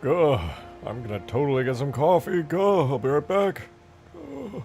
Gah, I'm gonna totally get some coffee. Gah, I'll be right back. Gah.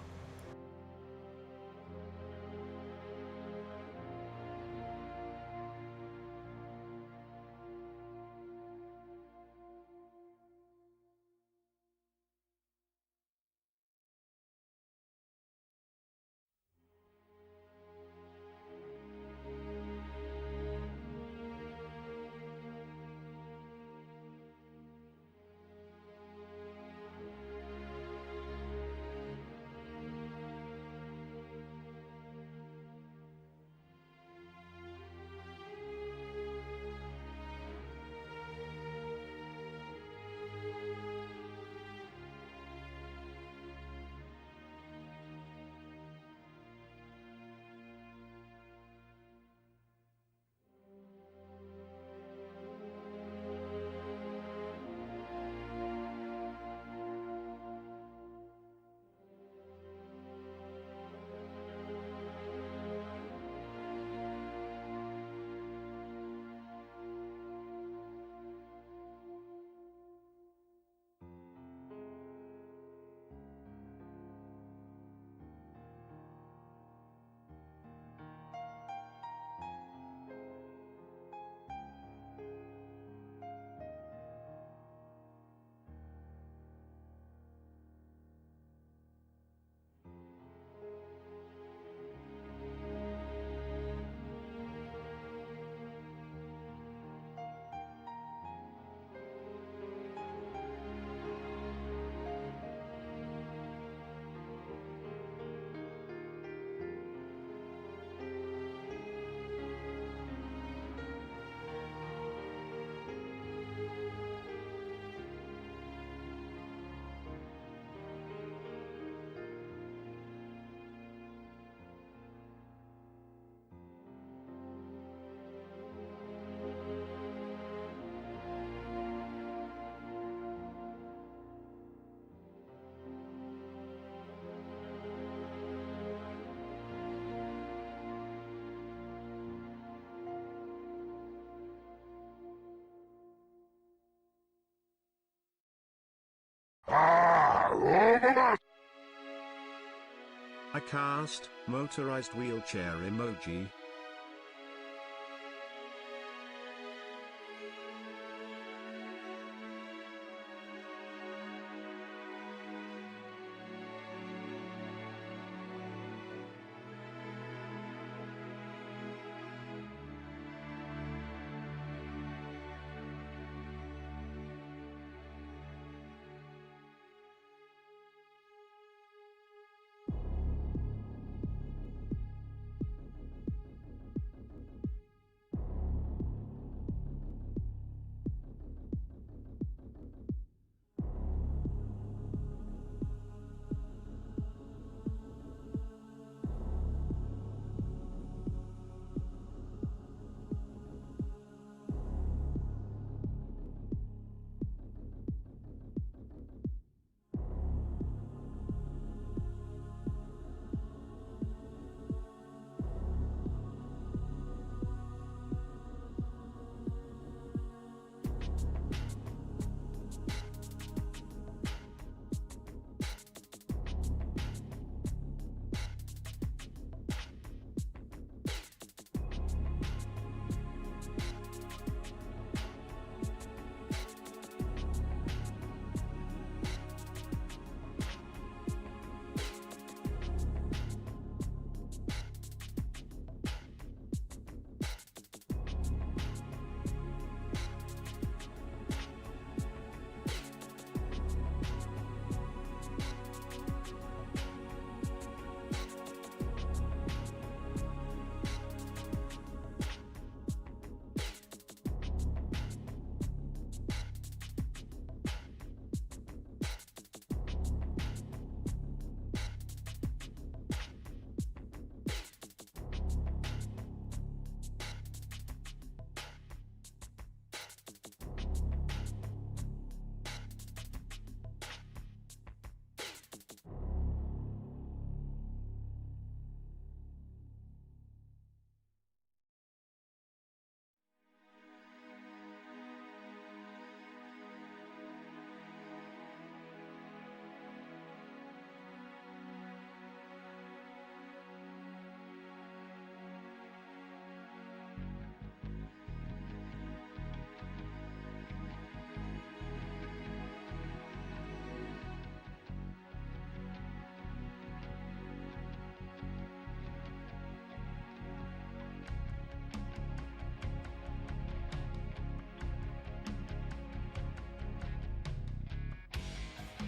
I cast motorized wheelchair emoji.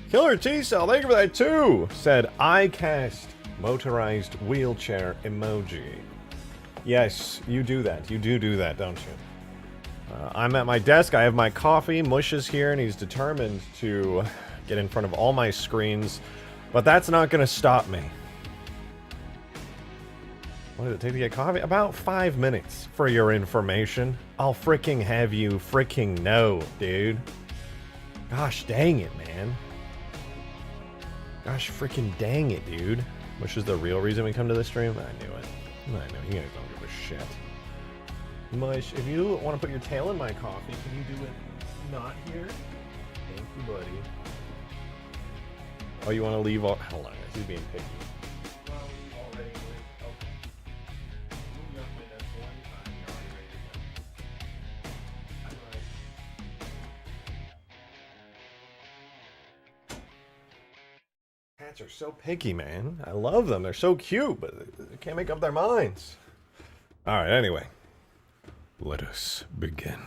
Killer T-Cell, thank you for that too. Said, I cast motorized wheelchair emoji. Yes, you do that. You do that, don't you? I'm at my desk. I have my coffee. Mush is here, and he's determined to get in front of all my screens. But that's not going to stop me. What did it take to get coffee? About 5 minutes, for your information. I'll fricking have you fricking know, dude. Gosh dang it, man. Gosh freaking dang it, dude. Which is the real reason we come to this stream? I knew it. I know, you guys don't give a shit. Mush, if you want to put your tail in my coffee, can you do it not here? Thank you, buddy. Oh, you want to leave all... Hold on, guys. He's being picky. Cats are so picky, man. I love them. They're so cute, but they can't make up their minds. Alright, anyway. Let us begin.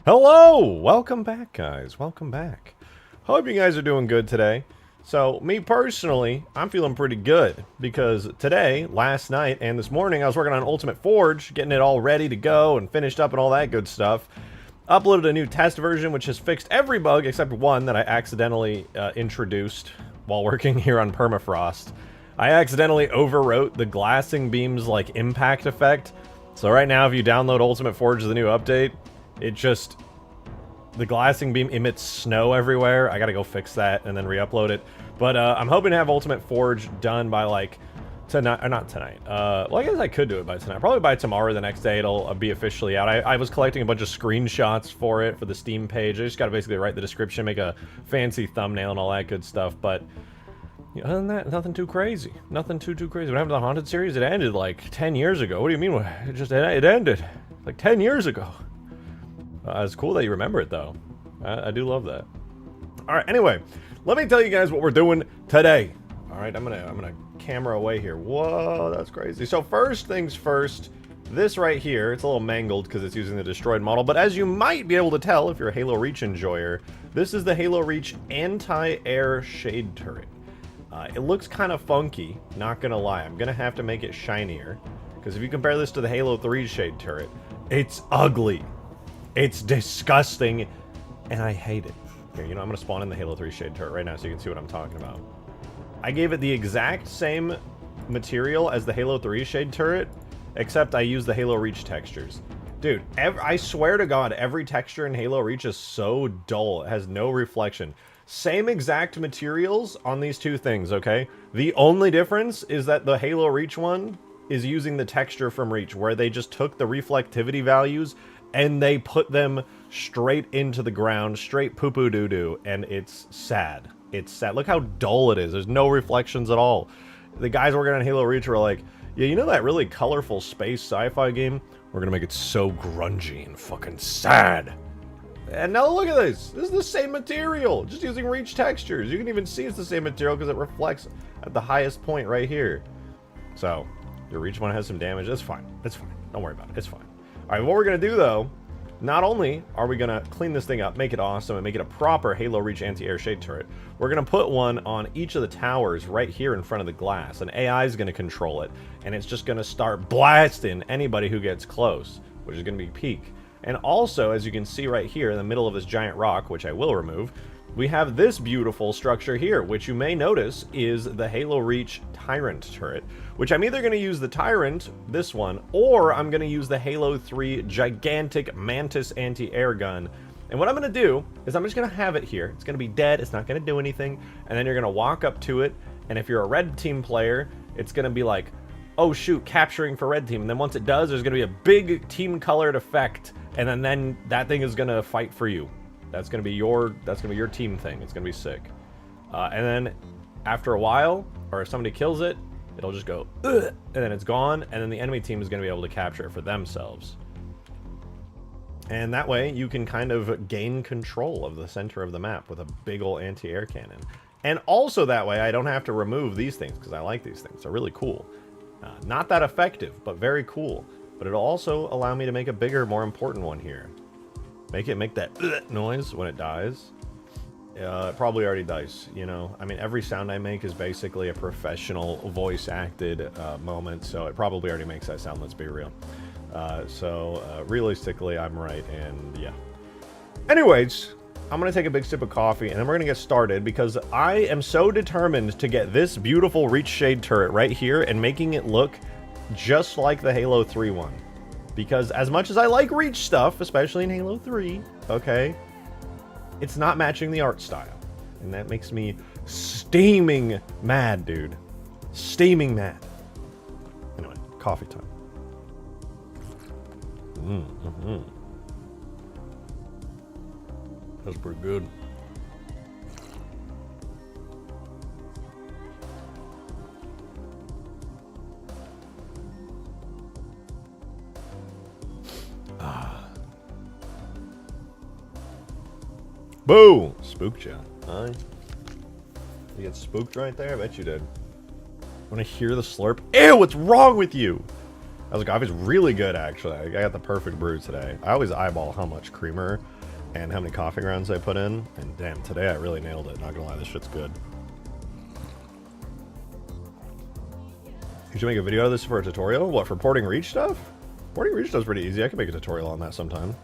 Hello! Welcome back, guys. Welcome back. Hope you guys are doing good today. So, me personally, I'm feeling pretty good. Because today, last night, and this morning, I was working on Ultimate Forge, getting it all ready to go and finished up and all that good stuff. Uploaded a new test version, which has fixed every bug except one that I accidentally introduced while working here on Permafrost. I accidentally overwrote the glassing beam's, like, impact effect. So right now, if you download Ultimate Forge, the new update, it just... The glassing beam emits snow everywhere. I gotta go fix that and then re-upload it. But I'm hoping to have Ultimate Forge done by, like, tonight, or not tonight. Well, I guess I could do it by tonight. Probably by tomorrow or the next day it'll be officially out. I was collecting a bunch of screenshots for it for the Steam page. I just gotta basically write the description, make a fancy thumbnail and all that good stuff. But other than that, nothing too crazy. Nothing too crazy. What happened to the Haunted series? It ended like 10 years ago. What do you mean? It ended like 10 years ago. It's cool that you remember it though. I do love that. All right. Anyway, let me tell you guys what we're doing today. All right, I'm gonna camera away here. Whoa, that's crazy. So first things first, this right here, it's a little mangled because it's using the destroyed model, but as you might be able to tell if you're a Halo Reach enjoyer, this is the Halo Reach anti-air shade turret. It looks kind of funky, not gonna lie. I'm gonna have to make it shinier, because if you compare this to the Halo 3 shade turret, it's ugly. It's disgusting, and I hate it. Here, you know, I'm gonna spawn in the Halo 3 shade turret right now so you can see what I'm talking about. I gave it the exact same material as the Halo 3 shade turret, except I used the Halo Reach textures. Dude, I swear to God, every texture in Halo Reach is so dull. It has no reflection. Same exact materials on these two things, okay? The only difference is that the Halo Reach one is using the texture from Reach, where they just took the reflectivity values and they put them straight into the ground, straight poo-poo doo-doo, and it's sad. It's sad. Look how dull it is. There's no reflections at all. The guys working on Halo Reach were like, yeah, you know that really colorful space sci-fi game? We're gonna make it so grungy and fucking sad. And now look at this. This is the same material, just using Reach textures. You can even see it's the same material because it reflects at the highest point right here. So, your Reach one has some damage. That's fine. It's fine. Don't worry about it. It's fine. All right, what we're gonna do though, not only are we gonna clean this thing up, make it awesome, and make it a proper Halo Reach anti-air shade turret, we're gonna put one on each of the towers right here in front of the glass. And AI is gonna control it, and it's just gonna start blasting anybody who gets close, which is gonna be peak. And also, as you can see right here in the middle of this giant rock, which I will remove, we have this beautiful structure here, which you may notice is the Halo Reach Tyrant turret, which I'm either going to use the Tyrant, this one, or I'm going to use the Halo 3 gigantic Mantis anti-air gun. And what I'm going to do is I'm just going to have it here. It's going to be dead. It's not going to do anything. And then you're going to walk up to it. And if you're a red team player, it's going to be like, oh shoot, capturing for red team. And then once it does, there's going to be a big team colored effect. And then that thing is going to fight for you. That's gonna be your team thing. It's gonna be sick. And then after a while, or if somebody kills it, it'll just go, ugh, and then it's gone, and then the enemy team is gonna be able to capture it for themselves. And that way, you can kind of gain control of the center of the map with a big ol' anti-air cannon. And also that way, I don't have to remove these things, because I like these things. They're really cool. Not that effective, but very cool. But it'll also allow me to make a bigger, more important one here. Make that noise when it dies. It probably already does, you know? I mean, every sound I make is basically a professional voice-acted moment, so it probably already makes that sound, let's be real. Realistically, I'm right, and yeah. Anyways, I'm going to take a big sip of coffee, and then we're going to get started, because I am so determined to get this beautiful Reach Shade turret right here and making it look just like the Halo 3 one. Because as much as I like Reach stuff, especially in Halo 3, okay, it's not matching the art style. And that makes me steaming mad, dude. Steaming mad. Anyway, coffee time. That's pretty good. Boo! Spooked ya. Huh? You get spooked right there? I bet you did. Want to hear the slurp? Ew, what's wrong with you? I was like, coffee's really good, actually. I got the perfect brew today. I always eyeball how much creamer and how many coffee grounds I put in. And damn, today I really nailed it. Not gonna lie, this shit's good. You should make a video out of this for a tutorial? What, for porting Reach stuff? Porting Reach stuff's pretty easy. I can make a tutorial on that sometime.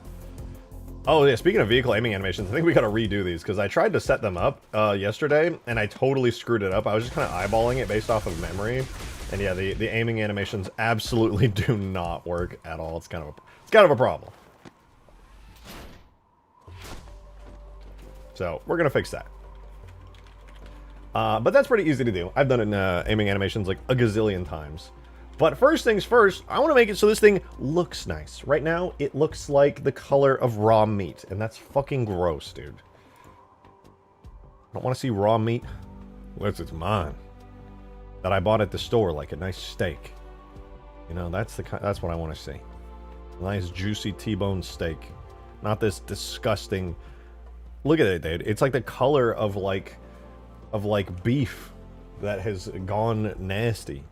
Oh yeah, speaking of vehicle aiming animations, I think we gotta redo these, because I tried to set them up yesterday, and I totally screwed it up. I was just kind of eyeballing it based off of memory. And yeah, the aiming animations absolutely do not work at all. It's kind of a problem. So we're gonna fix that. But that's pretty easy to do. I've done it in aiming animations like a gazillion times. But first things first, I want to make it so this thing looks nice. Right now, it looks like the color of raw meat, and that's fucking gross, dude. I don't want to see raw meat unless it's mine. That I bought at the store, like a nice steak. You know, that's what I want to see. A nice juicy T-bone steak. Not this disgusting... Look at it, dude. It's like the color of like beef that has gone nasty.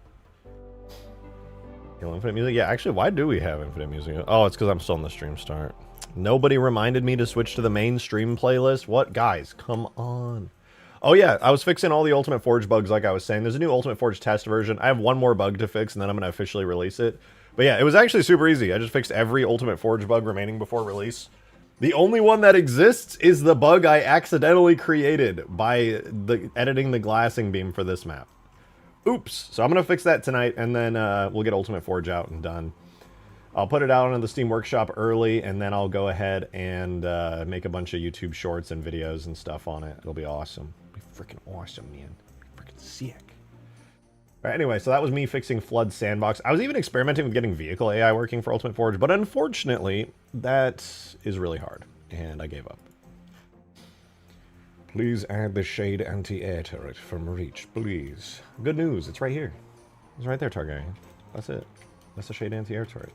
You know, infinite music? Yeah, actually, why do we have infinite music? Oh, it's because I'm still in the stream start. Nobody reminded me to switch to the mainstream playlist. What? Guys, come on. Oh, yeah, I was fixing all the Ultimate Forge bugs like I was saying. There's a new Ultimate Forge test version. I have one more bug to fix, and then I'm going to officially release it. But yeah, it was actually super easy. I just fixed every Ultimate Forge bug remaining before release. The only one that exists is the bug I accidentally created by editing the glassing beam for this map. Oops. So I'm going to fix that tonight, and then we'll get Ultimate Forge out and done. I'll put it out on the Steam Workshop early, and then I'll go ahead and make a bunch of YouTube shorts and videos and stuff on it. It'll be awesome. It'll be freaking awesome, man. Freaking sick. All right, anyway, so that was me fixing Flood Sandbox. I was even experimenting with getting vehicle AI working for Ultimate Forge, but unfortunately, that is really hard, and I gave up. Please add the Shade anti-air turret from Reach, please. Good news, it's right here. It's right there, Targaryen. That's it. That's the Shade anti-air turret.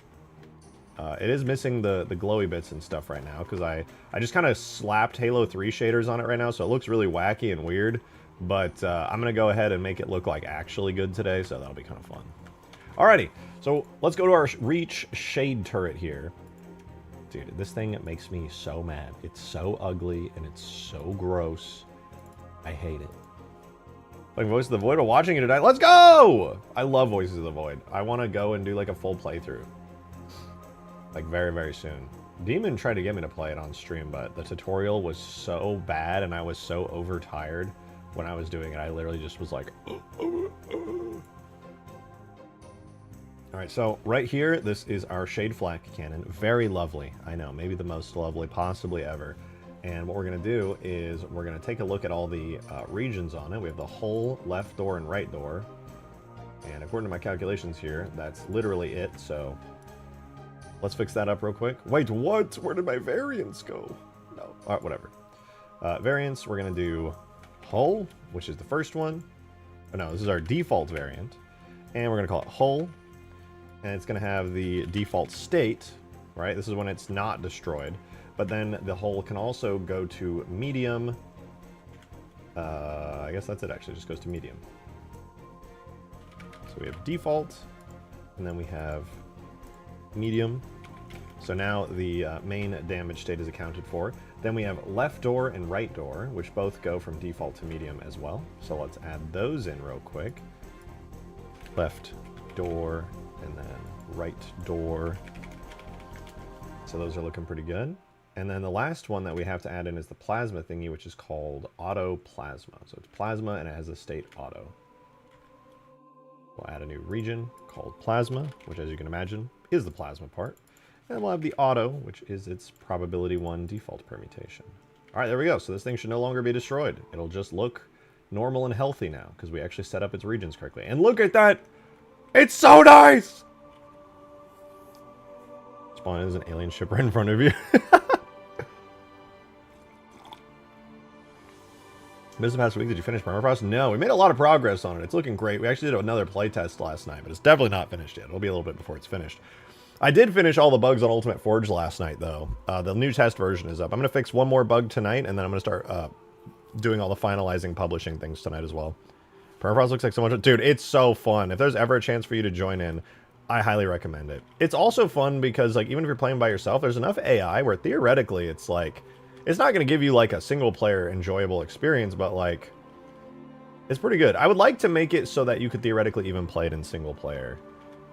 It is missing the glowy bits and stuff right now, because I just kind of slapped Halo 3 shaders on it right now, so it looks really wacky and weird. But I'm going to go ahead and make it look like actually good today, so that'll be kind of fun. Alrighty, so let's go to our Reach Shade turret here. Dude, this thing makes me so mad. It's so ugly, and it's so gross. I hate it. Like Voice of the Void, while watching it tonight. Let's go! I love Voices of the Void. I want to go and do like a full playthrough. Like very, very soon. Demon tried to get me to play it on stream, but the tutorial was so bad, and I was so overtired when I was doing it. I literally just was like... Alright, so right here, this is our Shade Flak Cannon. Very lovely. I know, maybe the most lovely possibly ever. And what we're going to do is we're going to take a look at all the regions on it. We have the whole left door and right door. And according to my calculations here, that's literally it, so... Let's fix that up real quick. Wait, what? Where did my variants go? No, alright, whatever. Variants, we're going to do hull, which is the first one. Oh no, this is our default variant. And we're going to call it hull. And it's going to have the default state, right? This is when it's not destroyed. But then the hull can also go to medium. I guess that's it, actually. It just goes to medium. So we have default, and then we have medium. So now the main damage state is accounted for. Then we have left door and right door, which both go from default to medium as well. So let's add those in real quick. Left door and then right door. So those are looking pretty good. And then the last one that we have to add in is the plasma thingy, which is called auto plasma. So it's plasma and it has a state auto. We'll add a new region called plasma, which as you can imagine is the plasma part. And we'll have the auto, which is its probability 1 default permutation. All right, there we go. So this thing should no longer be destroyed. It'll just look normal and healthy now because we actually set up its regions correctly. And look at that. It's so nice. Spawn is an alien ship right in front of you. This past week, did you finish Permafrost? No, we made a lot of progress on it. It's looking great. We actually did another playtest last night, but it's definitely not finished yet. It'll be a little bit before it's finished. I did finish all the bugs on Ultimate Forge last night, though. The new test version is up. I'm going to fix one more bug tonight, and then I'm going to start doing all the finalizing publishing things tonight as well. Permafrost looks like so much... Dude, it's so fun. If there's ever a chance for you to join in, I highly recommend it. It's also fun because, like, even if you're playing by yourself, there's enough AI where theoretically it's like... It's not going to give you, like, a single-player enjoyable experience, but, like... It's pretty good. I would like to make it so that you could theoretically even play it in single-player.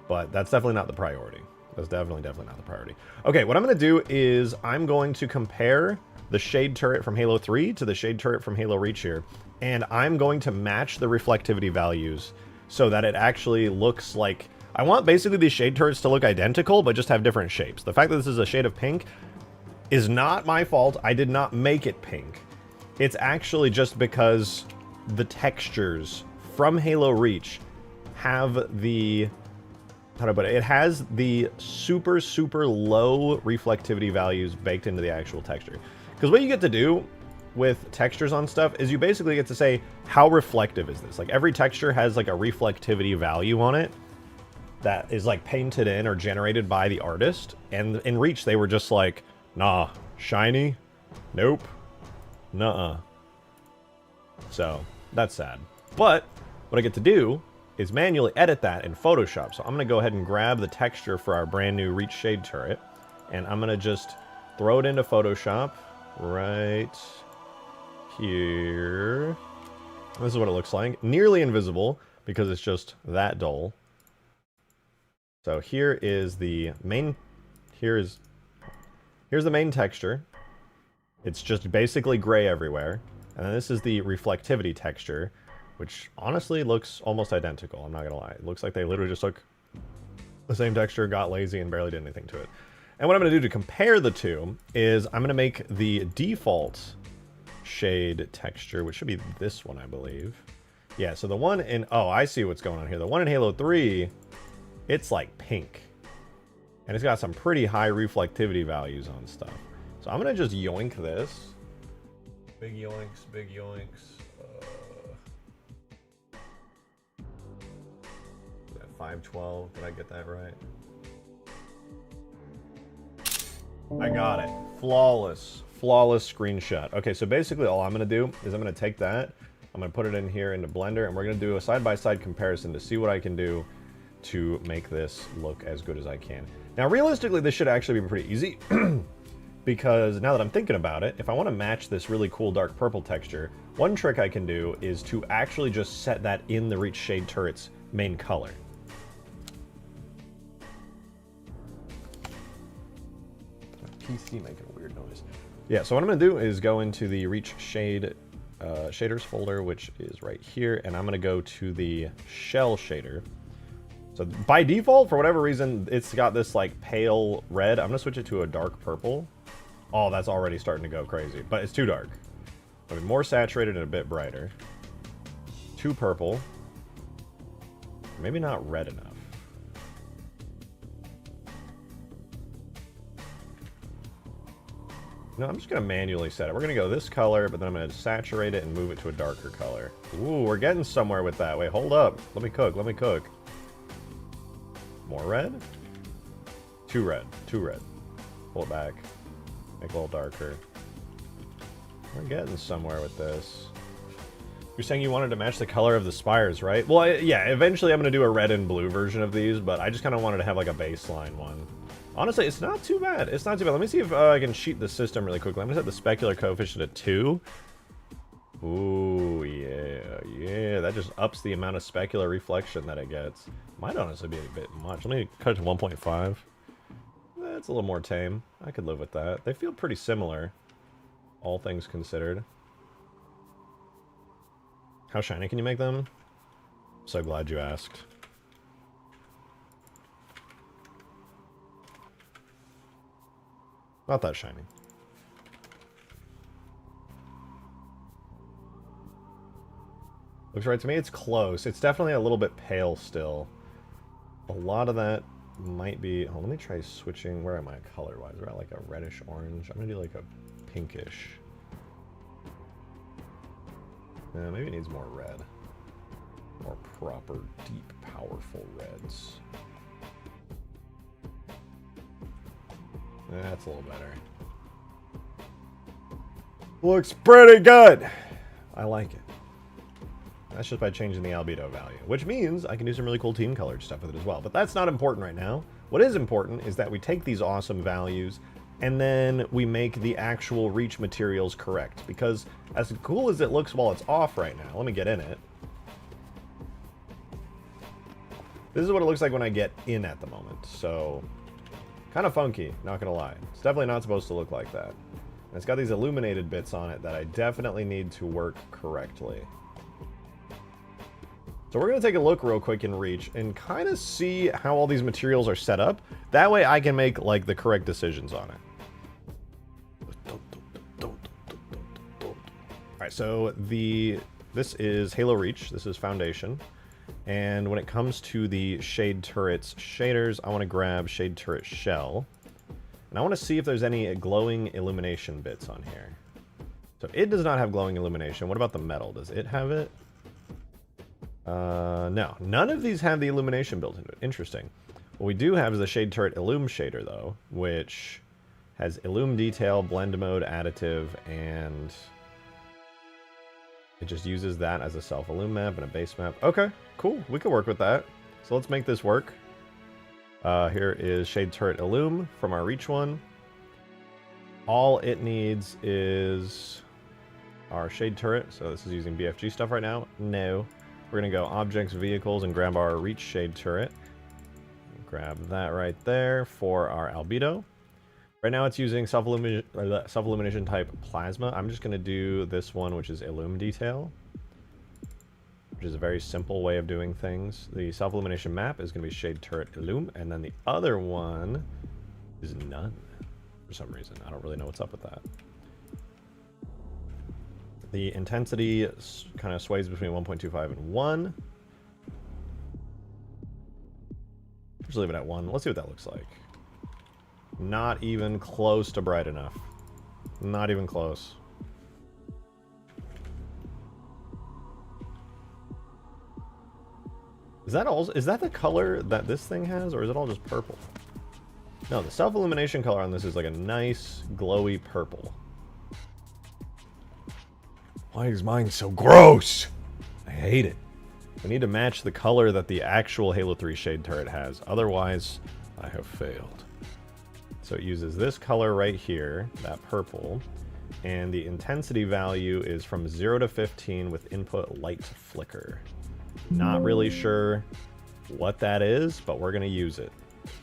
But that's definitely not the priority. That's definitely not the priority. Okay, what I'm going to do is I'm going to compare the shade turret from Halo 3 to the shade turret from Halo Reach here. And I'm going to match the reflectivity values so that it actually looks like... I want basically these shade turrets to look identical, but just have different shapes. The fact that this is a shade of pink is not my fault. I did not make it pink. It's actually just because the textures from Halo Reach have the... How do I put it? It has the super, super low reflectivity values baked into the actual texture. Because what you get to do with textures on stuff is you basically get to say, how reflective is this? Like, every texture has, like, a reflectivity value on it that is, like, painted in or generated by the artist. And in Reach, they were just like, nah, shiny? Nope. Nuh-uh. So, that's sad. But, what I get to do is manually edit that in Photoshop. So I'm going to go ahead and grab the texture for our brand new Reach Shade Turret. And I'm going to just throw it into Photoshop right here. This is what it looks like. Nearly invisible because it's just that dull. So here is the main... Here's the main texture. It's just basically gray everywhere. And then this is the reflectivity texture, which honestly looks almost identical, I'm not gonna lie. It looks like they literally just took the same texture, got lazy, and barely did anything to it. And what I'm gonna do to compare the two is I'm gonna make the default shade texture, which should be this one, I believe. Yeah, so the one in... Oh, I see what's going on here. The one in Halo 3, it's like pink. And it's got some pretty high reflectivity values on stuff. So I'm gonna just yoink this. Big yoinks, big yoinks. 512, did I get that right? I got it. Flawless. Flawless screenshot. Okay, so basically all I'm going to do is I'm going to take that, I'm going to put it in here into Blender, and we're going to do a side-by-side comparison to see what I can do to make this look as good as I can. Now, realistically, this should actually be pretty easy, because now that I'm thinking about it, if I want to match this really cool dark purple texture, one trick I can do is to actually just set that in the Reach Shade Turret's main color. PC making a weird noise. Yeah, so what I'm going to do is go into the Reach Shade shaders folder, which is right here, and I'm going to go to the shell shader. So by default, for whatever reason, it's got this like pale red. I'm going to switch it to a dark purple. Oh, that's already starting to go crazy, but it's too dark. I mean, more saturated and a bit brighter. Too purple. Maybe not red enough. No, I'm just going to manually set it. We're going to go this color, but then I'm going to saturate it and move it to a darker color. Ooh, we're getting somewhere with that. Wait, hold up. Let me cook. Let me cook. More red? Too red. Too red. Pull it back. Make it a little darker. We're getting somewhere with this. You're saying you wanted to match the color of the spires, right? Well, yeah, eventually I'm going to do a red and blue version of these, but I just kind of wanted to have like a baseline one. Honestly, it's not too bad. It's not too bad. Let me see if I can cheat the system really quickly. I'm going to set the specular coefficient at 2. Ooh, yeah, yeah. That just ups the amount of specular reflection that it gets. Might honestly be a bit much. Let me cut it to 1.5. That's a little more tame. I could live with that. They feel pretty similar, all things considered. How shiny can you make them? So glad you asked. Not that shiny. Looks right to me. It's close. It's definitely a little bit pale still. A lot of that might be... Oh, let me try switching. Where am I color-wise? We're at like a reddish orange. I'm going to do like a pinkish. Maybe it needs more red. More proper, deep, powerful reds. That's a little better. Looks pretty good! I like it. That's just by changing the albedo value, which means I can do some really cool team colored stuff with it as well. But that's not important right now. What is important is that we take these awesome values and then we make the actual reach materials correct. Because as cool as it looks while it's off right now, let me get in it. This is what it looks like when I get in at the moment. So, kind of funky, not gonna lie. It's definitely not supposed to look like that. And it's got these illuminated bits on it that I definitely need to work correctly. So we're going to take a look real quick in Reach and kind of see how all these materials are set up. That way I can make, like, the correct decisions on it. Alright, so this is Halo Reach. This is Foundation. And when it comes to the Shade Turrets shaders, I want to grab Shade Turret Shell. And I want to see if there's any glowing illumination bits on here. So it does not have glowing illumination. What about the metal? Does it have it? No. None of these have the illumination built into it. Interesting. What we do have is the Shade Turret Illume shader, though, which has Illume Detail, Blend Mode, Additive, and it just uses that as a self-illume map and a base map. Okay, cool. We could work with that. So let's make this work. Here is Shade Turret Illume from our Reach one. All it needs is our Shade Turret. So this is using BFG stuff right now. No. We're going to go Objects, Vehicles, and grab our Reach Shade Turret. Grab that right there for our Albedo. Right now it's using self-illumination type Plasma. I'm just going to do this one, which is Illume Detail, which is a very simple way of doing things. The self-illumination map is going to be Shade Turret Illume, and then the other one is none for some reason. I don't really know what's up with that. The intensity kind of sways between 1.25 and 1. Just leave it at 1. Let's see what that looks like. Not even close to bright enough. Not even close. Is that the color that this thing has, or is it all just purple? No, the self-illumination color on this is like a nice glowy purple. Why is mine so gross? I hate it. We need to match the color that the actual Halo 3 Shade Turret has. Otherwise, I have failed. So it uses this color right here, that purple, and the intensity value is from 0 to 15 with input light flicker. Not really sure what that is, but we're going to use it.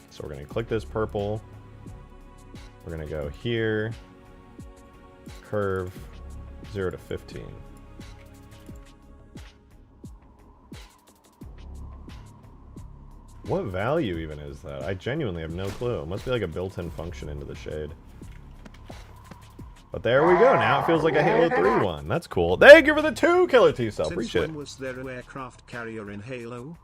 So we're going to click this purple. We're going to go here, curve, 0 to 15. What value even is that? I genuinely have no clue. It must be like a built-in function into the shade. But there we go. Now it feels like a Halo 3 one. That's cool. Thank you for the 2, Killer T-Cell. Appreciate it. Since when was there an aircraft carrier in Halo?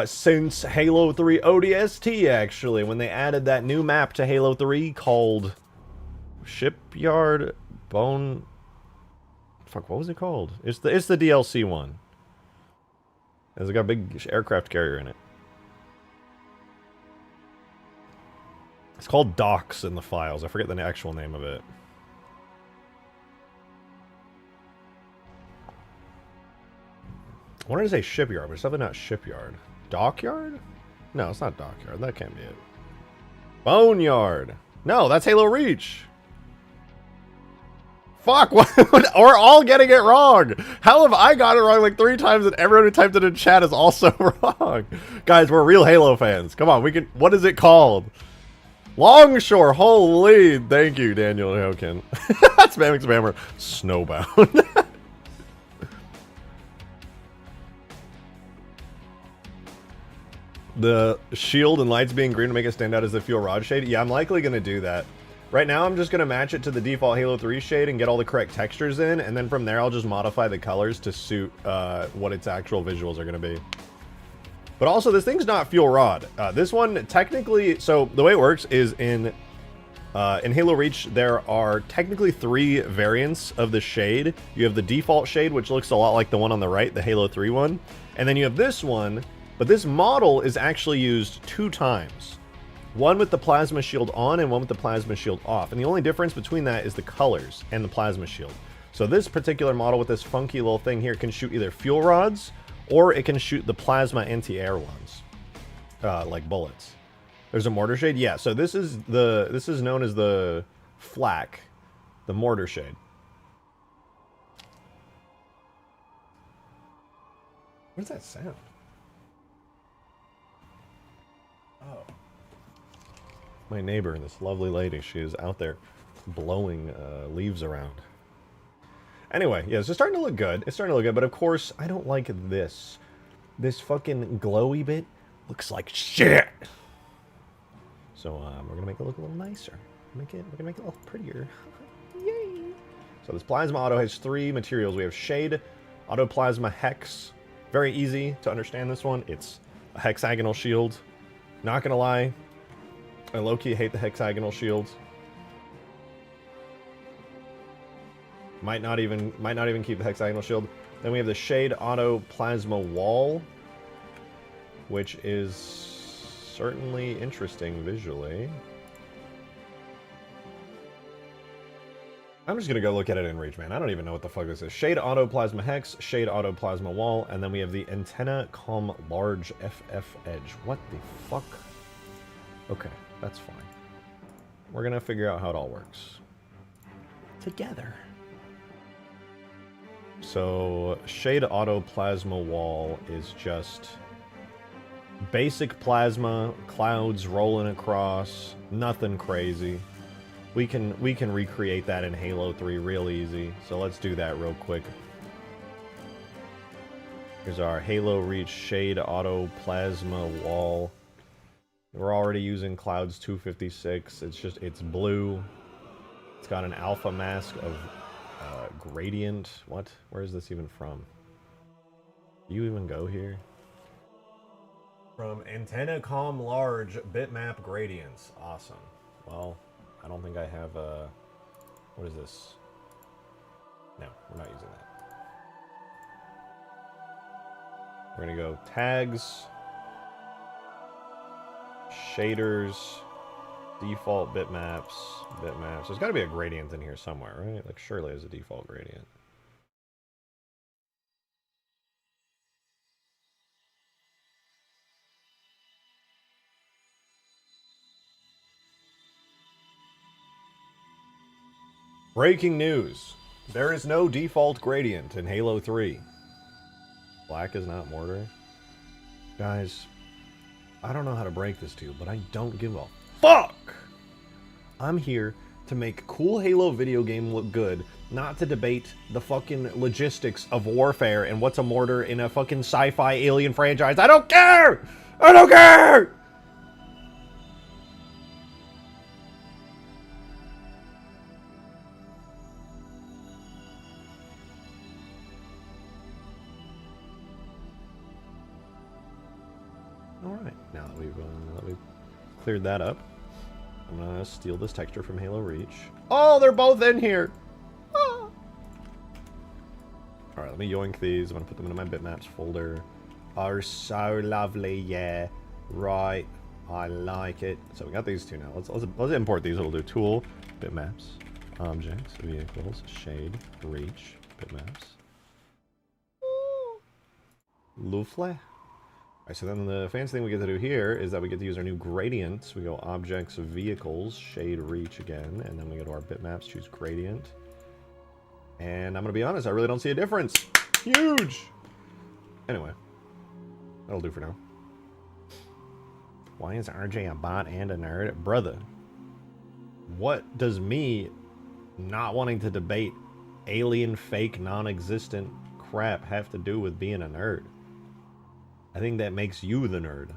Since Halo 3 ODST, actually. When they added that new map to Halo 3 called Shipyard Bone... Fuck, what was it called? It's the DLC one. It's got a big aircraft carrier in it. It's called Docks in the files. I forget the actual name of it. I wanted to say shipyard, but it's definitely not shipyard. Dockyard? No, it's not dockyard. That can't be it. Boneyard. No, that's Halo Reach. Fuck, we're all getting it wrong. How have I got it wrong like 3 times and everyone who typed it in chat is also wrong? Guys, we're real Halo fans. Come on, we can, what is it called? Longshore, holy, thank you, Daniel Hokin. Spamming spammer, snowbound. The shield and lights being green to make it stand out as the fuel rod shade. Yeah, I'm likely going to do that. Right now, I'm just going to match it to the default Halo 3 shade and get all the correct textures in, and then from there, I'll just modify the colors to suit what its actual visuals are going to be. But also, this thing's not fuel rod. This one, technically, so the way it works is in Halo Reach, there are technically 3 variants of the shade. You have the default shade, which looks a lot like the one on the right, the Halo 3 one. And then you have this one, but this model is actually used 2 times. One with the plasma shield on and one with the plasma shield off. And the only difference between that is the colors and the plasma shield. So this particular model with this funky little thing here can shoot either fuel rods or it can shoot the plasma anti-air ones, like bullets. There's a mortar shade? Yeah, so this is known as the flak, the mortar shade. What does that sound? Oh. My neighbor, this lovely lady, she is out there blowing leaves around. Anyway, yeah, it's starting to look good. It's starting to look good, but of course, I don't like this. This fucking glowy bit looks like shit. So we're gonna make it look a little nicer. We're gonna make it a little prettier. Yay! So this plasma auto has 3 materials. We have shade, auto plasma hex. Very easy to understand this one. It's a hexagonal shield. Not gonna lie, I low-key hate the hexagonal shields. Might not even keep the hexagonal shield. Then we have the shade auto plasma wall, which is certainly interesting visually. I'm just gonna go look at it in Reach, man. I don't even know what the fuck this is. Shade auto plasma hex, shade auto plasma wall, and then we have the antenna com large FF edge. What the fuck? Okay, that's fine. We're gonna figure out how it all works together. So shade auto plasma wall is just basic plasma, clouds rolling across, nothing crazy. We can recreate that in Halo 3 real easy. So let's do that real quick. Here's our Halo Reach shade auto plasma wall. We're already using Clouds 256. It's blue. It's got an alpha mask of gradient. What? Where is this even from? Do you even go here? From antenna com large bitmap gradients. Awesome. Well, I don't think I have a... What is this? No, we're not using that. We're gonna go tags, shaders, default bitmaps. There's gotta be a gradient in here somewhere, right? Like, surely there's a default gradient. Breaking news. There is no default gradient in Halo 3. Black is not mortar. Guys, I don't know how to break this to you, but I don't give a fuck! I'm here to make cool Halo video game look good, not to debate the fucking logistics of warfare and what's a mortar in a fucking sci-fi alien franchise. I don't care! I don't care! Alright, now that we've cleared that up, I'm gonna steal this texture from Halo Reach. Oh, they're both in here! Ah. Alright, let me yoink these. I'm gonna put them into my bitmaps folder. Are so lovely, yeah. Right, I like it. So we got these two now. Let's import these. It'll do tool, bitmaps, objects, vehicles, shade, reach, bitmaps. Lovely. Alright, so then the fancy thing we get to do here is that we get to use our new gradients. We go Objects, Vehicles, Shade Reach again, and then we go to our bitmaps, choose Gradient. And I'm going to be honest, I really don't see a difference. Huge! Anyway, that'll do for now. Why is RJ a bot and a nerd? Brother, what does me not wanting to debate alien, fake, non-existent crap have to do with being a nerd? I think that makes you the nerd.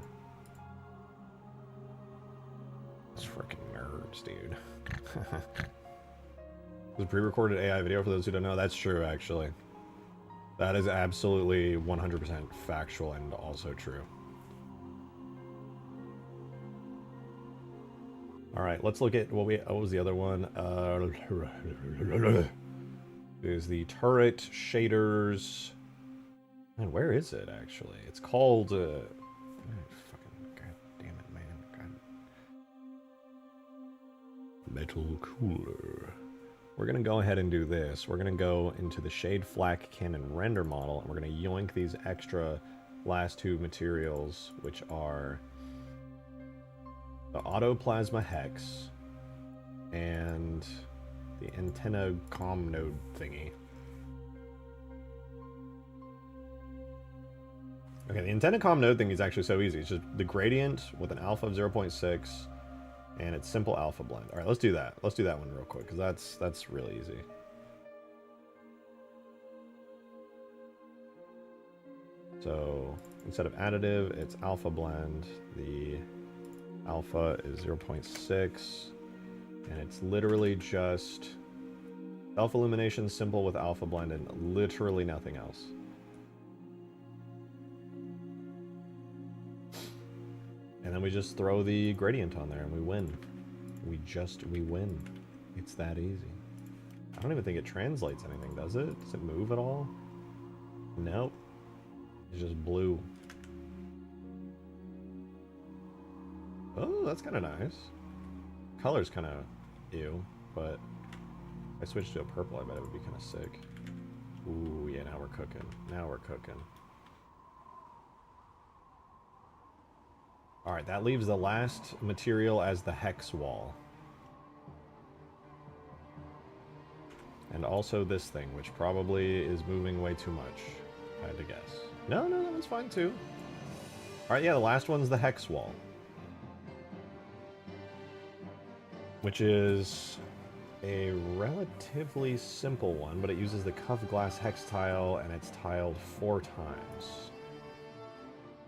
It's freaking nerds, dude. It was a pre-recorded AI video for those who don't know. That's true, actually. That is absolutely 100% factual and also true. Alright, let's look at what was the other one? Is the turret shaders. Man, where is it actually? It's called fucking god damn it, man. God. Metal cooler. We're gonna go ahead and do this. We're gonna go into the shade flak cannon render model and we're gonna yoink these extra last two materials, which are the autoplasma hex and the antenna comm node thingy. Okay, the antenna comm node thing is actually so easy. It's just the gradient with an alpha of 0.6 and it's simple alpha blend. All right, let's do that. Let's do that one real quick because that's really easy. So instead of additive, it's alpha blend. The alpha is 0.6 and it's literally just self illumination simple with alpha blend and literally nothing else. And then we just throw the gradient on there and we win. We win. It's that easy. I don't even think it translates anything, does it? Does it move at all? Nope. It's just blue. Oh, that's kind of nice. Color's kind of ew, but if I switched to a purple, I bet it would be kind of sick. Ooh, yeah, now we're cooking. Now we're cooking. Alright, that leaves the last material as the hex wall. And also this thing, which probably is moving way too much, if I had to guess. No, that one's fine too. Alright, yeah, the last one's the hex wall. Which is a relatively simple one, but it uses the cuff glass hex tile, and it's tiled 4 times.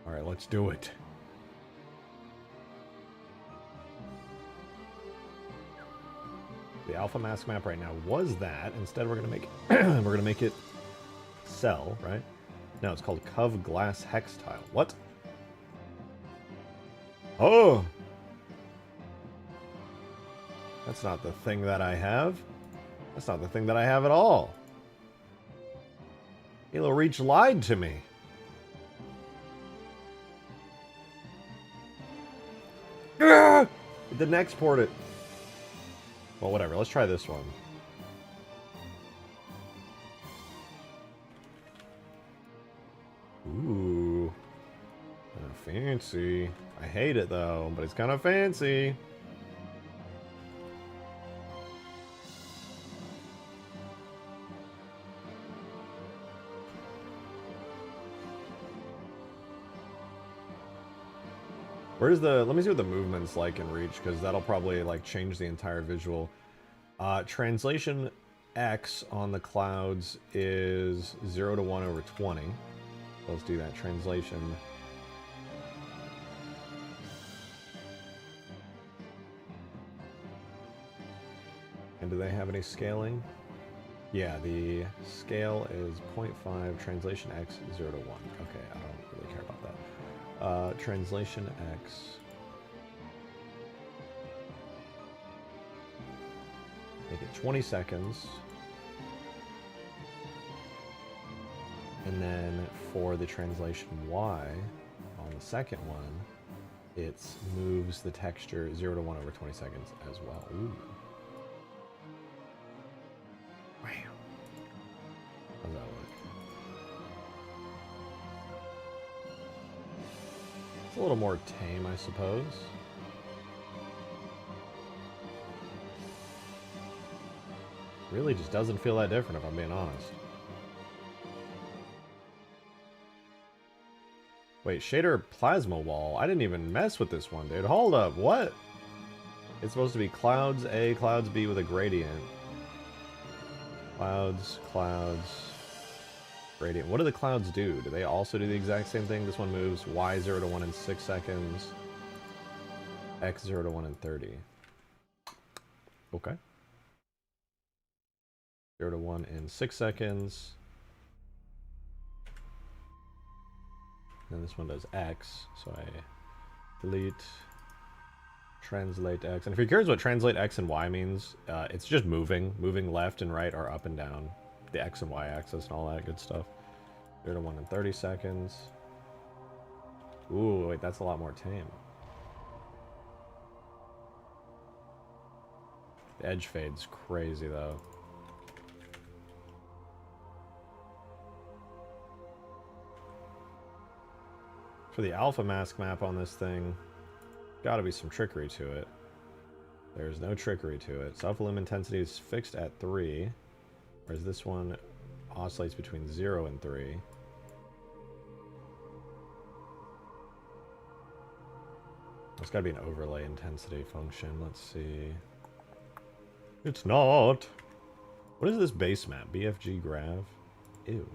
Alright, let's do it. The alpha mask map right now was that. Instead, we're gonna make we're gonna make it cell, right? No, it's called Cove Glass Hex Tile. What? Oh, that's not the thing that I have. That's not the thing that I have at all. Halo Reach lied to me. It didn't export it. Well, whatever. Let's try this one. Ooh. Fancy. I hate it, though, but it's kind of fancy. Where's the... Let me see what the movement's like in Reach, because that'll probably, like, change the entire visual. Translation X on the clouds is 0 to 1 over 20. Let's do that. Translation. And do they have any scaling? Yeah, the scale is 0.5. Translation X 0 to 1. Okay, I don't really care about that. Translation X. Make it 20 seconds. And then for the translation Y, on the second one, it moves the texture 0 to 1 over 20 seconds as well. Ooh. Wow. How does that It's a little more tame, I suppose. Really just doesn't feel that different, if I'm being honest. Wait, shader plasma wall? I didn't even mess with this one, dude. Hold up, what? It's supposed to be clouds A, clouds B with a gradient. Clouds, clouds, gradient. What do the clouds do? Do they also do the exact same thing? This one moves Y 0 to 1 in 6 seconds. X 0 to 1 in 30. Okay. 0 to 1 in 6 seconds. And this one does X, so I delete, translate X. And if you're curious what translate X and Y means, it's just moving left and right or up and down the X and Y axis and all that good stuff. 0 to 1 in 30 seconds. Ooh, wait, that's a lot more tame. The edge fade's crazy, though. For the alpha mask map on this thing, gotta be some trickery to it. There's no trickery to it. Self-illum intensity is fixed at 3, whereas this one oscillates between 0 and 3. There's gotta be an overlay intensity function. Let's see. It's not. What is this base map? BFG Grav? Ew.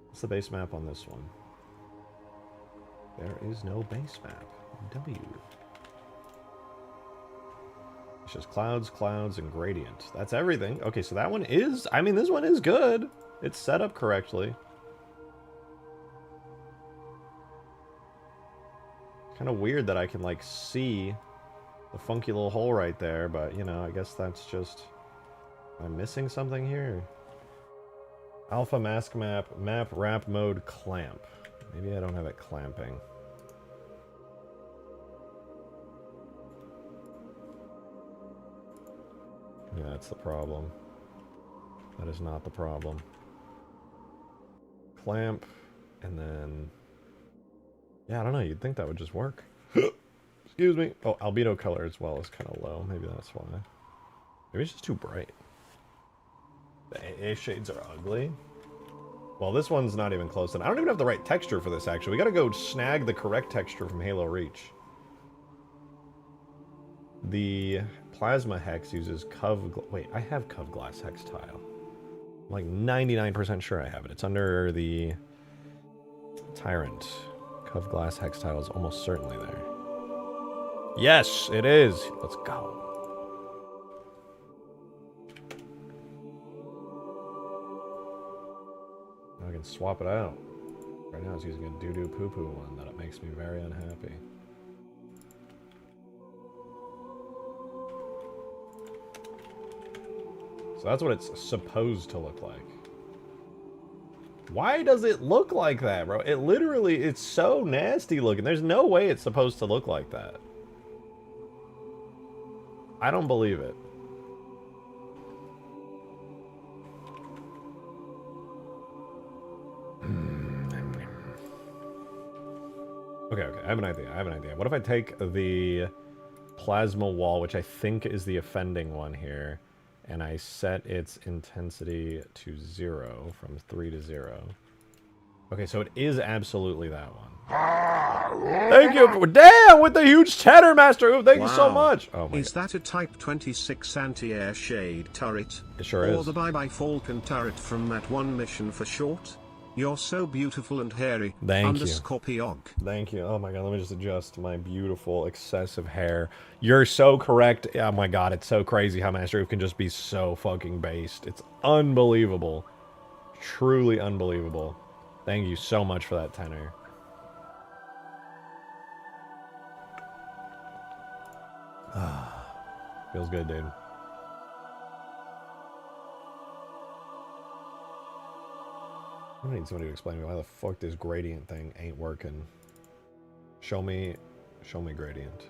What's the base map on this one? There is no base map. W. It's just clouds, clouds, and gradient. That's everything. Okay, so that one is... I mean, this one is good. It's set up correctly. Kind of weird that I can, like, see the funky little hole right there, but, you know, I guess that's just... Am I missing something here? Alpha mask map, map wrap mode clamp. Maybe I don't have it clamping. Yeah, that's the problem. That is not the problem. Clamp, and then... Yeah, I don't know, you'd think that would just work. Excuse me. Oh, albedo color as well is kind of low. Maybe that's why. Maybe it's just too bright. The AA shades are ugly. Well, this one's not even close. And I don't even have the right texture for this, actually. We gotta go snag the correct texture from Halo Reach. The plasma hex uses wait, I have Cov Glass hex tile. I'm like 99% sure I have it. It's under the Tyrant. Cov Glass hex tile is almost certainly there. Yes, it is. Let's go. I can swap it out. Right now it's using a doo-doo poo-poo one that it makes me very unhappy. So that's what it's supposed to look like. Why does it look like that, bro? It literally, it's so nasty looking. There's no way it's supposed to look like that. I don't believe it. Okay, I have an idea. What if I take the plasma wall, which I think is the offending one here, and I set its intensity to 0, from 3 to 0. Okay, so it is absolutely that one. Thank you. Damn, with the huge cheddar, Master. Ooh, thank you so much. Oh my Is that a Type 26 anti-air shade turret? It sure is. Or the Bye-Bye Falcon turret from that one mission for short? You're so beautiful and hairy. Thank you. Piog. Thank you. Oh my god, let me just adjust my beautiful, excessive hair. You're so correct. Oh my god, it's so crazy how Master Roof can just be so fucking based. It's unbelievable. Truly unbelievable. Thank you so much for that tenor. Feels good, dude. I need somebody to explain to me why the fuck this gradient thing ain't working. Show me gradient.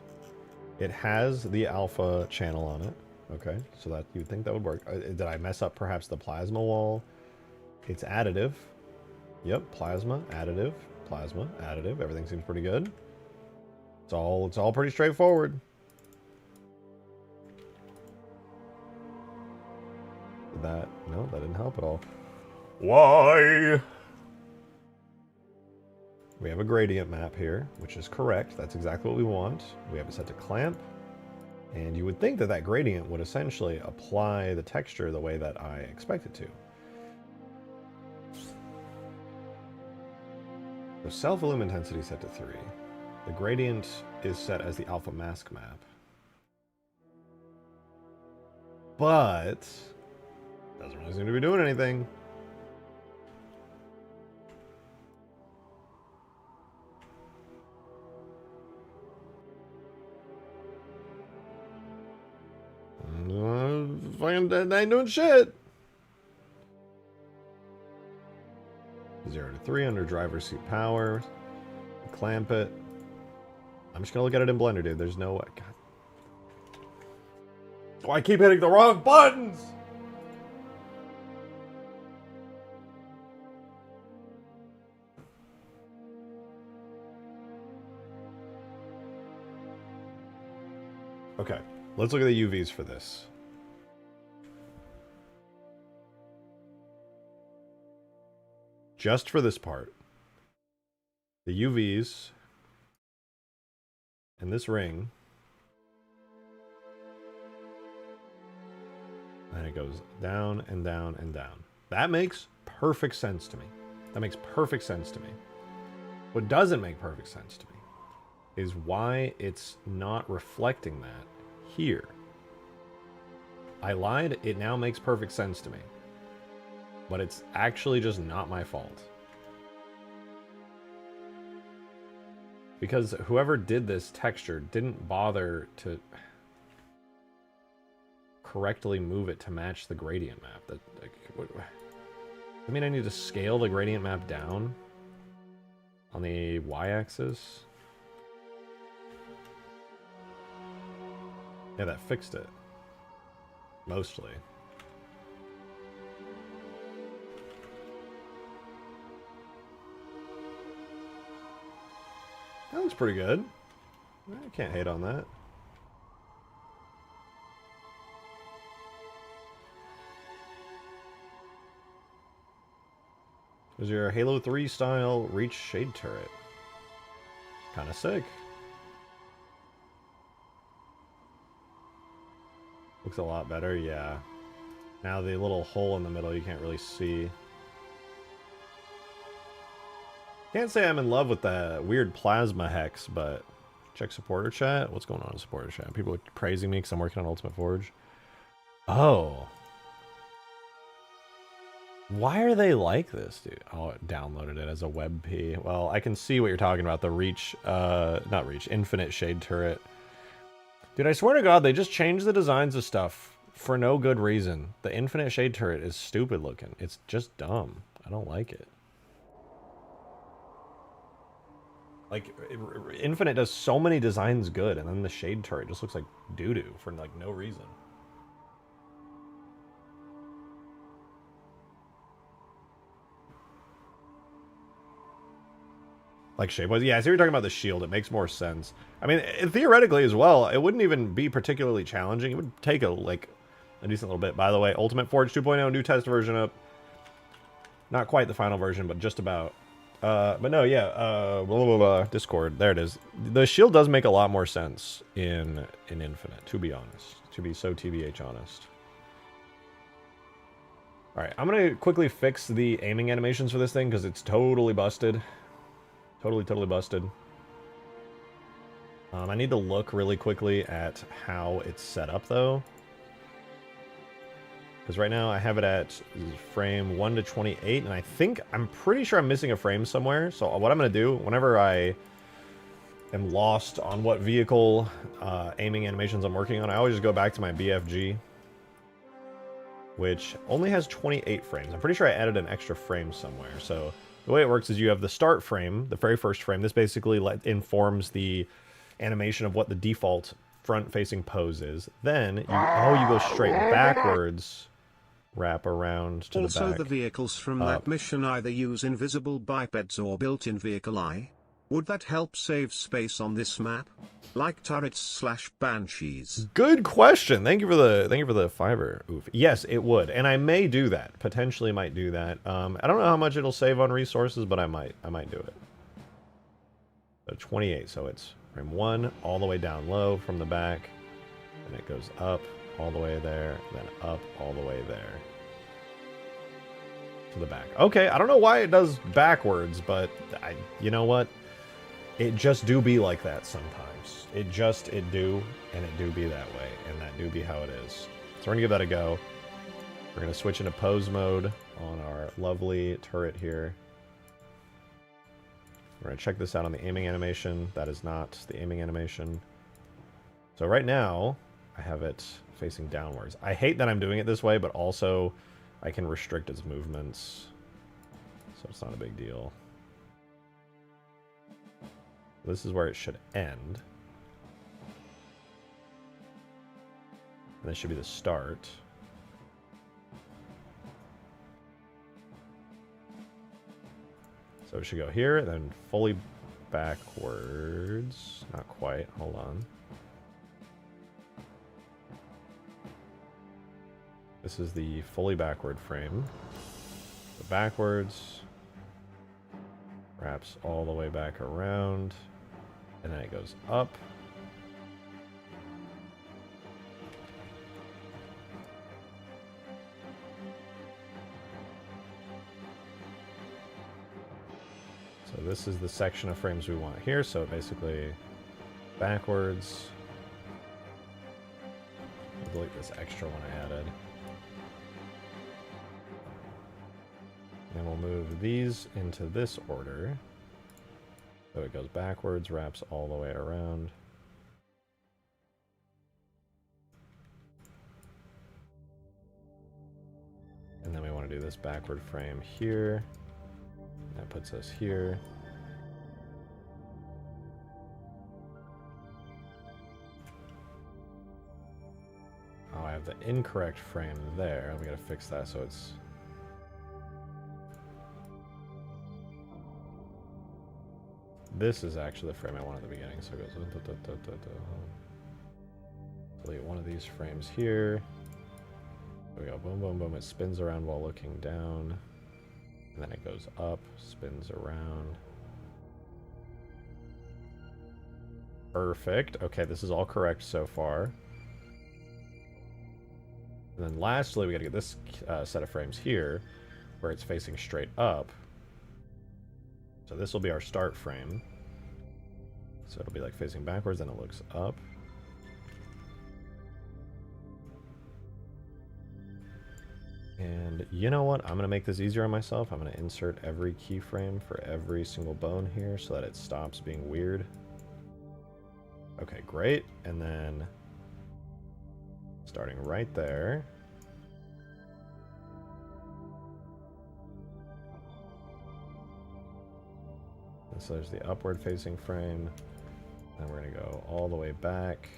It has the alpha channel on it. Okay, so that you'd think that would work. Did I mess up perhaps the plasma wall? It's additive. Yep, plasma, additive, everything seems pretty good. It's all pretty straightforward. No, that didn't help at all. Why? We have a gradient map here, which is correct. That's exactly what we want. We have it set to clamp. And you would think that that gradient would essentially apply the texture the way that I expect it to. So self-illum intensity set to 3. The gradient is set as the alpha mask map. But doesn't really seem to be doing anything. Fucking ain't doing shit. 0 to 3 under driver's seat power. Clamp it. I'm just gonna look at it in Blender, dude. There's no way. God. Oh, I keep hitting the wrong buttons! Okay, let's look at the UVs for this. Just for this part, the UVs in this ring, and it goes down and down and down. That makes perfect sense to me. That makes perfect sense to me. What doesn't make perfect sense to me is why it's not reflecting that here. I lied, it now makes perfect sense to me. But it's actually just not my fault. Because whoever did this texture didn't bother to correctly move it to match the gradient map. I mean, I need to scale the gradient map down on the y-axis. Yeah, that fixed it. Mostly. That looks pretty good. I can't hate on that. There's your Halo 3 style reach shade turret. Kinda sick. Looks a lot better, yeah. Now the little hole in the middle you can't really see. Can't say I'm in love with the weird plasma hex, but check supporter chat. What's going on in supporter chat? People are praising me because I'm working on Ultimate Forge. Oh. Why are they like this, dude? Oh, it downloaded it as a WebP. Well, I can see what you're talking about. The reach, not reach, infinite shade turret. Dude, I swear to God, they just changed the designs of stuff for no good reason. The infinite shade turret is stupid looking. It's just dumb. I don't like it. Like, Infinite does so many designs good, and then the shade turret just looks like doo-doo for, like, no reason. Like Shapeways? Yeah, I see what you're talking about the shield. It makes more sense. I mean, theoretically as well, it wouldn't even be particularly challenging. It would take, a decent little bit. By the way, Ultimate Forge 2.0, new test version up. Not quite the final version, but just about. But no, yeah, Discord, there it is. The shield does make a lot more sense in Infinite, to be honest. To be so TBH honest. Alright, I'm gonna quickly fix the aiming animations for this thing, because it's totally busted. Totally busted. I need to look really quickly at how it's set up, though. Because right now I have it at frame 1 to 28, and I'm pretty sure I'm missing a frame somewhere. So what I'm going to do, whenever I am lost on what vehicle aiming animations I'm working on, I always just go back to my BFG, which only has 28 frames. I'm pretty sure I added an extra frame somewhere. So the way it works is you have the start frame, the very first frame. This basically informs the animation of what the default front-facing pose is. Then, you go straight backwards, wrap around to the back. Also, the vehicles from that mission either use invisible bipeds or built-in vehicle eye. Would that help save space on this map? Like turrets/banshees? Good question. Thank you for the fiber. Oof. Yes, it would, and I may do that. Potentially, might do that. I don't know how much it'll save on resources, but I might do it. So 28. So it's frame 1 all the way down low from the back, and it goes up all the way there, then up all the way there to the back. Okay, I don't know why it does backwards, but you know what? It just do be like that sometimes. It do, and it do be that way, and that do be how it is. So we're gonna give that a go. We're gonna switch into pose mode on our lovely turret here. We're gonna check this out on the aiming animation. That is not the aiming animation. So right now, I have it facing downwards. I hate that I'm doing it this way, but also I can restrict its movements, so it's not a big deal. This is where it should end. And this should be the start. So it should go here, then fully backwards. Not quite, hold on. This is the fully backward frame. So backwards. Wraps all the way back around. And then it goes up. So this is the section of frames we want here. So basically backwards. I'll delete this extra one I added. And we'll move these into this order. So it goes backwards, wraps all the way around. And then we want to do this backward frame here. That puts us here. Oh, I have the incorrect frame there. We gotta fix that so it's... This is actually the frame I want at the beginning, so it goes... Delete one of these frames here. There we go, boom, boom, boom. It spins around while looking down. And then it goes up, spins around. Perfect. Okay, this is all correct so far. And then lastly, we gotta get this set of frames here, where it's facing straight up. So this will be our start frame. So it'll be like facing backwards, and it looks up. And you know what? I'm going to make this easier on myself. I'm going to insert every keyframe for every single bone here so that it stops being weird. Okay, great. And then starting right there. And so there's the upward facing frame. Then we're going to go all the way back.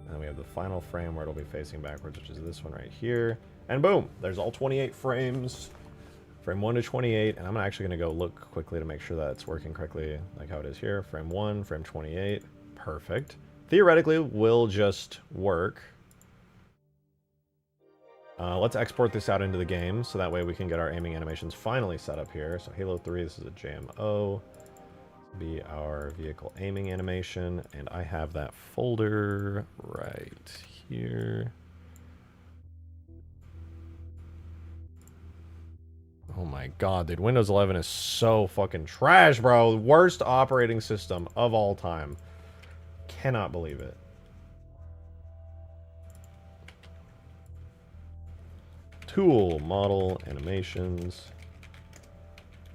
And we have the final frame where it'll be facing backwards, which is this one right here. And boom! There's all 28 frames. Frame 1 to 28. And I'm actually going to go look quickly to make sure that it's working correctly, like how it is here. Frame 1, frame 28. Perfect. Theoretically, will just work. Let's export this out into the game, so that way we can get our aiming animations finally set up here. So Halo 3, this is a JMO. Be our vehicle aiming animation, and I have that folder right here. Oh my god, dude, Windows 11 is so fucking trash, bro. Worst operating system of all time. Cannot believe it. Tool, model, animations.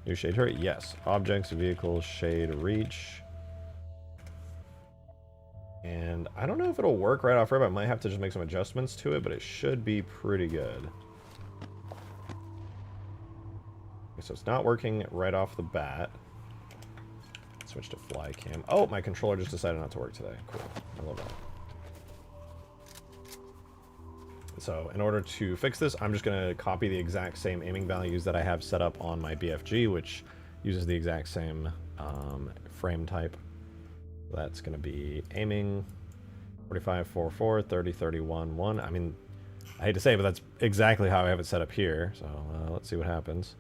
New shade turret, yes. Objects, vehicles, shade, reach. And I don't know if it'll work right off rip. I might have to just make some adjustments to it, but it should be pretty good. Okay, so it's not working right off the bat. Switch to fly cam. Oh, my controller just decided not to work today. Cool. I love that. So in order to fix this, I'm just going to copy the exact same aiming values that I have set up on my BFG, which Uses the exact same frame type. That's going to be aiming 45, 4, 4, 30, 31, 1. I mean, I hate to say it, but that's exactly how I have it set up here. So let's see what happens.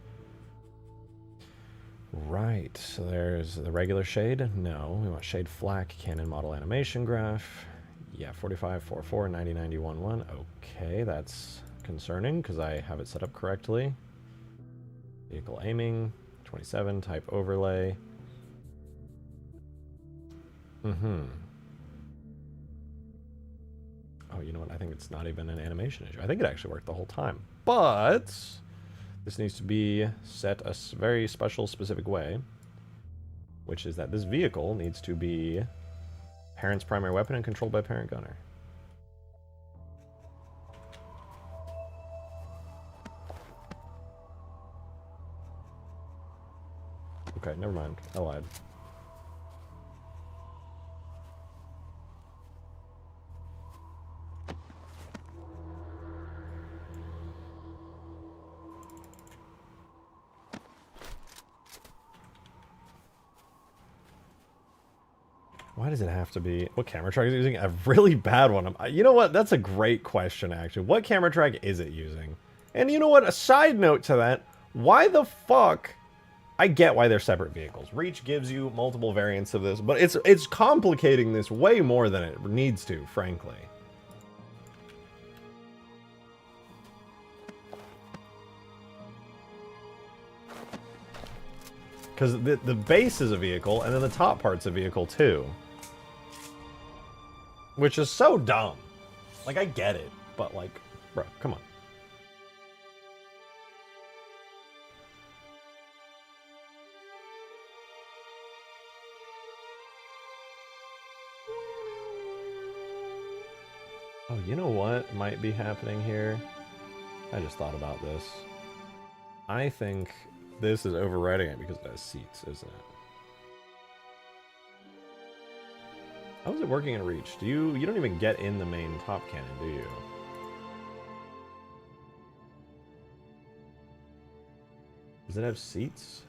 Right, so there's the regular shade. No, we want shade flak, cannon model animation graph. Yeah, 45, 4, 4, 90, 91, 1. Okay, that's concerning because I have it set up correctly. Vehicle aiming, 27, type overlay. Oh, you know what? I think it's not even an animation issue. I think it actually worked the whole time. But this needs to be set a very special, specific way, which is that this vehicle needs to be parent's primary weapon and controlled by parent gunner. Okay, never mind. I lied. Why does it have to be? What camera track is it using? A really bad one. You know what? That's a great question, actually. What camera track is it using? And you know what? A side note to that, why the fuck... I get why they're separate vehicles. Reach gives you multiple variants of this, but it's complicating this way more than it needs to, frankly. Because the base is a vehicle, and then the top part's a vehicle, too. Which is so dumb. Like, I get it, but, like, bro, come on. Oh, you know what might be happening here? I just thought about this. I think this is overriding it because it has seats, isn't it? How is it working in Reach? You don't even get in the main top cannon, do you? Does it have seats?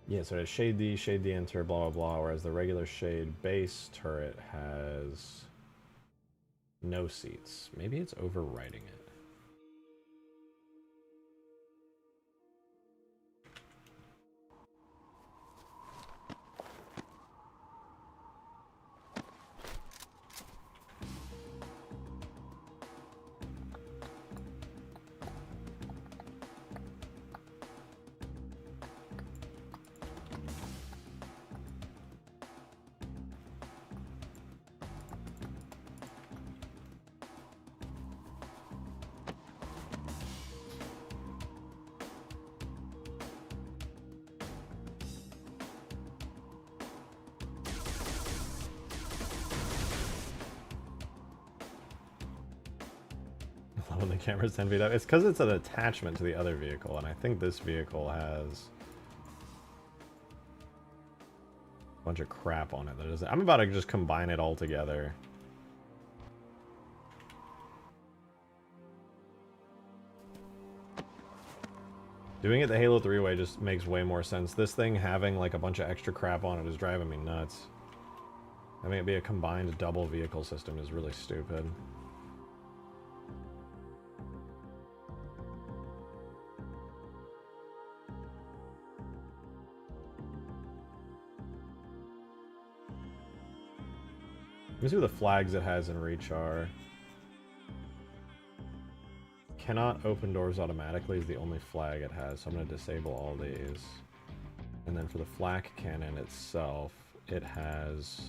Yeah, so it has shade D, enter, blah, blah, blah, whereas the regular shade base turret has no seats. Maybe it's overwriting it. When the camera's 10 feet up. It's because it's an attachment to the other vehicle, and I think this vehicle has a bunch of crap on it that is. I'm about to just combine it all together. Doing it the Halo 3 way just makes way more sense. This thing having like a bunch of extra crap on it is driving me nuts. Having it be a combined double vehicle system is really stupid. Let me see what the flags it has in Reach are. Cannot open doors automatically is the only flag it has, so I'm going to disable all these. And then for the flak cannon itself, it has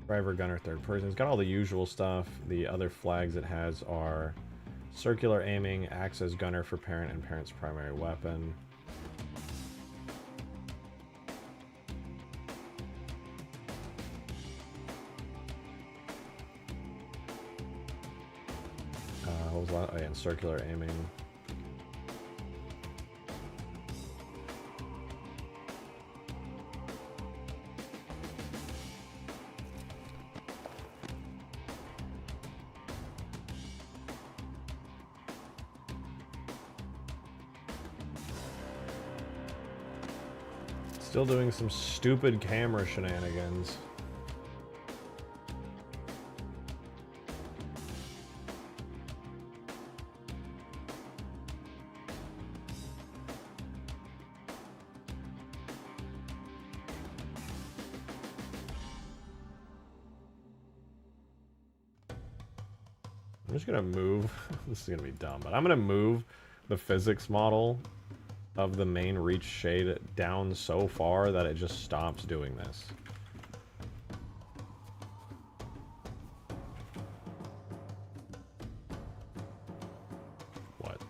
driver, gunner, third person. It's got all the usual stuff. The other flags it has are circular aiming, acts as gunner for parent and parent's primary weapon. What was that? Oh yeah, and circular aiming. Still doing some stupid camera shenanigans. I'm just gonna move. This is gonna be dumb, but I'm gonna move the physics model of the main reach shade down so far that it just stops doing this. What?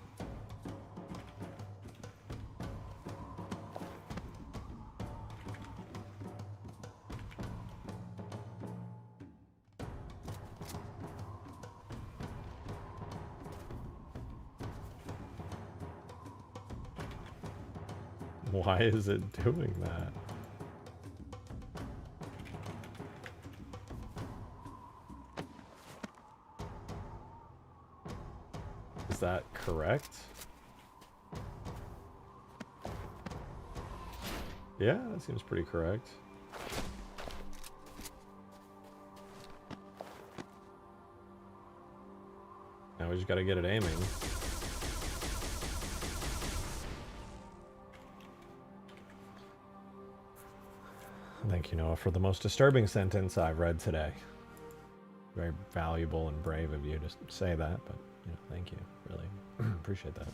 Why is it doing that? Is that correct? Yeah, that seems pretty correct. Now we just gotta get it aiming. Thank you, Noah, for the most disturbing sentence I've read today. Very valuable and brave of you to say that, but you know, thank you. Really appreciate that.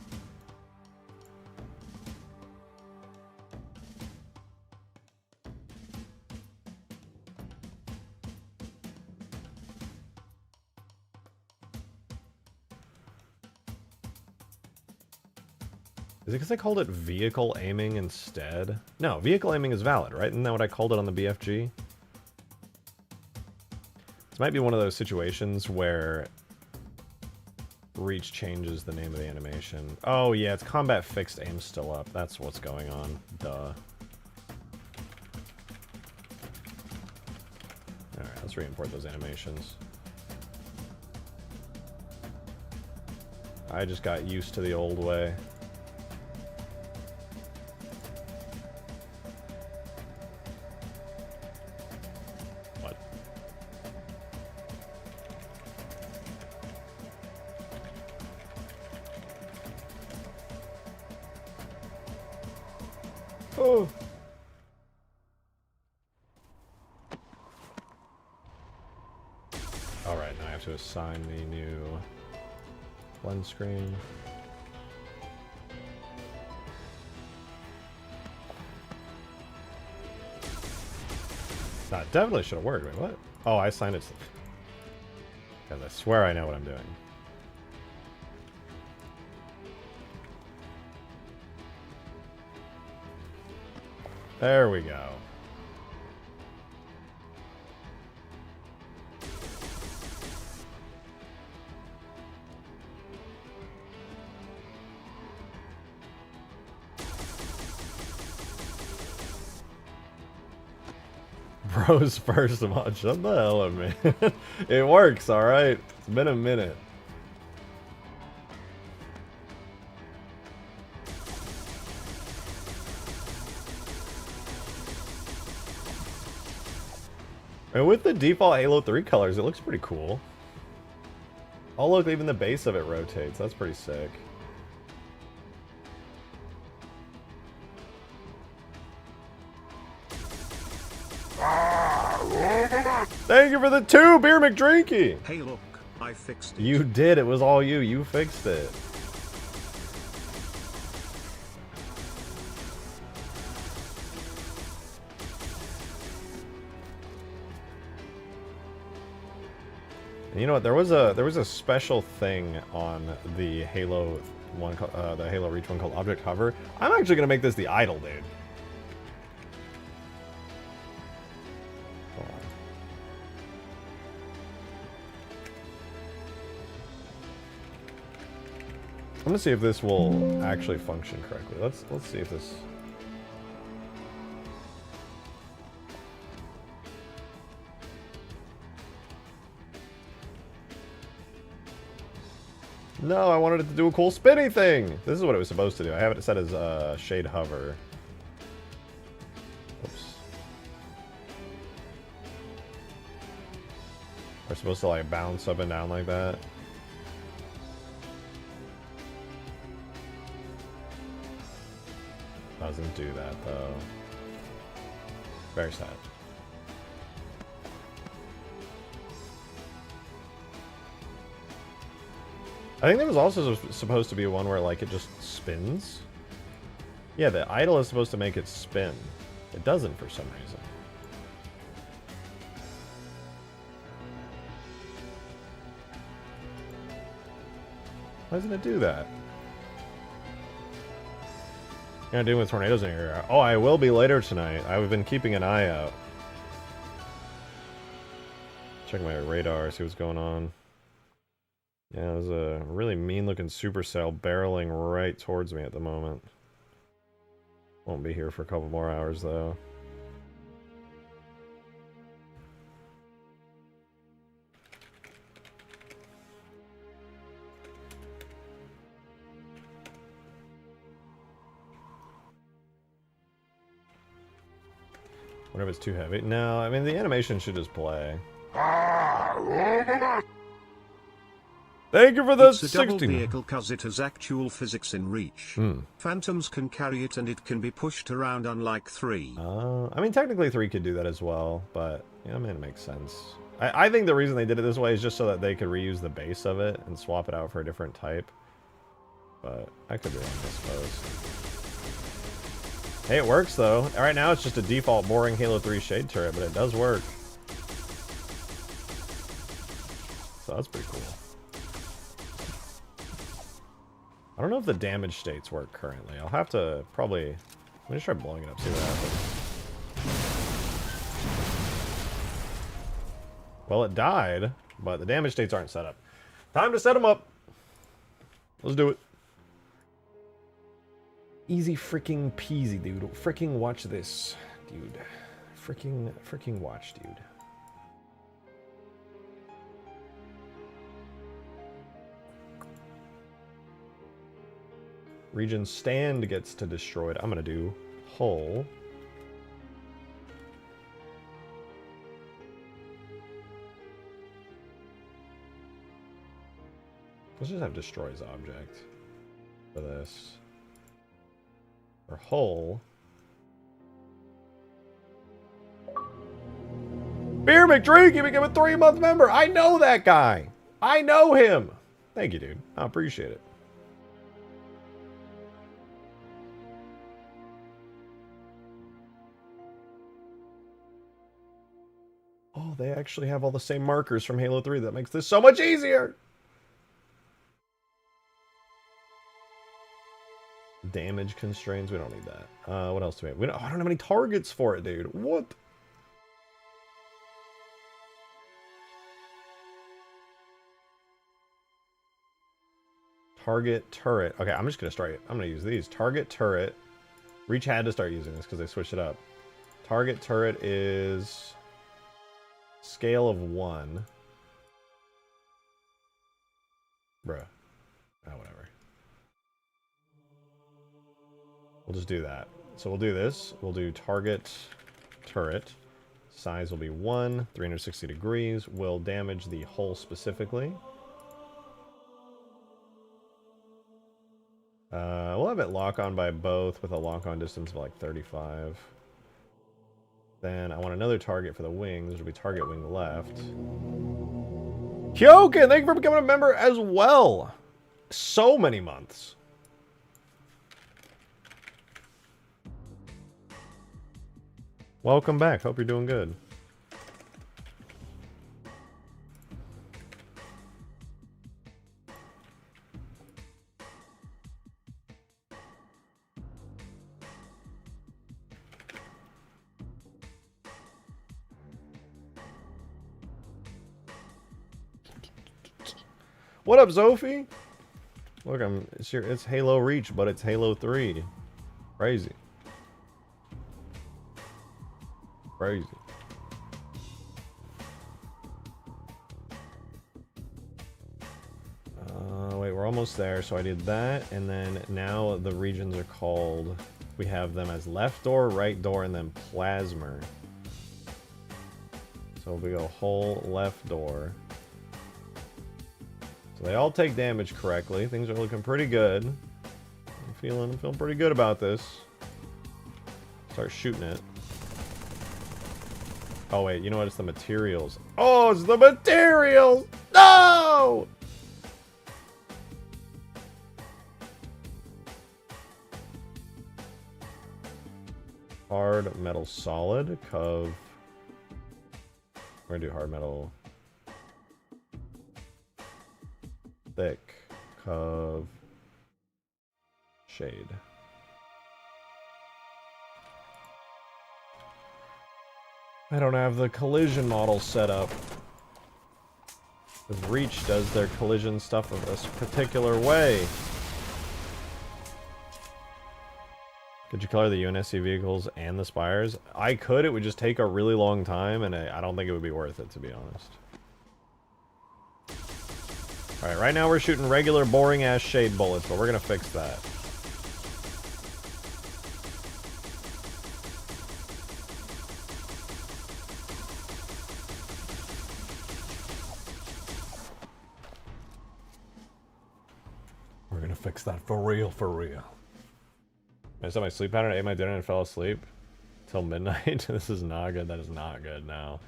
Is it because I called it vehicle aiming instead? No, vehicle aiming is valid, right? Isn't that what I called it on the BFG? This might be one of those situations where reach changes the name of the animation. Oh yeah, it's combat fixed aim still up. That's what's going on. Duh. Alright, let's re-import those animations. I just got used to the old way. Oh. Alright, now I have to assign the new blend screen. That definitely should have worked. Wait, what? Oh, I assigned it to... Because I swear I know what I'm doing. There we go. Bros first of all, shut the hell up, man. It works, alright? It's been a minute. And with the default Halo 3 colors, it looks pretty cool. Oh look, even the base of it rotates. That's pretty sick. Thank you for the 2, Beer McDrinky! Hey look, I fixed it. You did, it was all you. You fixed it. You know what? There was a special thing on the Halo one, the Halo Reach one called Object Hover. I'm actually gonna make this the idle, dude. Hold on. I'm gonna see if this will actually function correctly. Let's see if this. No, I wanted it to do a cool spinny thing. This is what it was supposed to do. I have it set as shade hover. We're supposed to like bounce up and down like that. Doesn't do that though. Very sad. I think there was also supposed to be one where like it just spins. Yeah, the idle is supposed to make it spin. It doesn't for some reason. Why doesn't it do that? You're not dealing with tornadoes in your area. Oh, I will be later tonight. I've been keeping an eye out. Check my radar, see what's going on. Yeah, there's a really mean-looking supercell barreling right towards me at the moment. Won't be here for a couple more hours, though. Wonder if it's too heavy. No, I mean, the animation should just play. Thank you for the 60. It's a double vehicle cause it has actual physics in reach. Phantoms can carry it and it can be pushed around, unlike 3. I mean, technically 3 could do that as well, but, yeah, I mean, it makes sense. I think the reason they did it this way is just so that they could reuse the base of it and swap it out for a different type. But I could be wrong, I suppose. Hey, it works, though. Right now, it's just a default boring Halo 3 shade turret, but it does work. So that's pretty cool. I don't know if the damage states work currently. I'll have to probably... Let me try blowing it up, see what happens. Well, it died, but the damage states aren't set up. Time to set them up! Let's do it. Easy freaking peasy, dude. Freaking watch this, dude. Freaking watch, dude. Region stand gets to destroyed. I'm gonna do hull. Let's just have destroys object for this. Or hull. Beer McDrink, you became a 3-month member. I know that guy. I know him. Thank you, dude. I appreciate it. Oh, they actually have all the same markers from Halo 3. That makes this so much easier. Damage constraints. We don't need that. What else do we have? I don't have any targets for it, dude. What? Target turret. Okay, I'm just going to start it. I'm going to use these. Target turret. Reach had to start using this because they switched it up. Target turret is scale of 1. Bruh. Oh, whatever. We'll just do that. So we'll do this. We'll do target turret. Size will be 1, 360 degrees. Will damage the hull specifically. We'll have it lock on by both with a lock on distance of like 35. Then I want another target for the wings, which will be target wing left. Kyoken, thank you for becoming a member as well. So many months. Welcome back. Hope you're doing good. What up, Zophie? Look, it's Halo Reach, but it's Halo 3. Crazy. Crazy. Wait, we're almost there. So I did that, and then now the regions are called. We have them as left door, right door, and then plasma. So So we go whole left door. So they all take damage correctly. Things are looking pretty good. I'm feeling pretty good about this. Start shooting it. Oh wait, you know what? It's the materials. Oh, it's the materials! No! Hard metal solid, cove. We're gonna do hard metal thick, cove, shade. I don't have the collision model set up. Because Reach does their collision stuff in this particular way. Could you color the UNSC vehicles and the spires? I could, it would just take a really long time, and I don't think it would be worth it, to be honest. Alright, right now we're shooting regular boring-ass shade bullets, but we're gonna fix that. We're gonna fix that for real, for real. I set my sleep pattern, ate my dinner, and fell asleep till midnight. This is not good. That is not good now.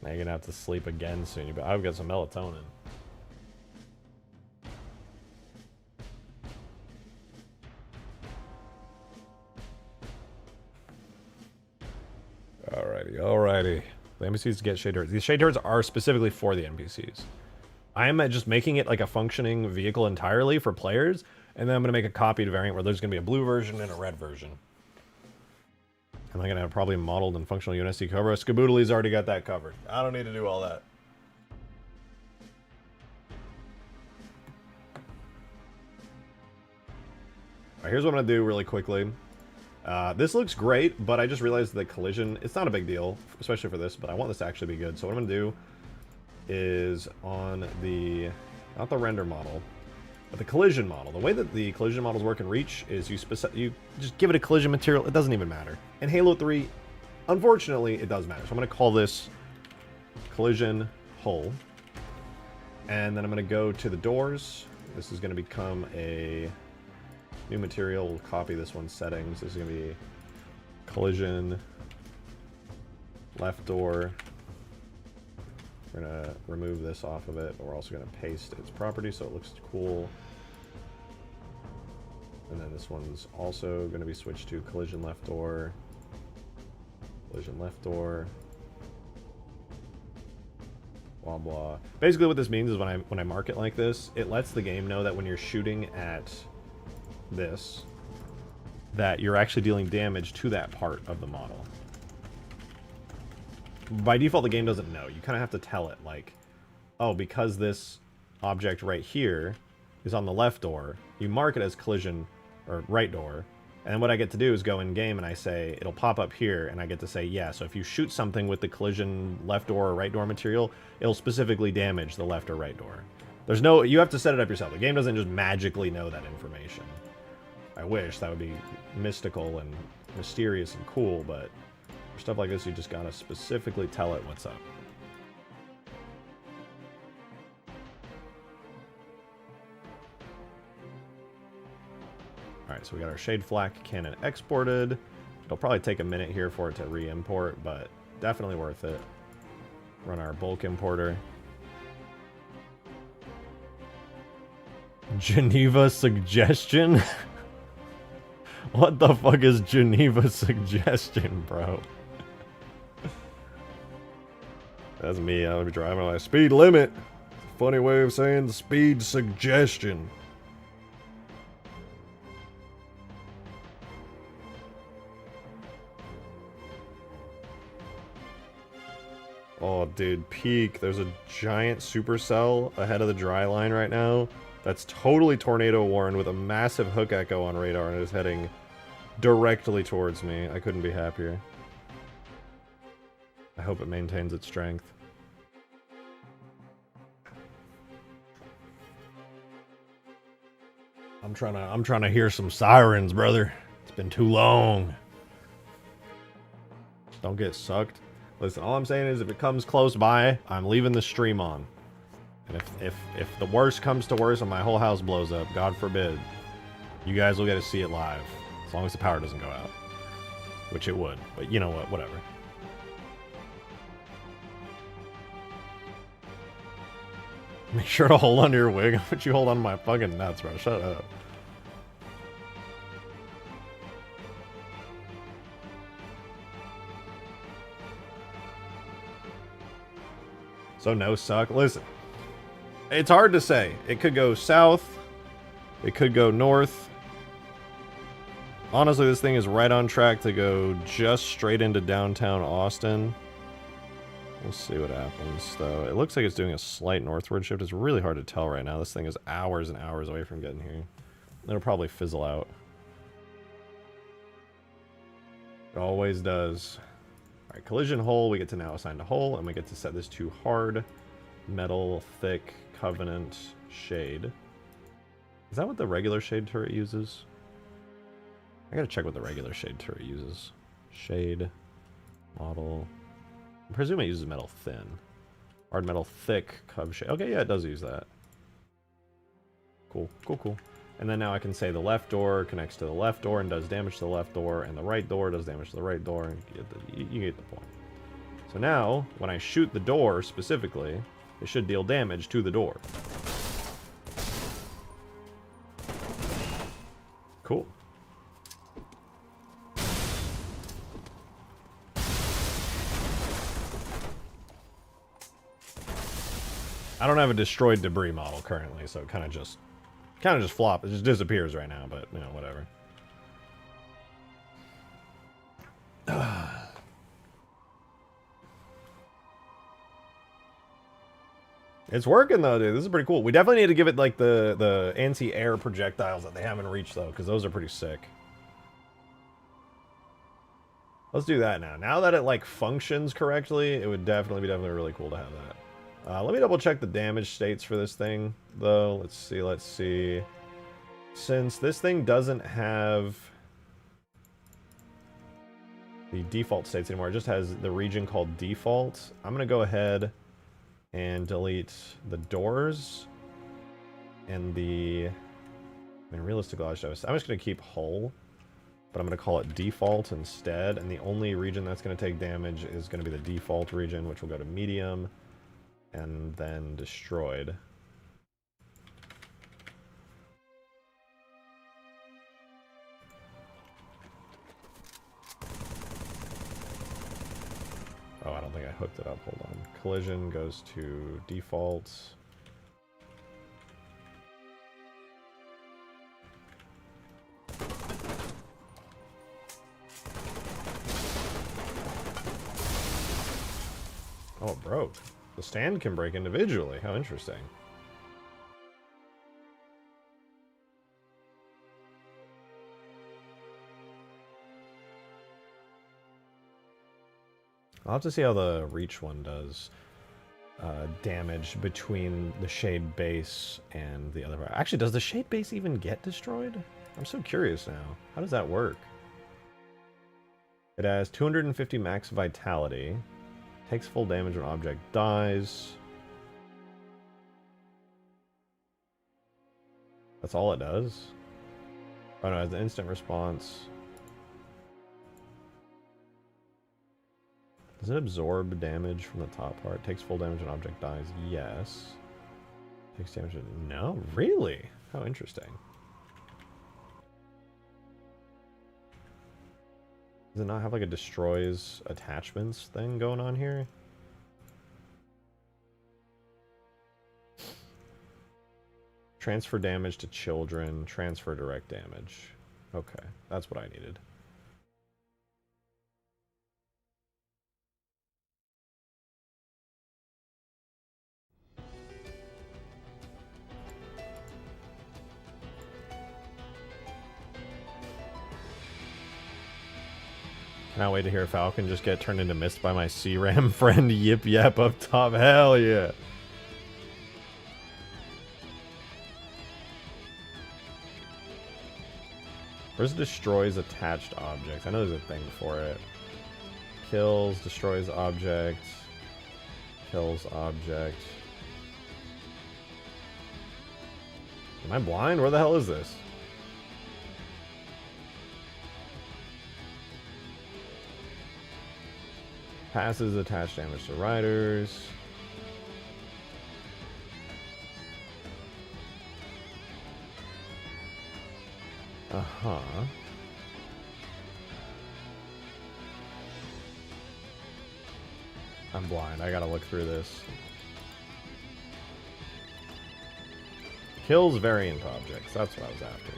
Now you're gonna have to sleep again soon. I've got some melatonin. Alrighty, alrighty. The NPCs get shade turrets. These shade turrets are specifically for the NPCs. I am just making it like a functioning vehicle entirely for players, and then I'm going to make a copied variant where there's going to be a blue version and a red version. And I'm going to have probably modeled and functional UNSC Cobra. Skaboodley's already got that covered. I don't need to do all that. Alright, here's what I'm going to do really quickly. This looks great, but I just realized the collision, it's not a big deal, especially for this, but I want this to actually be good. So what I'm going to do is on the, not the render model, but the collision model. The way that the collision models work in Reach is you just give it a collision material. It doesn't even matter. In Halo 3, unfortunately, it does matter. So I'm going to call this collision hull. And then I'm going to go to the doors. This is going to become a new material. We'll copy this one's settings. This is going to be collision left door. We're going to remove this off of it, but we're also going to paste its property so it looks cool. And then this one's also going to be switched to collision left door. Collision left door. Blah, blah. Basically what this means is when I mark it like this, it lets the game know that when you're shooting at this, that you're actually dealing damage to that part of the model. By default, the game doesn't know. You kind of have to tell it, like, oh, because this object right here is on the left door, you mark it as collision, or right door, and what I get to do is go in game and I say, it'll pop up here, and I get to say, yeah, so if you shoot something with the collision left door or right door material, it'll specifically damage the left or right door. There's no, you have to set it up yourself. The game doesn't just magically know that information. I wish. That would be mystical and mysterious and cool, but for stuff like this, you just gotta specifically tell it what's up. Alright, so we got our Shade Flak cannon exported. It'll probably take a minute here for it to re-import, but definitely worth it. Run our bulk importer. Geneva Suggestion? What the fuck is Geneva Suggestion, bro? That's me. I'll be driving on my speed limit. Funny way of saying speed suggestion. Oh, dude, peak. There's a giant supercell ahead of the dry line right now. That's totally tornado worn with a massive hook echo on radar and is heading directly towards me. I couldn't be happier. I hope it maintains its strength. I'm trying to hear some sirens, brother. It's been too long. Don't get sucked. Listen, all I'm saying is if it comes close by, I'm leaving the stream on. And if the worst comes to worst and my whole house blows up, God forbid, you guys will get to see it live. As long as the power doesn't go out. Which it would. But you know what? Whatever. Make sure to hold onto your wig. How about you hold on to my fucking nuts, bro? Shut up. So no suck. Listen. It's hard to say. It could go south. It could go north. Honestly, this thing is right on track to go just straight into downtown Austin. We'll see what happens, though. It looks like it's doing a slight northward shift. It's really hard to tell right now. This thing is hours and hours away from getting here. It'll probably fizzle out. It always does. Alright, collision hull. We get to now assign a hull, and we get to set this to hard, metal, thick, covenant, shade. Is that what the regular shade turret uses? I gotta check what the regular shade turret uses. Shade, model... I presume it uses metal thin. Hard metal thick, cov shade. Okay, yeah, it does use that. Cool, cool, cool. And then now I can say the left door connects to the left door and does damage to the left door, and the right door does damage to the right door. You get the point. So now, when I shoot the door specifically, it should deal damage to the door. Cool. I don't have a destroyed debris model currently, so it kind of just flop. It just disappears right now, but you know, whatever. It's working though, dude. This is pretty cool. We definitely need to give it like the anti-air projectiles that they haven't reached though, because those are pretty sick. Let's do that now. Now that it like functions correctly, it would definitely be really cool to have that. Let me double check the damage states for this thing, though. Let's see. Since this thing doesn't have the default states anymore, it just has the region called default. I'm going to go ahead and delete the doors and the... I mean, realistically, I'm just going to keep hull, but I'm going to call it default instead. And the only region that's going to take damage is going to be the default region, which will go to medium. And then destroyed. Oh, I don't think I hooked it up. Hold on. Collision goes to default. Oh, it broke. The stand can break individually. How interesting. I'll have to see how the reach one does damage between the shade base and the other. Actually, does the shade base even get destroyed? I'm so curious now. How does that work? It has 250 max vitality. Takes full damage when object dies. That's all it does? Oh no, it has an instant response. Does it absorb damage from the top part? Takes full damage when object dies. Yes. Takes damage. No? Really? How interesting. Does it not have like a destroys attachments thing going on here? Transfer damage to children, transfer direct damage. Okay, that's what I needed. Cannot wait to hear Falcon just get turned into mist by my C-Ram friend Yip Yap up top. Hell yeah. Where's destroys attached objects? I know there's a thing for it. Kills, destroys object, kills object. Am I blind? Where the hell is this? Passes attach damage to riders. Uh-huh. I'm blind. I gotta look through this. Kills variant objects. That's what I was after.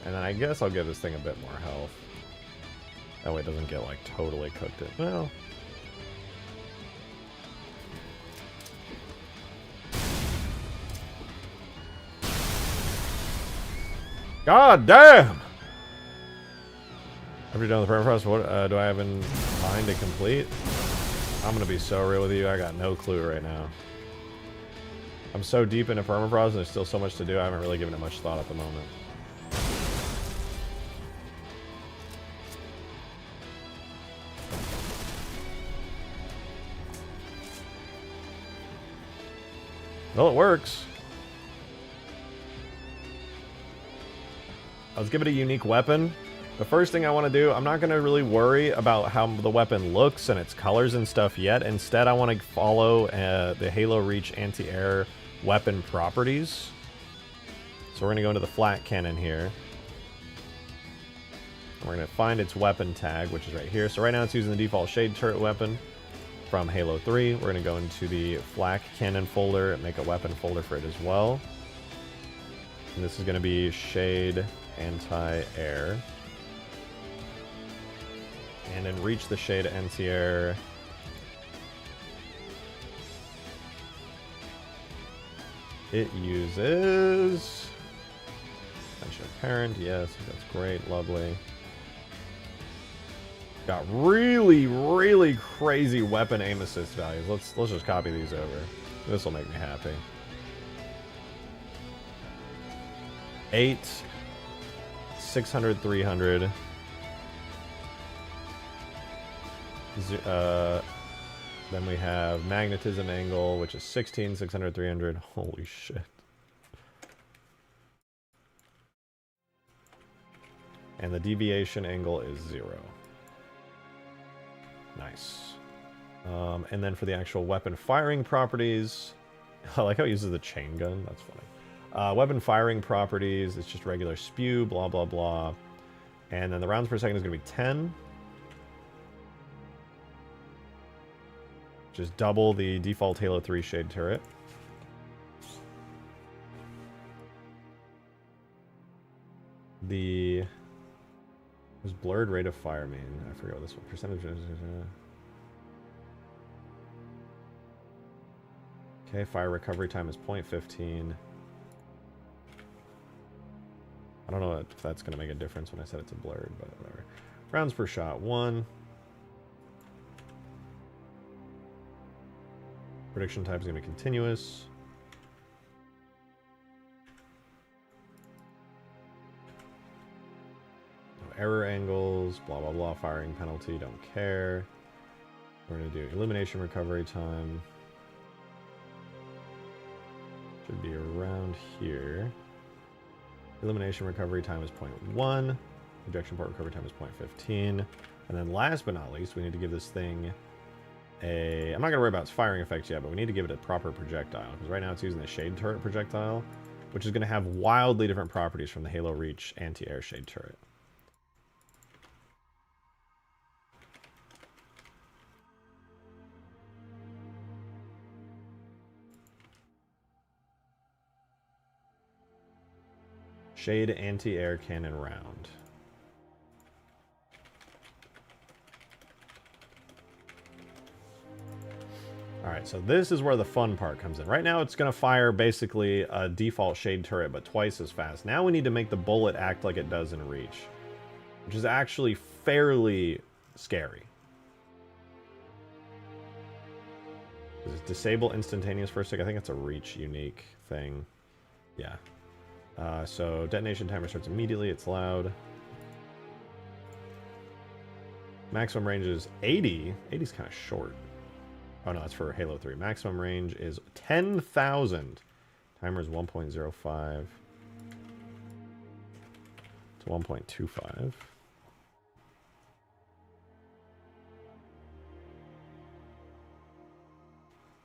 And then I guess I'll give this thing a bit more health. That way it doesn't get, like, totally cooked. Well... God damn! Have you done the Permafrost? What do I have in mind to complete? I'm gonna be so real with you, I got no clue right now. I'm so deep into Permafrost and there's still so much to do, I haven't really given it much thought at the moment. Well, it works. Let's give it a unique weapon. The first thing I want to do, I'm not going to really worry about how the weapon looks and its colors and stuff yet. Instead, I want to follow the Halo Reach anti-air weapon properties. So we're going to go into the flat cannon here. We're going to find its weapon tag, which is right here. So right now it's using the default shade turret weapon from Halo 3. We're going to go into the flak cannon folder and make a weapon folder for it as well. And this is going to be shade anti-air. And then reach the shade anti-air. It uses attention parent, yes, that's great, lovely. Got really, really crazy weapon aim assist values. Let's just copy these over. This will make me happy. 8, 600, 300. Then we have magnetism angle, which is 16, 600, 300. Holy shit. And the deviation angle is 0. Nice. And then for the actual weapon firing properties, I like how it uses the chain gun. That's funny. Weapon firing properties, it's just regular spew, blah, blah, blah. And then the rounds per second is going to be 10. Just double the default Halo 3 shade turret. The... There's blurred rate of fire mean. I forget what this one percentage is. Okay, fire recovery time is 0.15. I don't know if that's going to make a difference when I said it's a blurred, but whatever. Rounds per shot, 1. Prediction type is going to be continuous. No error angles, blah, blah, blah. Firing penalty, don't care. We're going to do elimination recovery time. Should be around here. Elimination recovery time is 0.1. Ejection port recovery time is 0.15. And then last but not least, we need to give this thing a... I'm not going to worry about its firing effects yet, but we need to give it a proper projectile. Because right now it's using the shade turret projectile, which is going to have wildly different properties from the Halo Reach anti-air shade turret. Shade anti-air cannon round. Alright, so this is where the fun part comes in. Right now it's going to fire basically a default shade turret, but twice as fast. Now we need to make the bullet act like it does in Reach, which is actually fairly scary. Does it disable instantaneous first stick? I think it's a Reach unique thing. Yeah. So detonation timer starts immediately. It's loud. Maximum range is 80. 80 is kind of short. Oh, no, that's for Halo 3. Maximum range is 10,000. Timer is 1.05 to 1.25.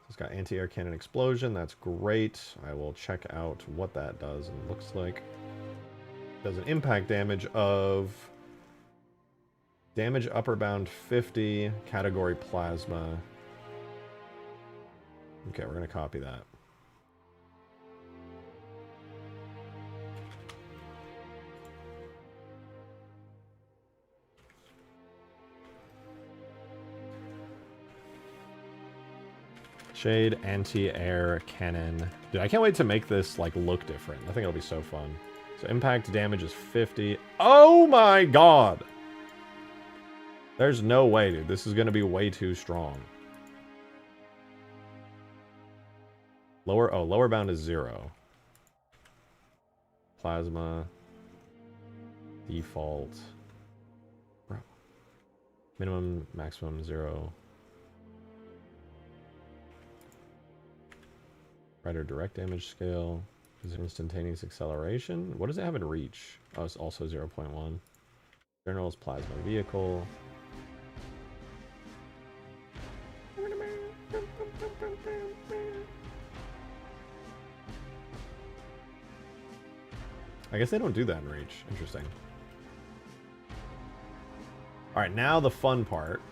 It's got anti-air cannon explosion. That's great. I will check out what that does and looks like. It does an impact damage of... Damage upper bound 50, category plasma. Okay, we're going to copy that. Shade anti-air cannon. Dude, I can't wait to make this like look different. I think it'll be so fun. So impact damage is 50. Oh my god! There's no way, dude. This is going to be way too strong. Lower bound is 0. Plasma. Default. Minimum, maximum, 0. Rider direct damage scale. Is it instantaneous acceleration? What does it have in reach? Oh, it's also 0.1. General is plasma vehicle. I guess they don't do that in Reach. Interesting. Alright, now the fun part.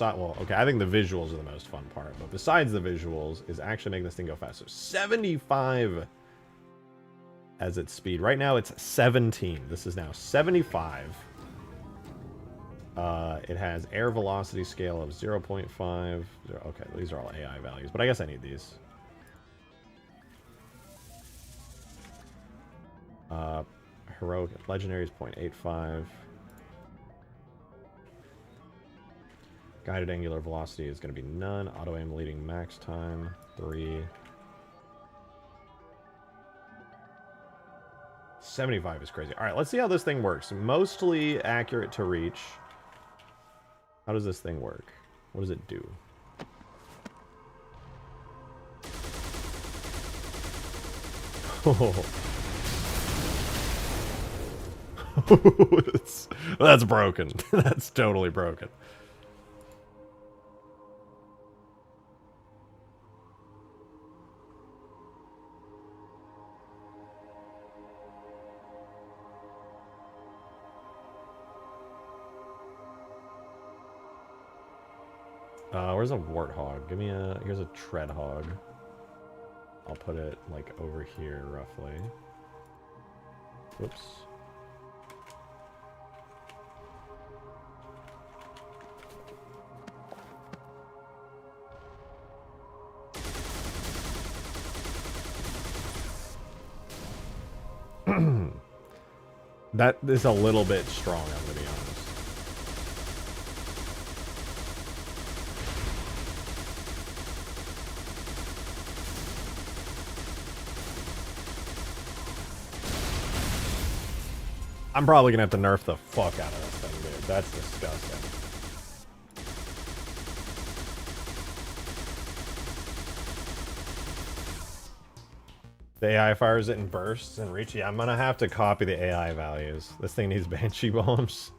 Well, okay, I think the visuals are the most fun part. But besides the visuals, is actually making this thing go faster. 75 as its speed. Right now, it's 17. This is now 75. It has air velocity scale of 0.5. Okay, these are all AI values. But I guess I need these. Heroic legendary is 0.85. Guided angular velocity is going to be none. Auto aim leading max time 3. 75 is crazy. All right, let's see how this thing works. Mostly accurate to reach. How does this thing work? What does it do? Oh. That's broken. That's totally broken. Where's a warthog? Give me a... Here's a treadhog. I'll put it, like, over here, roughly. Whoops. That is a little bit strong, I'm gonna be honest. I'm probably gonna have to nerf the fuck out of this thing, dude. That's disgusting. The AI fires it in bursts and reach. Yeah, I'm gonna have to copy the AI values. This thing needs banshee bombs.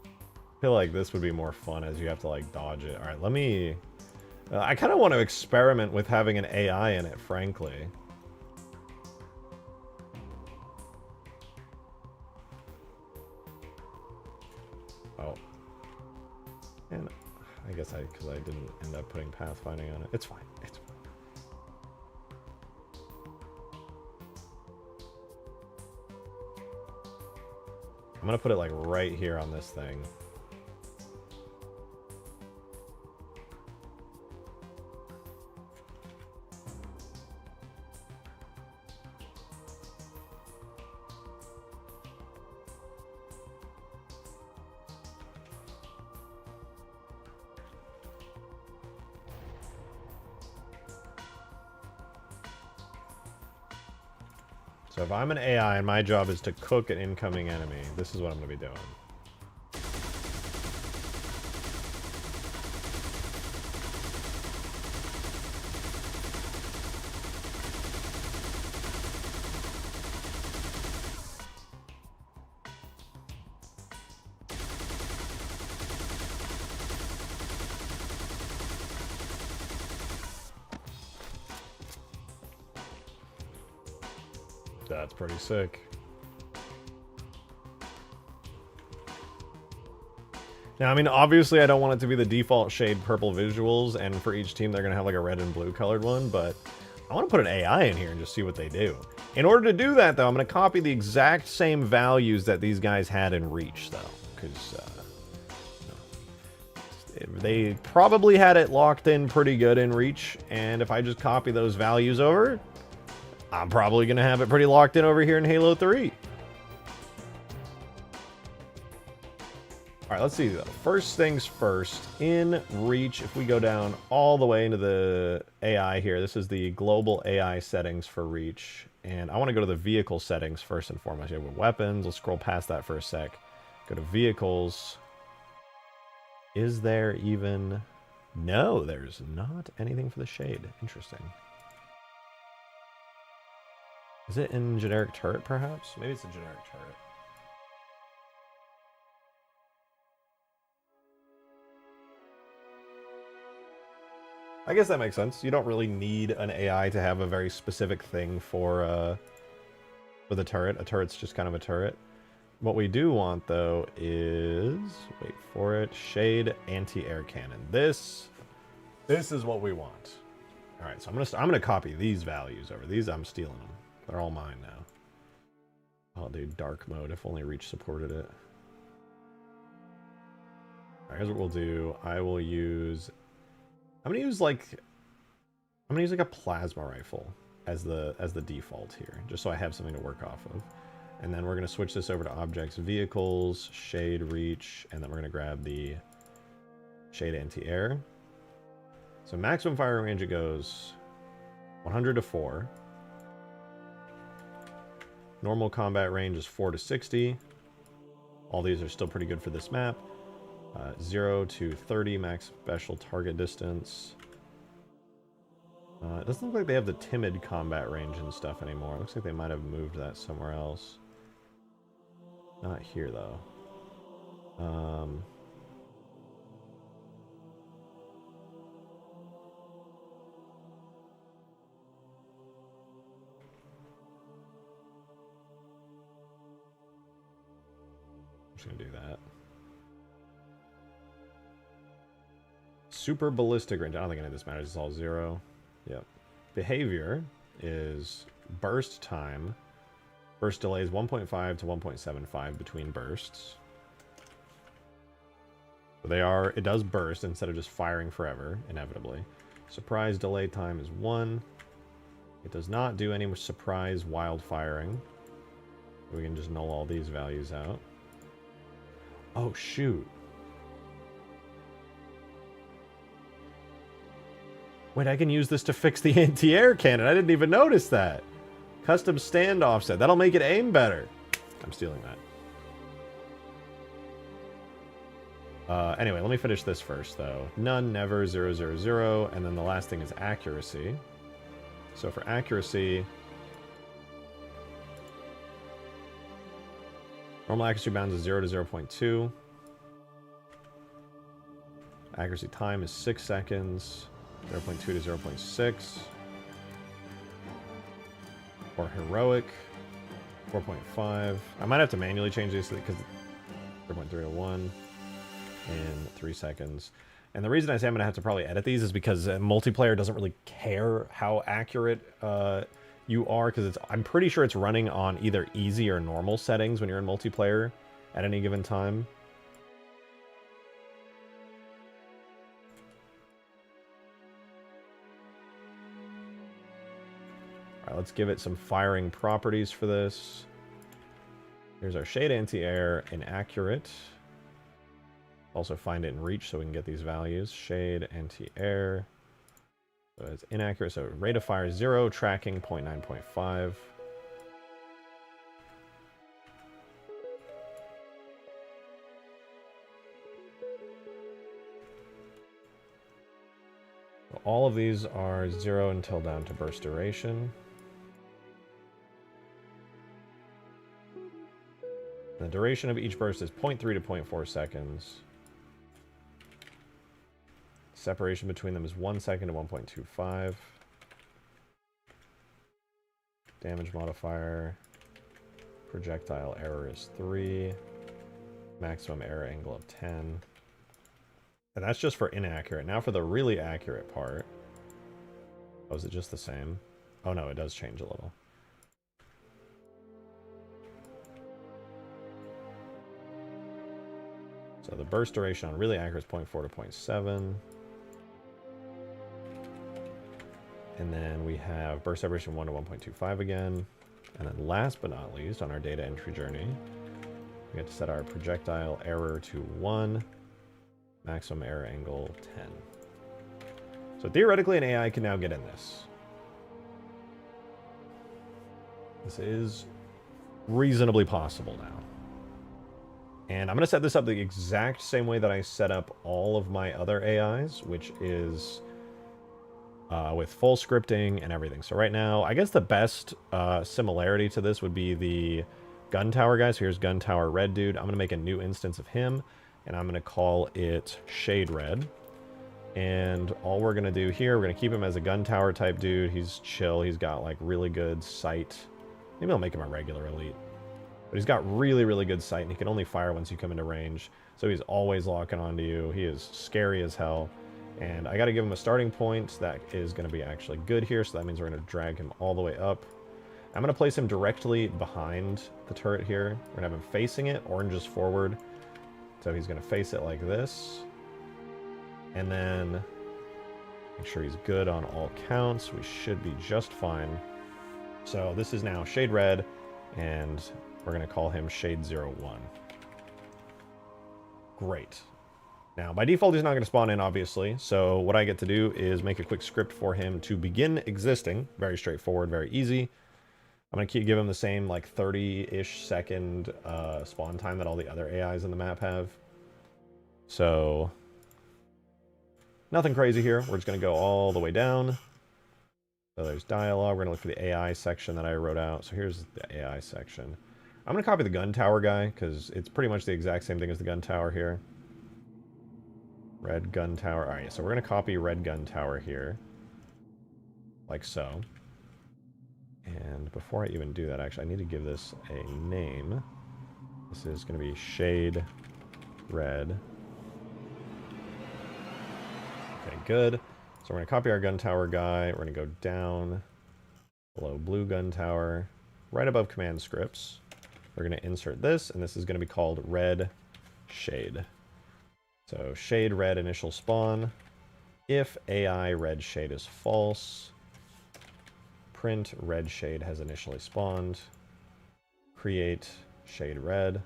I feel like this would be more fun as you have to like dodge it. All right, let me... I kind of want to experiment with having an AI in it, frankly. Oh. And I guess because I didn't end up putting pathfinding on it. It's fine. It's fine. I'm gonna put it like right here on this thing. So if I'm an AI and my job is to cook an incoming enemy, this is what I'm going to be doing. That's pretty sick. Now, I mean, obviously I don't want it to be the default shade purple visuals, and for each team they're going to have like a red and blue colored one, but I want to put an AI in here and just see what they do. In order to do that, though, I'm going to copy the exact same values that these guys had in Reach, though, because they probably had it locked in pretty good in Reach, and if I just copy those values over, I'm probably going to have it pretty locked in over here in Halo 3. All right, let's see, though. First things first, in Reach, if we go down all the way into the AI here, this is the global AI settings for Reach, and I want to go to the vehicle settings first and foremost. You have weapons, let's scroll past that for a sec. Go to vehicles. Is there even... No, there's not anything for the shade. Interesting. Is it in generic turret, perhaps? Maybe it's a generic turret. I guess that makes sense. You don't really need an AI to have a very specific thing for the turret. A turret's just kind of a turret. What we do want, though, is... Wait for it. Shade anti-air cannon. This is what we want. All right, so I'm gonna copy these values over. These, I'm stealing them. They're all mine now. I'll do dark mode if only Reach supported it. All right, here's what we'll do. I will use... I'm gonna use like a plasma rifle as the default here, just so I have something to work off of. And then we're gonna switch this over to objects, vehicles, shade, reach, and then we're gonna grab the shade anti-air. So maximum firing range, it goes 100 to 4. Normal combat range is 4 to 60. All these are still pretty good for this map. 0 to 30 max special target distance. It doesn't look like they have the timid combat range and stuff anymore. It looks like they might have moved that somewhere else. Not here, though. I'm just gonna do that. Super ballistic range. I don't think any of this matters. It's all 0. Yep. Behavior is burst time. Burst delay is 1.5 to 1.75 between bursts. So it does burst instead of just firing forever, inevitably. Surprise delay time is 1. It does not do any surprise wild firing. We can just null all these values out. Oh, shoot. Wait, I can use this to fix the anti-air cannon. I didn't even notice that. Custom stand offset. That'll make it aim better. I'm stealing that. Anyway, let me finish this first, though. None, never, 0, 0, 0. And then the last thing is accuracy. So for accuracy... Normal accuracy bounds is 0 to 0.2. Accuracy time is 6 seconds. 0.2 to 0.6. Or heroic, 4.5. I might have to manually change these because 0.3 to 1 in 3 seconds. And the reason I say I'm going to have to probably edit these is because multiplayer doesn't really care how accurate you are, because I'm pretty sure it's running on either easy or normal settings when you're in multiplayer at any given time. Alright, let's give it some firing properties for this. Here's our shade anti-air, inaccurate. Also find it in reach so we can get these values. Shade anti-air. So it's inaccurate, so rate of fire 0, tracking 0.9.5. All of these are 0 until down to burst duration. The duration of each burst is 0.3 to 0.4 seconds. Separation between them is 1 second to 1.25. Damage modifier. Projectile error is 3. Maximum error angle of 10. And that's just for inaccurate. Now for the really accurate part. Oh, is it just the same? Oh no, it does change a little. So the burst duration on really accurate is 0.4 to 0.7. And then we have burst separation 1 to 1.25 again. And then last but not least, on our data entry journey, we have to set our projectile error to 1, maximum error angle 10. So theoretically, an AI can now get in this. This is reasonably possible now. And I'm going to set this up the exact same way that I set up all of my other AIs, which is with full scripting and everything. So right now, I guess the best similarity to this would be the Guntower guy. So here's Guntower Red Dude. I'm going to make a new instance of him, and I'm going to call it Shade Red. And all we're going to do here, we're going to keep him as a Guntower type dude. He's chill. He's got like really good sight. Maybe I'll make him a regular elite. But he's got really, really good sight, and he can only fire once you come into range. So he's always locking onto you. He is scary as hell. And I got to give him a starting point that is going to be actually good here. So that means we're going to drag him all the way up. I'm going to place him directly behind the turret here. We're going to have him facing it. Orange is forward. So he's going to face it like this. And then make sure he's good on all counts. We should be just fine. So this is now Shade Red, and we're going to call him Shade 01. Great. Now, by default, he's not going to spawn in, obviously. So what I get to do is make a quick script for him to begin existing. Very straightforward, very easy. I'm going to give him the same, like, 30-ish second spawn time that all the other AIs in the map have. So nothing crazy here. We're just going to go all the way down. So there's dialogue. We're going to look for the AI section that I wrote out. So here's the AI section. I'm going to copy the Guntower guy, because it's pretty much the exact same thing as the Guntower here. Red Guntower. Alright, so we're going to copy Red Guntower here. Like so. And before I even do that, actually, I need to give this a name. This is going to be Shade Red. Okay, good. So we're going to copy our Guntower guy. We're going to go down below Blue Guntower, right above command scripts. We're going to insert this, and this is going to be called Red Shade. So Shade Red initial spawn. If AI Red Shade is false, print Red Shade has initially spawned. Create Shade Red.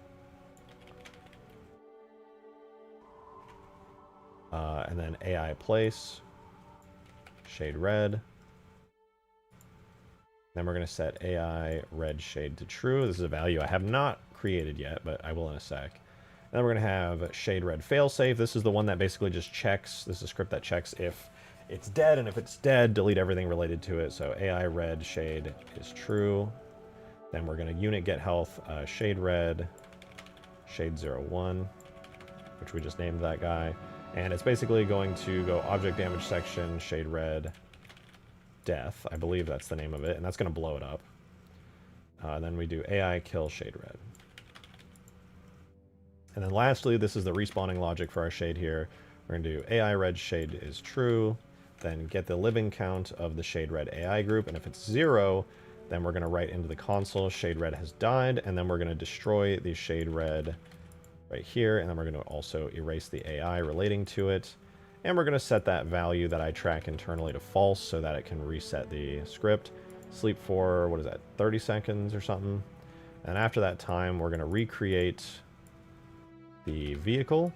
And then AI place Shade Red. Then we're going to set AI Red Shade to true. This is a value I have not created yet, but I will in a sec. And then we're going to have Shade Red failsafe. This is the one that basically just checks. This is a script that checks if it's dead, and if it's dead, delete everything related to it. So AI Red Shade is true. Then we're going to unit get health Shade Red Shade 01, which we just named that guy. And it's basically going to go object damage section, Shade Red, death. I believe that's the name of it, and that's going to blow it up. Then we do AI kill Shade Red. And then lastly, this is the respawning logic for our Shade here. We're going to do AI Red Shade is true, then get the living count of the Shade Red AI group, and if it's 0, then we're going to write into the console Shade Red has died, and then we're going to destroy the Shade Red right here, and then we're going to also erase the AI relating to it. And we're going to set that value that I track internally to false so that it can reset the script. Sleep for, what is that, 30 seconds or something? And after that time, we're going to recreate the vehicle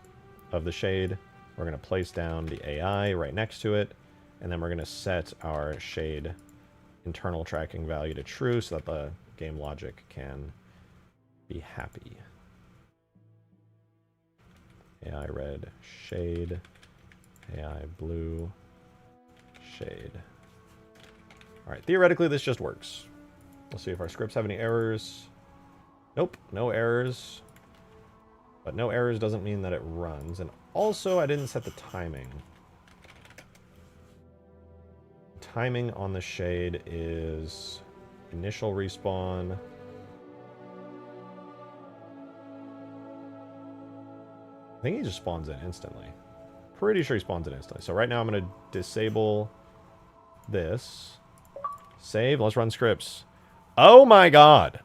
of the Shade. We're going to place down the AI right next to it. And then we're going to set our Shade internal tracking value to true so that the game logic can be happy. AI Red Shade. AI Blue Shade. Alright, theoretically this just works. We'll see if our scripts have any errors. Nope, no errors. But no errors doesn't mean that it runs. And also, I didn't set the timing. Timing on the Shade is Initial respawn. I think he just spawns in instantly. Pretty sure he spawns in instantly. So right now I'm going to disable this. Save. Let's run scripts. Oh my god.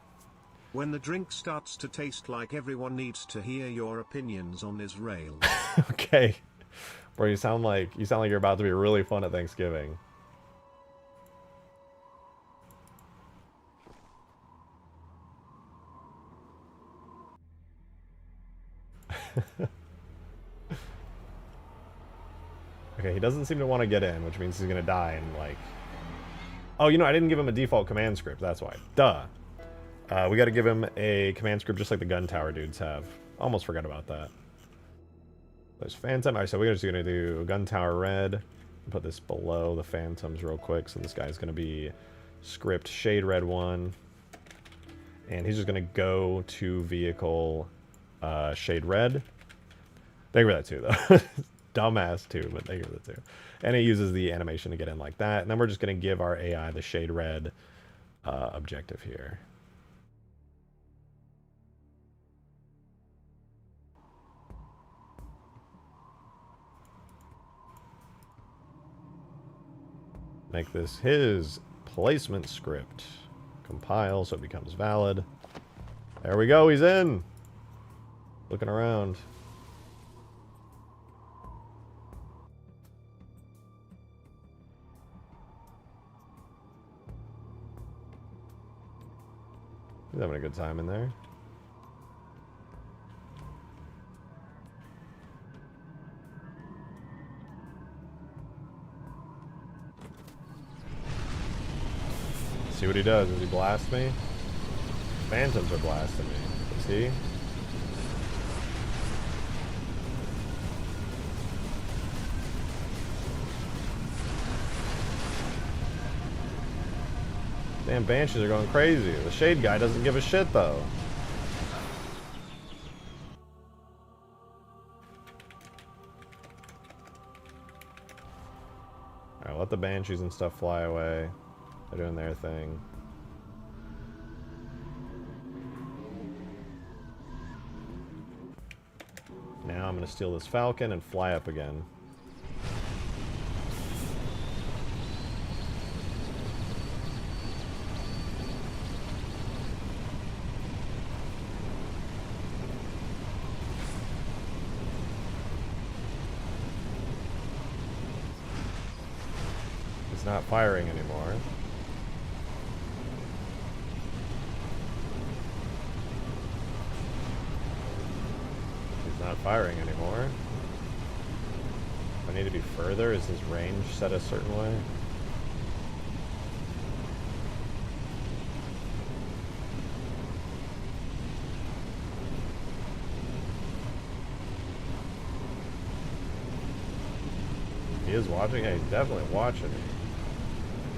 When the drink starts to taste like everyone needs to hear your opinions on Israel. Okay. Bro, you sound like you're about to be really fun at Thanksgiving. Okay, he doesn't seem to want to get in, which means he's gonna die in like... Oh, you know, I didn't give him a default command script, that's why. Duh. We gotta give him a command script just like the gun tower dudes have. Almost forgot about that. There's Phantom. Alright, so we're just gonna do gun tower red. Put this below the Phantoms real quick. So this guy's gonna be script shade red 1. And he's just gonna go to vehicle shade red. Thank you for that too, though. Dumbass too, but thank you for that too. And it uses the animation to get in like that. And then we're just gonna give our AI the shade red objective here. Make this his placement script. Compile so it becomes valid. There we go, he's in. Looking around. He's having a good time in there. See what he does. Does he blast me? Phantoms are blasting me. Is he? Damn, Banshees are going crazy. The Shade guy doesn't give a shit, though. Alright, let the Banshees and stuff fly away. They're doing their thing. Now I'm going to steal this Falcon and fly up again. It's not firing anymore. Not firing anymore. I need to be further. Is his range set a certain way? He is watching? Yeah, he's definitely watching me.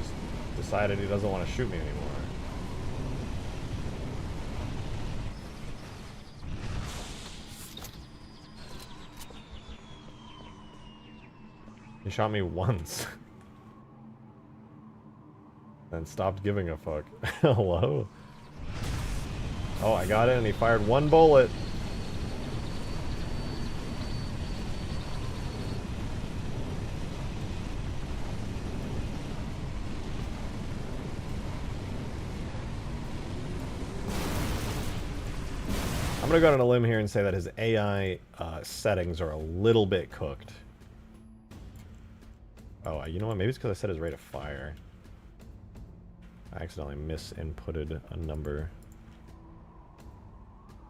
Just decided he doesn't want to shoot me anymore. He shot me once. Then stopped giving a fuck. Hello? Oh, I got it and he fired one bullet. I'm gonna go on a limb here and say that his AI settings are a little bit cooked. Oh, you know what? Maybe it's because I set his rate of fire. I accidentally misinputted a number.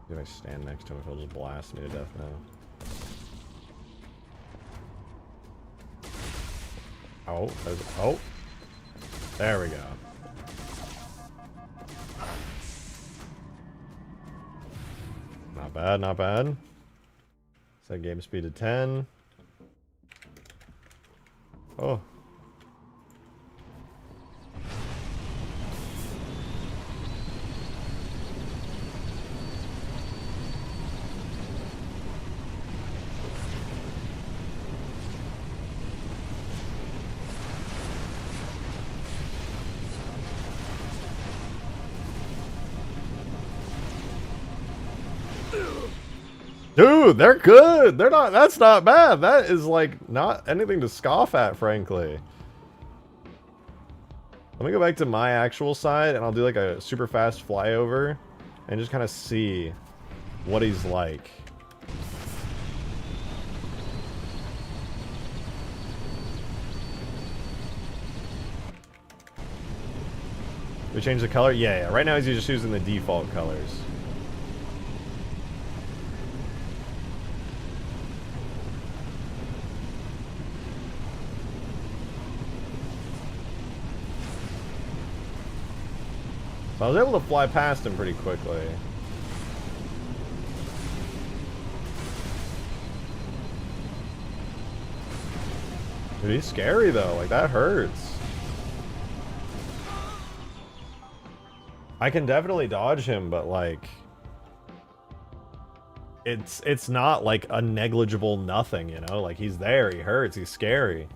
If I stand next to him, he'll just blast me to death now. Oh, oh! There we go. Not bad, not bad. Set game speed to 10. Oh. Dude, they're good. They're not. That's not bad. That is like not anything to scoff at, frankly. Let me go back to my actual side, and I'll do like a super fast flyover, and just kind of see what he's like. We change the color? Yeah. Right now he's just using the default colors. So I was able to fly past him pretty quickly. Dude, he's scary though. Like, that hurts. I can definitely dodge him, but like... It's not like a negligible nothing, you know? Like, he's there, he hurts, he's scary.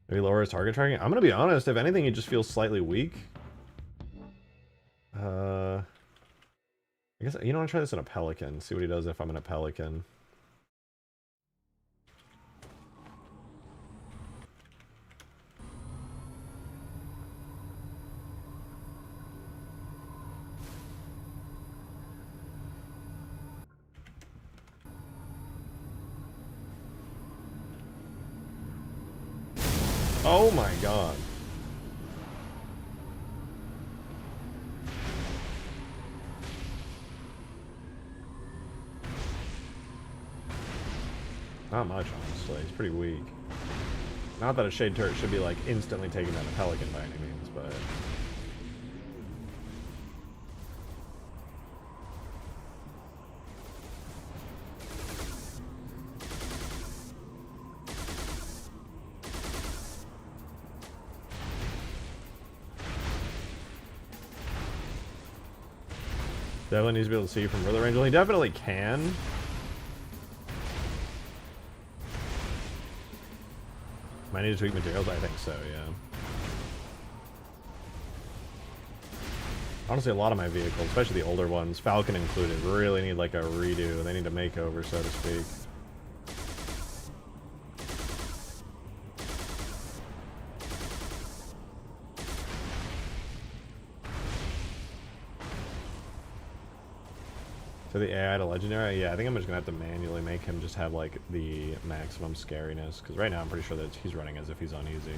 Maybe lower his target tracking? I'm gonna be honest, if anything, he just feels slightly weak. I guess, you know, I'll try this in a Pelican, see what he does if I'm in a Pelican. Oh my god. Not much, honestly. He's pretty weak. Not that a Shade Turret should be, like, instantly taking down a Pelican by any means, but... Definitely needs to be able to see from further range. Well, he definitely can. Might need to tweak materials? I think so, yeah. Honestly, a lot of my vehicles, especially the older ones, Falcon included, really need like a redo. They need a makeover, so to speak. So the AI to legendary? Yeah, I think I'm just gonna have to manually make him just have like the maximum scariness, because right now I'm pretty sure that he's running as if he's on easy.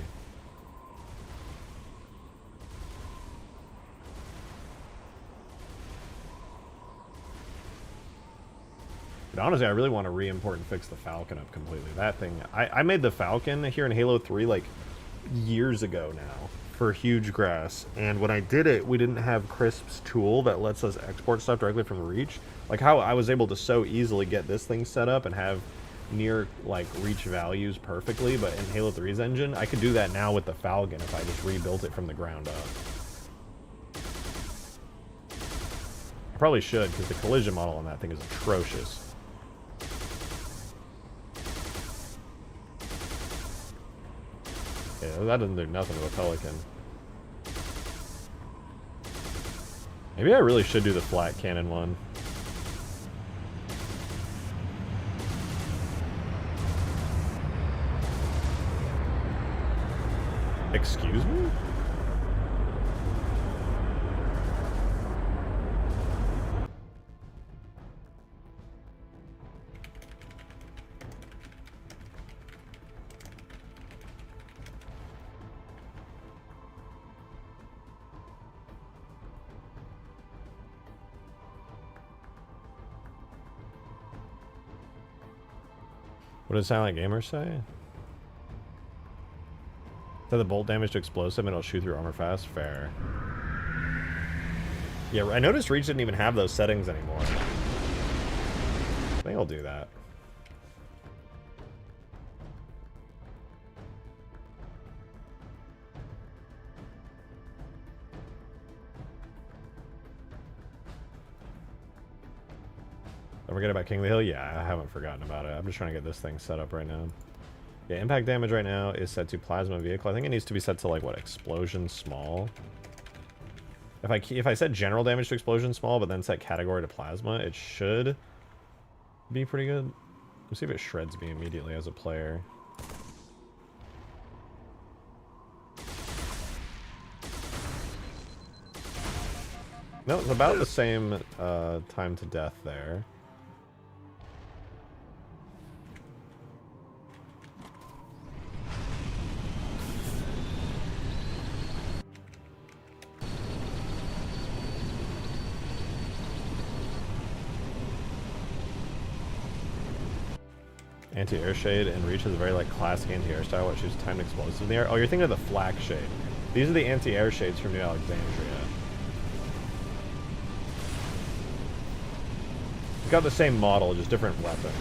But honestly, I really want to re-import and fix the Falcon up completely. That thing, I made the Falcon here in Halo 3 like years ago now for Huge Grass, and when I did it, we didn't have Crisp's tool that lets us export stuff directly from the Reach. Like how I was able to so easily get this thing set up and have near like Reach values perfectly, but in Halo 3's engine, I could do that now with the Falcon if I just rebuilt it from the ground up. I probably should, because the collision model on that thing is atrocious. Yeah, that doesn't do nothing to a Pelican. Maybe I really should do the flat cannon one. Excuse me? What does Silent Gamers say? So the bolt damage to explosive and it'll shoot through armor fast? Fair. Yeah, I noticed Reach didn't even have those settings anymore. I think I'll do that. Don't forget about King of the Hill? Yeah, I haven't forgotten about it. I'm just trying to get this thing set up right now. Yeah, impact damage right now is set to plasma vehicle. I think it needs to be set to like what, explosion small. If I set general damage to explosion small, but then set category to plasma, it should be pretty good. Let's see if it shreds me immediately as a player. No, it's about the same time to death there. Anti-air shade and reach is a very like classic anti-air style, which shoots timed explosives in the air. Oh, you're thinking of the flak shade. These are the anti-air shades from New Alexandria. It's got the same model, just different weapon.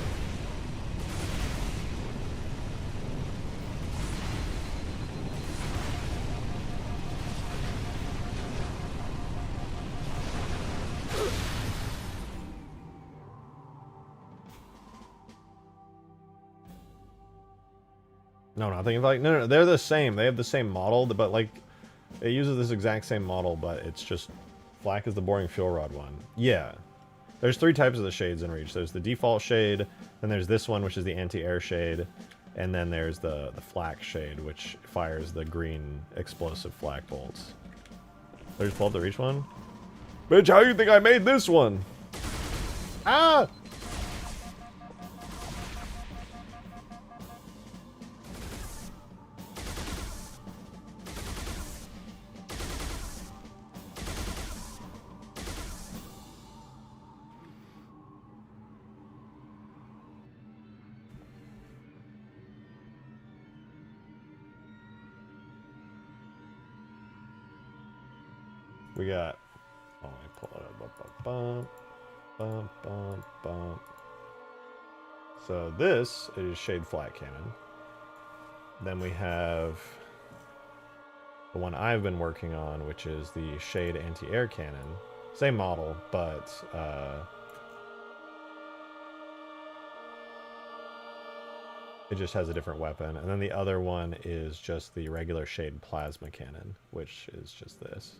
No, not thinking like no, they're the same. They have the same model, but like it uses this exact same model, but it's just flak is the boring fuel rod one. Yeah, there's 3 types of the shades in Reach. There's the default shade, then there's this one, which is the anti-air shade, and then there's the flak shade, which fires the green explosive flak bolts. Did I just pull up the Reach one? Bitch, how do you think I made this one? Ah! We got. Oh, I pull it up. Bump, bump, bump, bump. So this is Shade Flat Cannon. Then we have the one I've been working on, which is the Shade Anti-Air Cannon. Same model, but it just has a different weapon. And then the other one is just the regular Shade Plasma Cannon, which is just this.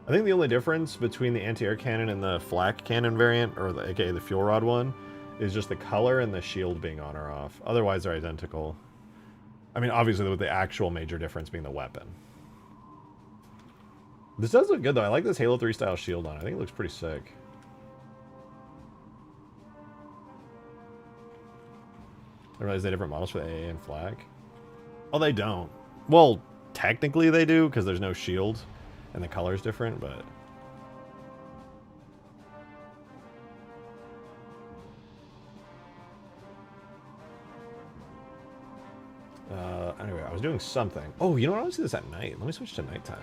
I think the only difference between the anti-air cannon and the flak cannon variant, or the, aka the fuel rod one, is just the color and the shield being on or off. Otherwise, they're identical. I mean, obviously, with the actual major difference being the weapon. This does look good, though. I like this Halo 3 style shield on. I think it looks pretty sick. I realize they have different models for the AA and flak. Oh, they don't. Well, technically they do, because there's no shield. And the color's different, but... anyway, I was doing something. Oh, you know what? I want to do this at night. Let me switch to nighttime.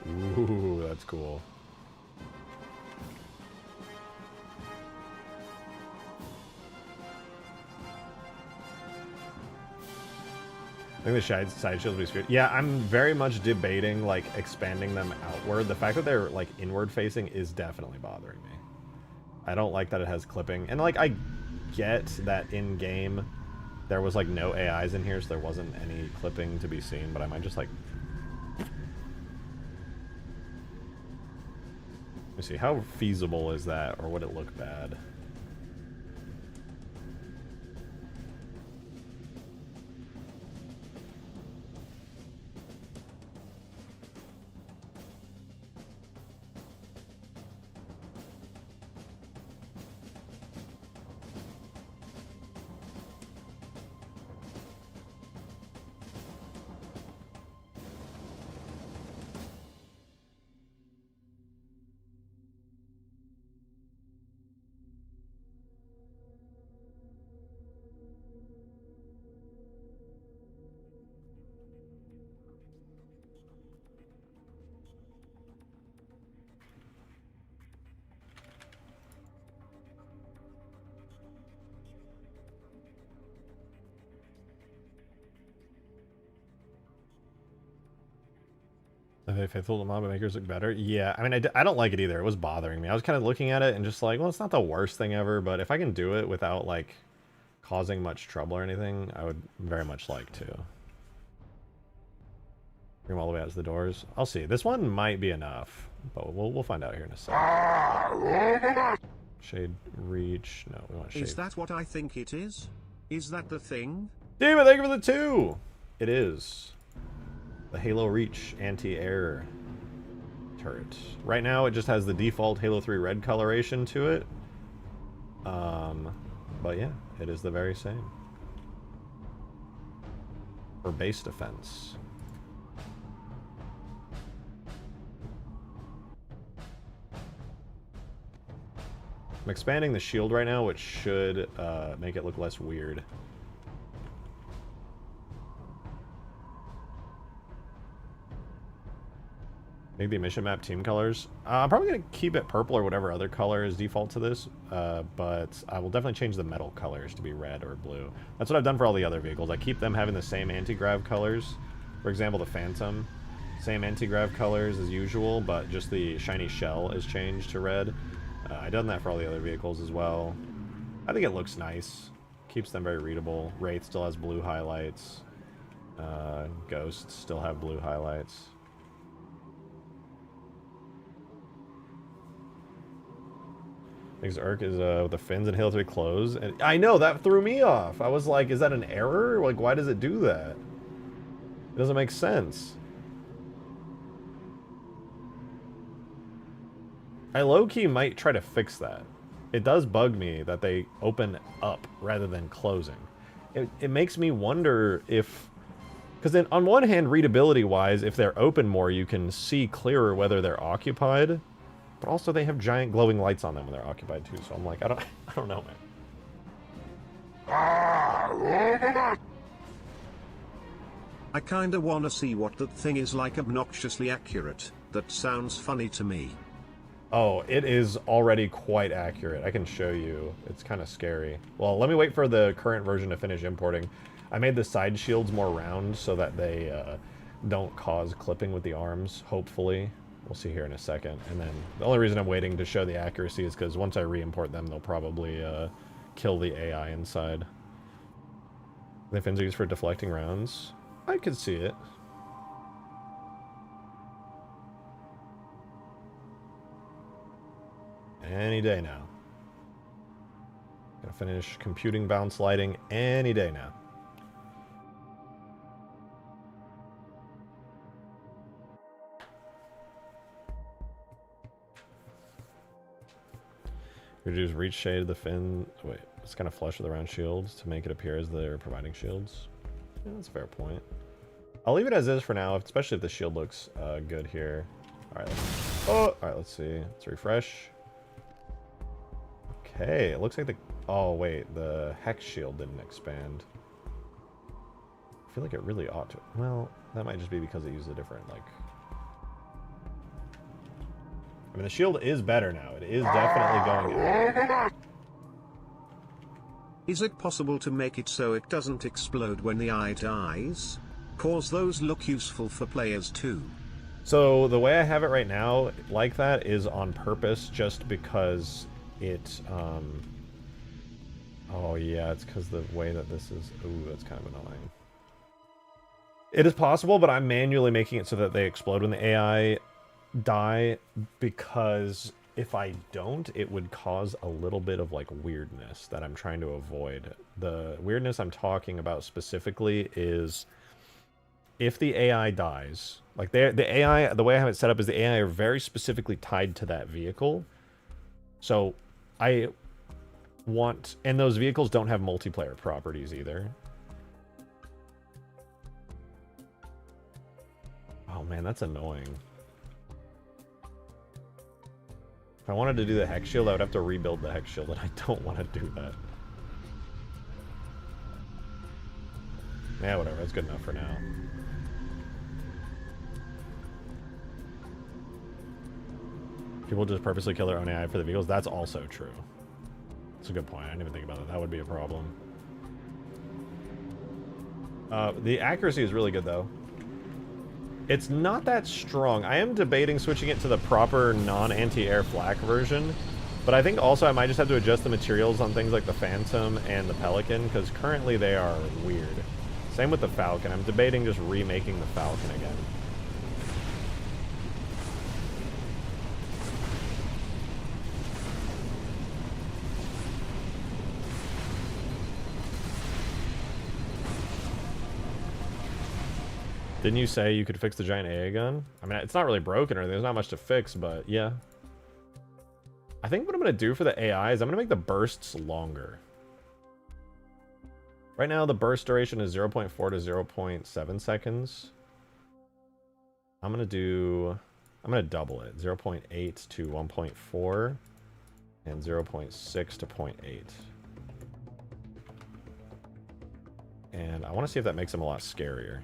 Ooh, that's cool. I think the side shields will be screwed. Yeah, I'm very much debating, like, expanding them outward. The fact that they're, like, inward facing is definitely bothering me. I don't like that it has clipping. And, like, I get that in-game there was, like, no AIs in here, so there wasn't any clipping to be seen, but I might just, like... Let me see, how feasible is that, or would it look bad? Are they faithful to mob makers look better? Yeah, I mean, I don't like it either. It was bothering me. I was kind of looking at it and just like, well, it's not the worst thing ever, but if I can do it without, like, causing much trouble or anything, I would very much like to. Bring them all the way out to the doors. I'll see. This one might be enough, but we'll find out here in a second. Shade reach. No, we want shade. Is that what I think it is? Is that the thing? David, thank you for the 2! It is. The Halo Reach anti-air turret. Right now, it just has the default Halo 3 red coloration to it. But yeah, it is the very same. For base defense. I'm expanding the shield right now, which should make it look less weird. Maybe mission map team colors. I'm probably going to keep it purple or whatever other color is default to this, but I will definitely change the metal colors to be red or blue. That's what I've done for all the other vehicles. I keep them having the same anti-grav colors. For example, the Phantom, same anti-grav colors as usual, but just the shiny shell is changed to red. I've done that for all the other vehicles as well. I think it looks nice. Keeps them very readable. Wraith still has blue highlights. Ghosts still have blue highlights. Because Urk is with the fins and Halo 3 closed. And I know, that threw me off. I was like, is that an error? Like, why does it do that? It doesn't make sense. I low-key might try to fix that. It does bug me that they open up rather than closing. It makes me wonder if... Because then, on one hand, readability-wise, if they're open more, you can see clearer whether they're occupied. But also, they have giant glowing lights on them when they're occupied, too. So I'm like, I don't know, man. I kinda wanna see what that thing is like obnoxiously accurate. That sounds funny to me. Oh, it is already quite accurate. I can show you. It's kind of scary. Well, let me wait for the current version to finish importing. I made the side shields more round so that they don't cause clipping with the arms, hopefully. We'll see here in a second. And then the only reason I'm waiting to show the accuracy is because once I re-import them, they'll probably kill the AI inside. The fins are used for deflecting rounds. I could see it. Any day now. Gonna finish computing bounce lighting any day now. Reduce reach shade of the fin. Wait, it's kind of flush with the round shields to make it appear as they're providing shields. Yeah, that's a fair point. I'll leave it as is for now, especially if the shield looks good here. All right, let's see. Let's refresh. Okay, it looks like the... Oh, wait, the hex shield didn't expand. I feel like it really ought to. Well, that might just be because it used a different, like... I mean, the shield is better now. It is definitely going in. Is it possible to make it so it doesn't explode when the eye dies? Cause those look useful for players too. So, the way I have it right now, like that, is on purpose just because it, Oh, yeah, it's because the way that this is... Ooh, that's kind of annoying. It is possible, but I'm manually making it so that they explode when the AI die, because if I don't, it would cause a little bit of, like, weirdness that I'm trying to avoid. The weirdness I'm talking about specifically is if the AI dies... Like, the AI, the way I have it set up is the AI are very specifically tied to that vehicle. So, I want... And those vehicles don't have multiplayer properties either. Oh, man, that's annoying. If I wanted to do the hex shield, I would have to rebuild the hex shield, and I don't want to do that. Yeah, whatever. That's good enough for now. People just purposely kill their own AI for the vehicles. That's also true. That's a good point. I didn't even think about that. That would be a problem. The accuracy is really good, though. It's not that strong. I am debating switching it to the proper non-anti-air flak version, but I think also I might just have to adjust the materials on things like the Phantom and the Pelican, because currently they are weird. Same with the Falcon. I'm debating just remaking the Falcon again. Didn't you say you could fix the giant AA gun? I mean, it's not really broken or anything. There's not much to fix, but yeah. I think what I'm going to do for the AI is I'm going to make the bursts longer. Right now, the burst duration is 0.4 to 0.7 seconds. I'm going to double it. 0.8 to 1.4 and 0.6 to 0.8. And I want to see if that makes them a lot scarier.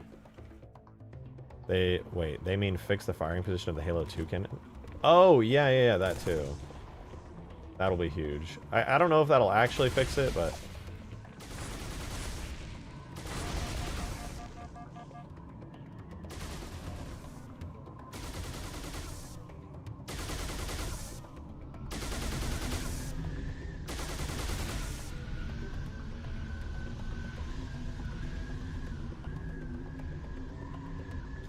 They mean fix the firing position of the Halo 2 cannon? Oh, yeah, that too. That'll be huge. I don't know if that'll actually fix it, but...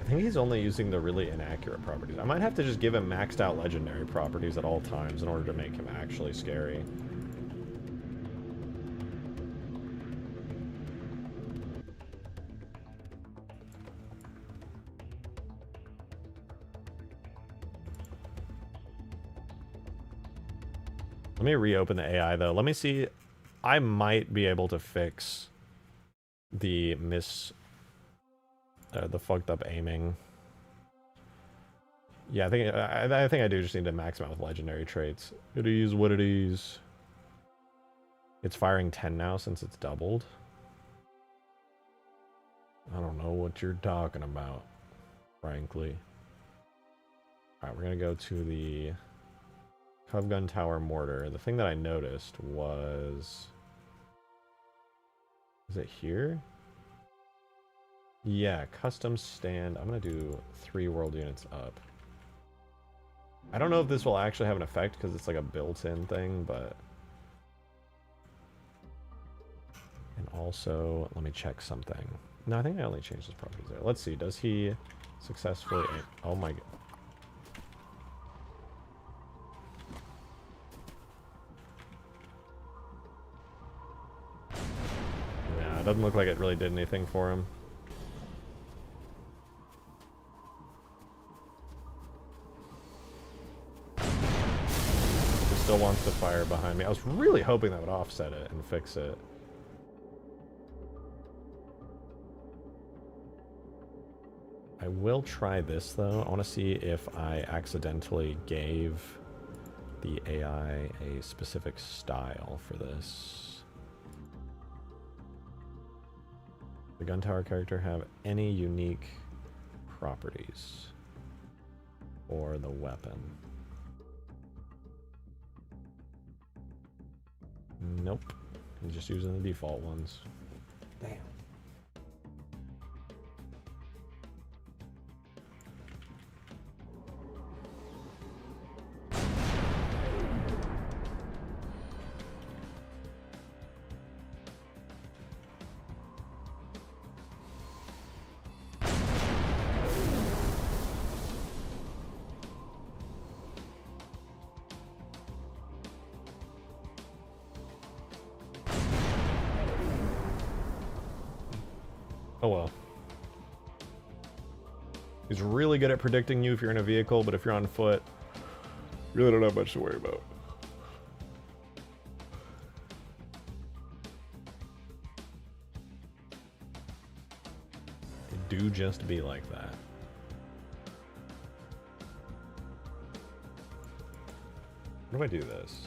I think he's only using the really inaccurate properties. I might have to just give him maxed out legendary properties at all times in order to make him actually scary. Let me reopen the AI though. Let me see. I might be able to fix the the fucked up aiming. Yeah, I think I do just need to max him out with legendary traits. It is what it is. It's firing 10 now since it's doubled. I don't know what you're talking about, frankly. Alright, we're gonna go to the Cub Gun Tower Mortar. The thing that I noticed was... Is it here? Yeah, custom stand. I'm going to do 3 world units up. I don't know if this will actually have an effect because it's like a built-in thing, but... And also, let me check something. No, I think I only changed his properties there. Let's see, does he successfully... Oh my god. Yeah, it doesn't look like it really did anything for him. Still wants to fire behind me. I was really hoping that would offset it and fix it. I will try this though. I want to see if I accidentally gave the AI a specific style for this. The gun tower character have any unique properties for the weapon? Nope. He's just using the default ones. Damn. Oh well. He's really good at predicting you if you're in a vehicle, but if you're on foot, really don't have much to worry about. They do just be like that. What if I do this?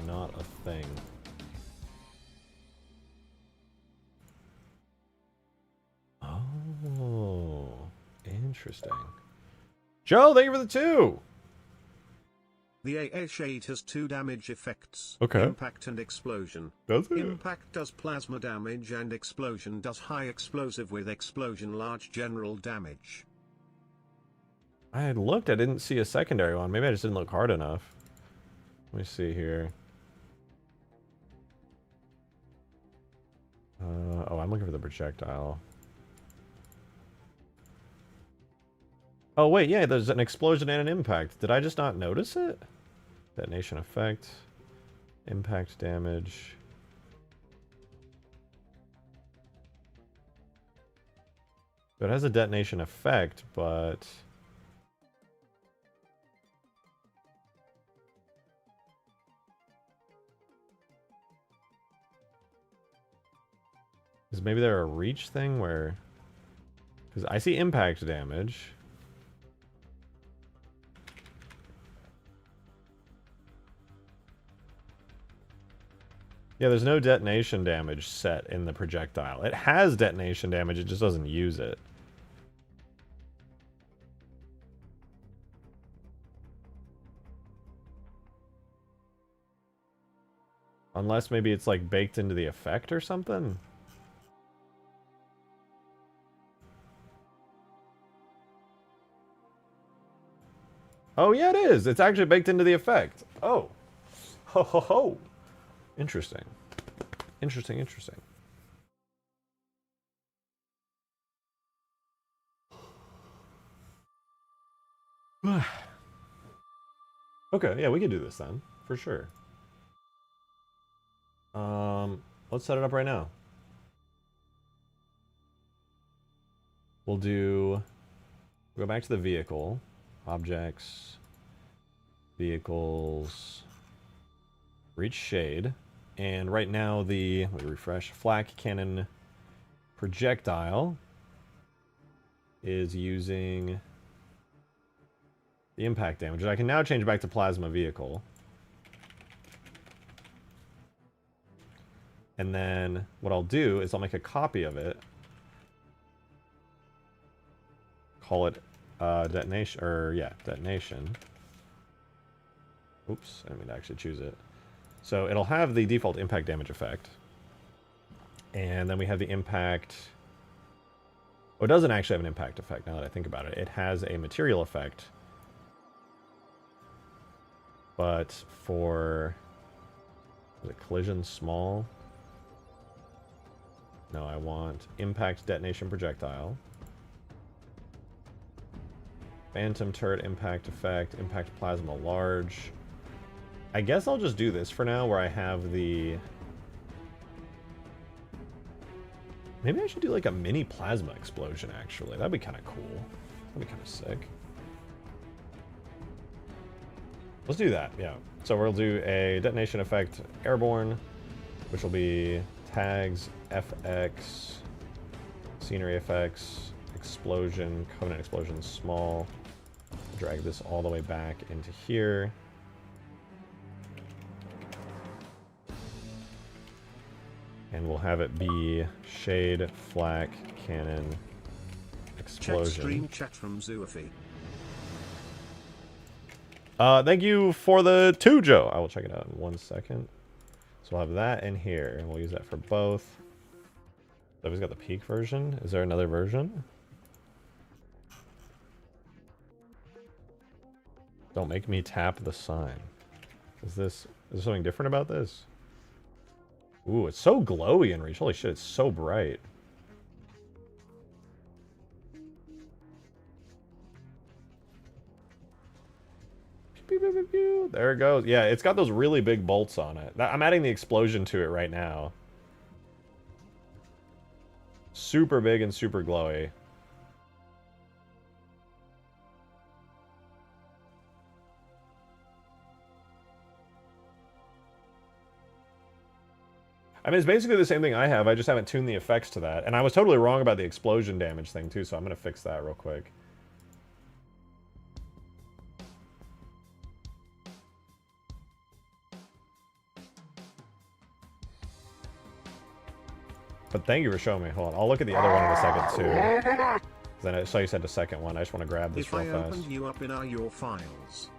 Not a thing. Oh, interesting. Joe, thank you for the 2. The AA shade has 2 damage effects. Okay. Impact and explosion. Does it? Impact does plasma damage and explosion does high explosive with explosion large general damage. I had looked, I didn't see a secondary one. Maybe I just didn't look hard enough. Let me see here. Oh, I'm looking for the projectile. Oh, wait, yeah, there's an explosion and an impact. Did I just not notice it? Detonation effect. Impact damage. So it has a detonation effect, but... Is maybe there a reach thing where... Because I see impact damage. Yeah, there's no detonation damage set in the projectile. It has detonation damage, it just doesn't use it. Unless maybe it's like baked into the effect or something? Oh, yeah, it is. It's actually baked into the effect. Oh. Ho, ho, ho. Interesting. Interesting, interesting. Okay, yeah, we can do this then. For sure. Let's set it up right now. We'll go back to the vehicle. Objects. Vehicles. Reach shade. And right now let me refresh. Flak cannon projectile is using the impact damage. And I can now change back to plasma vehicle. And then what I'll do is I'll make a copy of it. Call it detonation, or yeah, detonation. Oops, I didn't mean to actually choose it. So it'll have the default impact damage effect. And then we have the impact... Oh, it doesn't actually have an impact effect now that I think about it. It has a material effect. But for... Is it collision small? No, I want impact detonation projectile. Phantom turret impact effect, impact plasma large. I guess I'll just do this for now where I have the... Maybe I should do like a mini plasma explosion actually. That'd be kind of cool. That'd be kind of sick. Let's do that, yeah. So we'll do a detonation effect airborne, which will be tags, FX, scenery effects, explosion, covenant explosion small. Drag this all the way back into here. And we'll have it be shade, flak, cannon, explosion. Check stream chat from Zoofi. Thank you for the 2, Joe. I will check it out in 1 second. So we'll have that in here, and we'll use that for both. So he's got the peak version. Is there another version? Don't make me tap the sign. Is there something different about this? Ooh, it's so glowy in Reach. Holy shit, it's so bright. There it goes. Yeah, it's got those really big bolts on it. I'm adding the explosion to it right now. Super big and super glowy. I mean, it's basically the same thing I have. I just haven't tuned the effects to that. And I was totally wrong about the explosion damage thing, too, so I'm going to fix that real quick. But thank you for showing me. Hold on. I'll look at the other one in a second, too. Then I saw you said the second one. I just want to grab this real fast. If I opened you up in your files.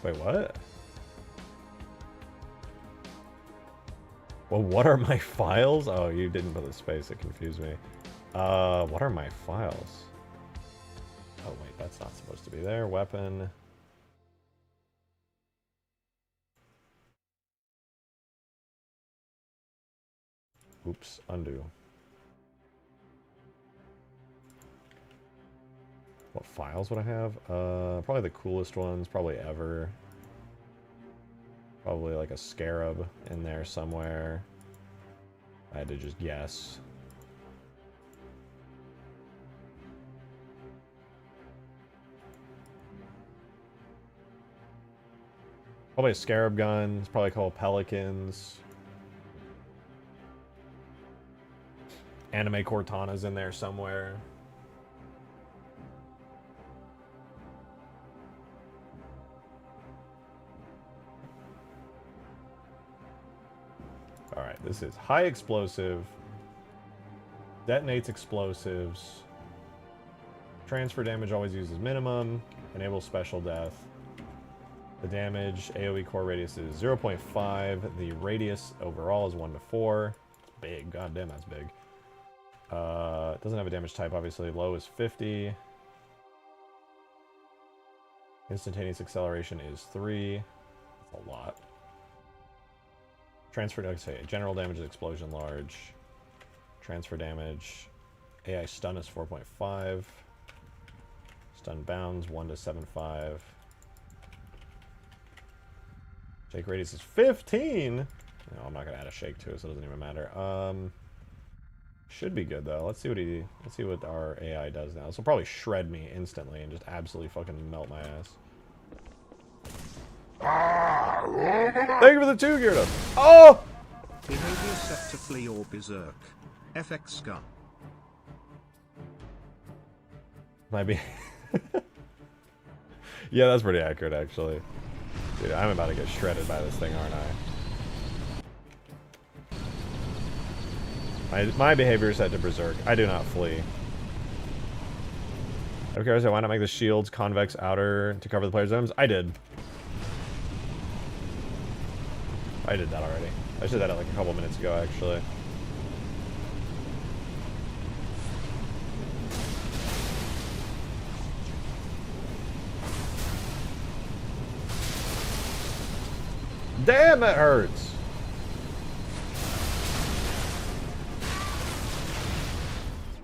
Wait, what? Well, what are my files? Oh, you didn't put the space. It confused me. What are my files? Oh, wait, that's not supposed to be there. Weapon. Oops, undo. What files would I have? Probably the coolest ones, probably ever. Probably like a scarab in there somewhere. I had to just guess. Probably a scarab gun. It's probably called pelicans. Anime Cortana's in there somewhere. Alright, this is high explosive. Detonates explosives. Transfer damage always uses minimum. Enable special death. The damage, AoE core radius is 0.5. The radius overall is 1 to 4. It's big. God damn, that's big. It doesn't have a damage type, obviously. Low is 50. Instantaneous acceleration is 3. That's a lot. Transfer, okay, general damage is explosion large. Transfer damage. AI stun is 4.5. Stun bounds 1 to 7.5. Shake radius is 15. No, I'm not gonna add a shake to it, so it doesn't even matter. Should be good though. Let's see what our AI does now. This will probably shred me instantly and just absolutely fucking melt my ass. Thank you for the 2, Gyarados. Oh! Behavior set to flee or berserk. FX gun. Might be. Yeah, that's pretty accurate actually. Dude, I'm about to get shredded by this thing, aren't I? My behavior is set to berserk. I do not flee. Okay, so why not make the shields convex outer to cover the player's items? I did. I did that already. I did that like a couple minutes ago, actually. Damn, that hurts.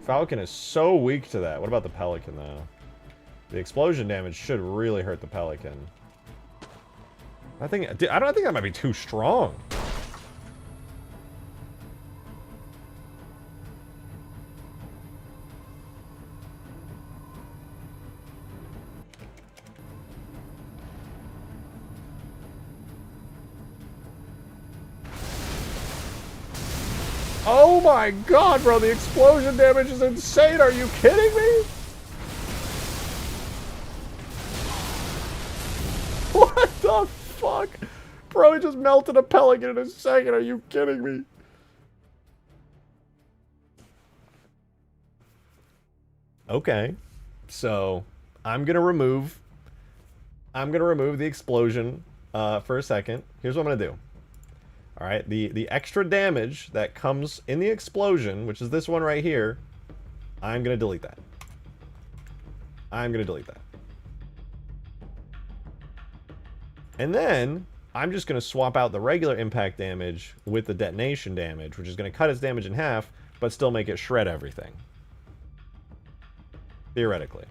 Falcon is so weak to that. What about the Pelican, though? The explosion damage should really hurt the Pelican. I don't think that might be too strong. Oh my god, bro, the explosion damage is insane. Are you kidding me? What the fuck? Bro, he just melted a Pelican in a second. Are you kidding me? Okay. So, I'm gonna remove the explosion for a second. Here's what I'm gonna do. Alright, the extra damage that comes in the explosion, which is this one right here, I'm going to delete that. I'm going to delete that. And then, I'm just going to swap out the regular impact damage with the detonation damage, which is going to cut its damage in half, but still make it shred everything. Theoretically.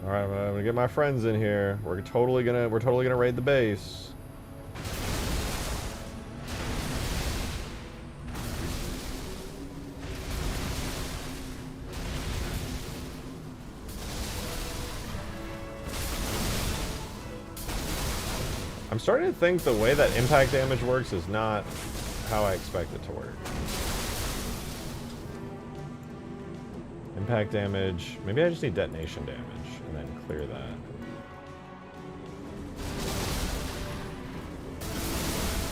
Alright, I'm gonna get my friends in here. We're totally gonna raid the base. I'm starting to think the way that impact damage works is not how I expect it to work. Impact damage. Maybe I just need detonation damage and then clear that.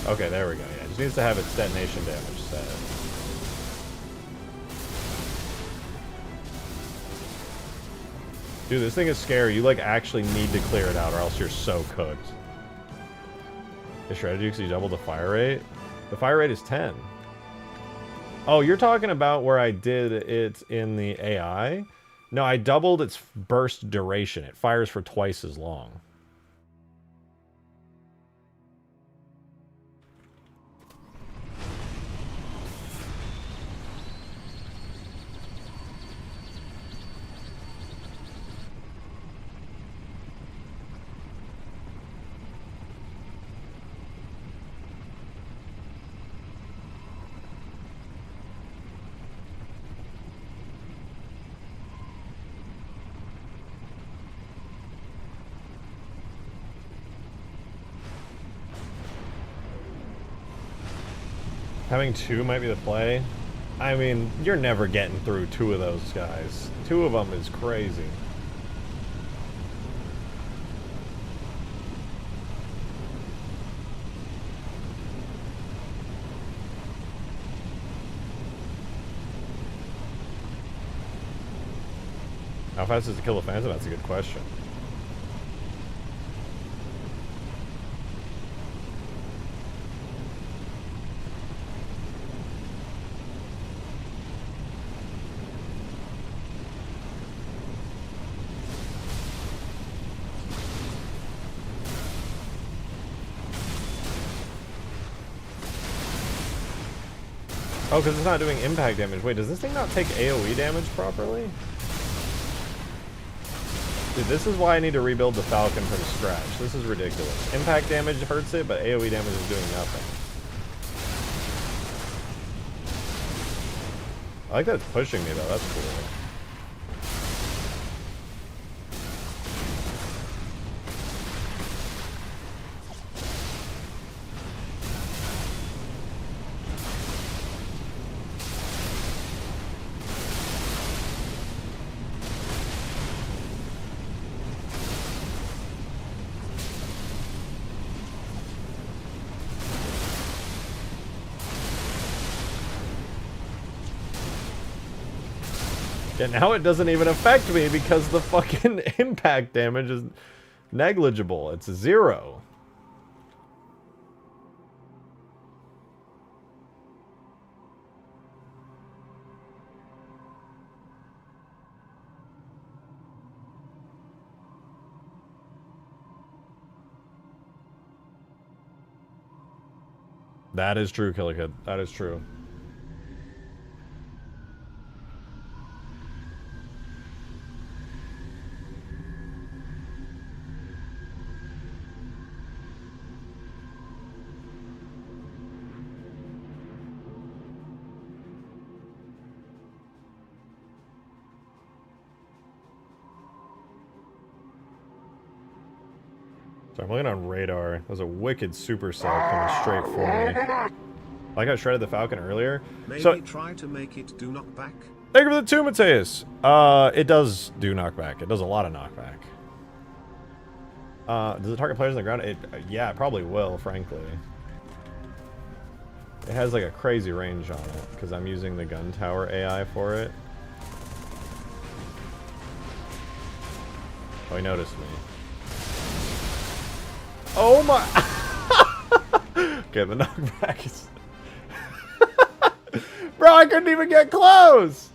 Okay, there we go. Yeah, it just needs to have its detonation damage set. Dude, this thing is scary. You, like, actually need to clear it out or else you're so cooked. It shredded you because you doubled the fire rate? The fire rate is 10. Oh, you're talking about where I did it in the AI? No, I doubled its burst duration. It fires for twice as long. Having two might be the play. I mean, you're never getting through two of those guys. Two of them is crazy. How fast is to kill a phantom? That's a good question. Oh, because it's not doing impact damage. Wait, does this thing not take AoE damage properly? Dude, this is why I need to rebuild the Falcon from scratch. This is ridiculous. Impact damage hurts it, but AoE damage is doing nothing. I like that it's pushing me, though. That's cool. Yeah, now it doesn't even affect me because the fucking impact damage is negligible. It's 0. That is true, Killikid. That is true. So I'm looking on radar. There's a wicked supercell coming straight for me. Like I shredded the Falcon earlier. Maybe So try to make it do knockback. thank you for the 2, Mateus. It does do knockback. It does a lot of knockback. Does it target players on the ground? Yeah, it probably will, frankly. It has like a crazy range on it because I'm using the gun tower AI for it. Oh, he noticed me. Oh my! Okay, the knockback is... Bro, I couldn't even get close!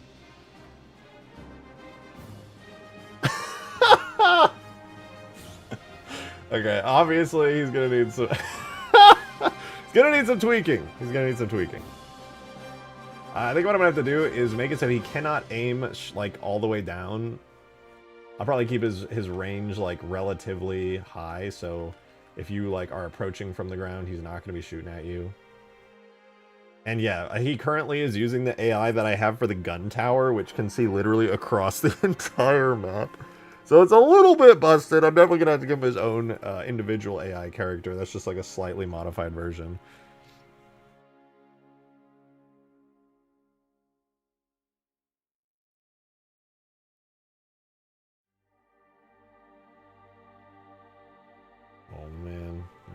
Okay, obviously he's gonna need some... He's gonna need some tweaking. He's gonna need some tweaking. I think what I'm gonna have to do is make it so he cannot aim like all the way down. I'll probably keep his range like relatively high, so if you like are approaching from the ground, he's not gonna be shooting at you. And yeah, he currently is using the AI that I have for the gun tower, which can see literally across the entire map. So it's a little bit busted. I'm definitely gonna have to give him his own individual AI character. That's just like a slightly modified version. Oh man,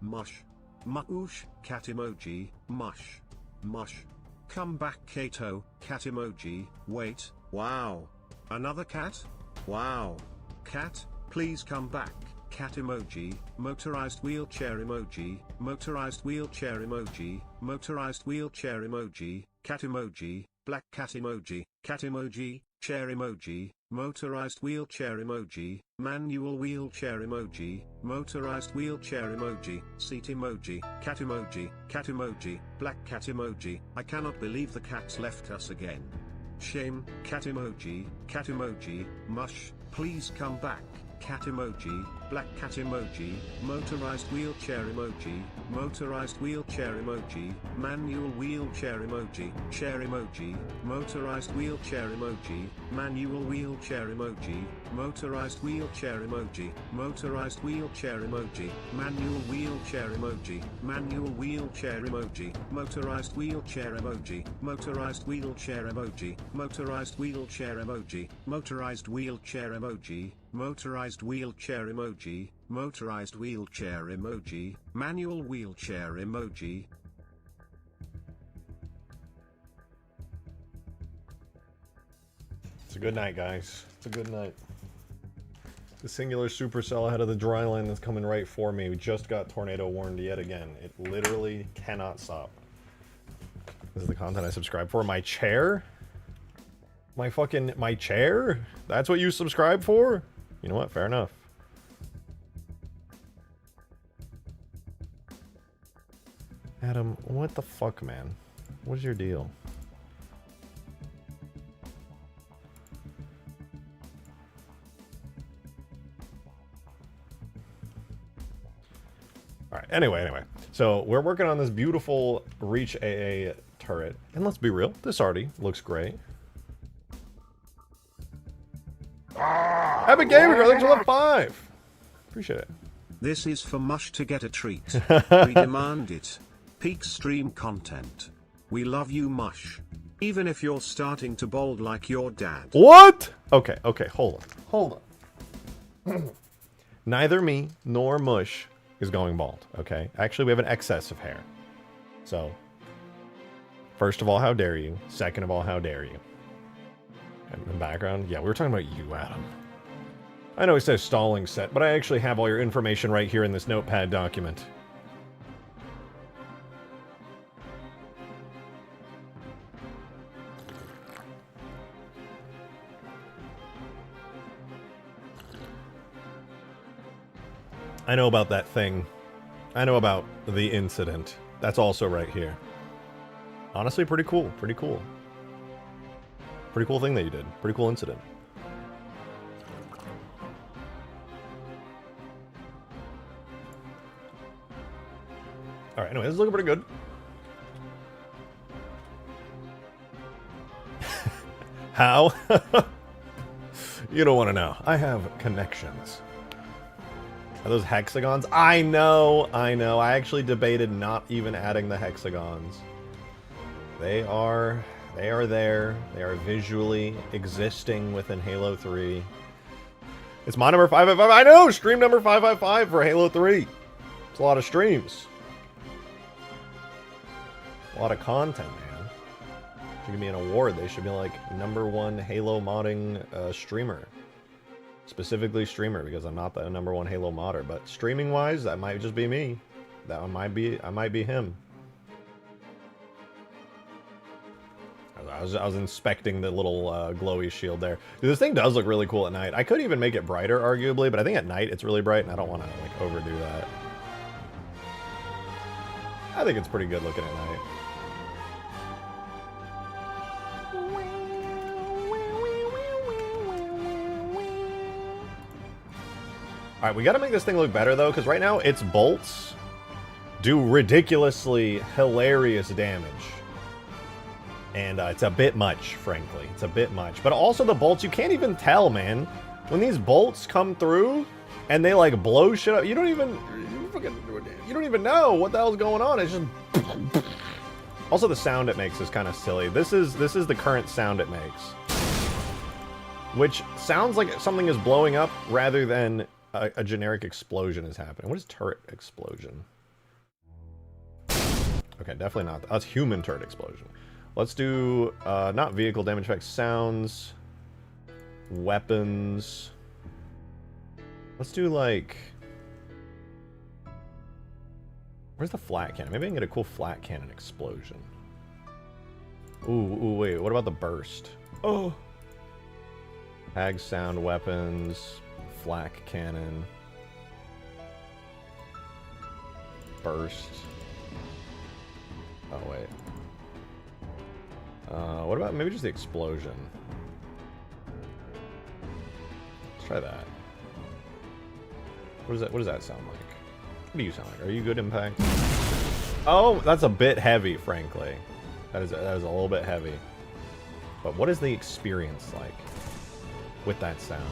Mush. Mush. Cat emoji. Mush. Mush. Come back Kato. Cat emoji. Wait. Wow. Another cat? Wow. Cat, please come back. Cat emoji. Motorized wheelchair emoji. Motorized wheelchair emoji. Motorized wheelchair emoji. Cat emoji. Black cat emoji. Cat emoji. Chair emoji. Motorized wheelchair emoji. Manual wheelchair emoji. Motorized wheelchair emoji. Seat emoji. Cat emoji. Cat emoji. Black cat emoji. I cannot believe the cat's left us again. Shame. Cat emoji. Cat emoji. Mush. Please come back. Cat emoji. Black cat emoji. Motorized wheelchair emoji. Motorized wheelchair emoji. Manual wheelchair emoji. Chair emoji. Motorized wheelchair emoji. Manual wheelchair emoji. Motorized wheelchair emoji. Motorized wheelchair emoji. Manual wheelchair emoji. Manual wheelchair emoji. Motorized wheelchair emoji. Motorized wheelchair emoji. Motorized wheelchair emoji. Motorized wheelchair emoji. Motorized wheelchair emoji. Motorized wheelchair emoji. Manual wheelchair emoji. It's a good night, guys. It's a good night. The singular supercell ahead of the dry line that's coming right for me. We just got tornado warned yet again. It literally cannot stop. This is the content I subscribe for. My chair? My chair? That's what you subscribe for? You know what? Fair enough. Adam, what the fuck, man? What's your deal? Alright, anyway. So, we're working on this beautiful Reach AA turret. And let's be real, this already looks great. Epic Gamer, thanks for level 5! Appreciate it. This is for Mush to get a treat. We demand it. Peak stream content. We love you, Mush. Even if you're starting to bald like your dad. What? Okay, hold on. Neither me nor Mush is going bald, okay? Actually, we have an excess of hair. So, first of all, how dare you? Second of all, how dare you? And in the background, yeah, we were talking about you, Adam. I know it says stalling set, but I actually have all your information right here in this notepad document. I know about that thing. I know about the incident. That's also right here. Honestly, pretty cool. Pretty cool. Pretty cool thing that you did. Pretty cool incident. Alright, anyway, this is looking pretty good. How? You don't want to know. I have connections. Are those hexagons? I know. I actually debated not even adding the hexagons. They are there. They are visually existing within Halo 3. It's my number 555. I know! Stream number 555 for Halo 3. It's a lot of streams. A lot of content, man. Should give me an award. They should be like #1 Halo modding streamer. Specifically streamer, because I'm not the #1 Halo modder, but streaming wise, that might just be me. That one might be, I might be him. I was inspecting the little glowy shield there. Dude, this thing does look really cool at night. I could even make it brighter, arguably, but I think at night it's really bright, and I don't want to like overdo that. I think it's pretty good looking at night. Alright, we gotta make this thing look better, though, because right now its bolts do ridiculously hilarious damage. And it's a bit much, frankly. It's a bit much. But also the bolts, you can't even tell, man. When these bolts come through and they, like, blow shit up, you don't even know what the hell's going on. It's just... Also, the sound it makes is kind of silly. This is the current sound it makes. Which sounds like something is blowing up rather than... A generic explosion is happening. What is turret explosion? Okay, definitely not. That's human turret explosion. Let's do, not vehicle damage effects, sounds, weapons. Let's do, like... Where's the flat cannon? Maybe I can get a cool flat cannon explosion. Ooh, wait, what about the burst? Oh! Hag sound weapons, flak cannon, burst. Oh, wait. What about maybe just the explosion? Let's try that. What does that sound like? What do you sound like? Are you good, Impact? Oh, that's a bit heavy, frankly. That is a little bit heavy. But what is the experience like with that sound?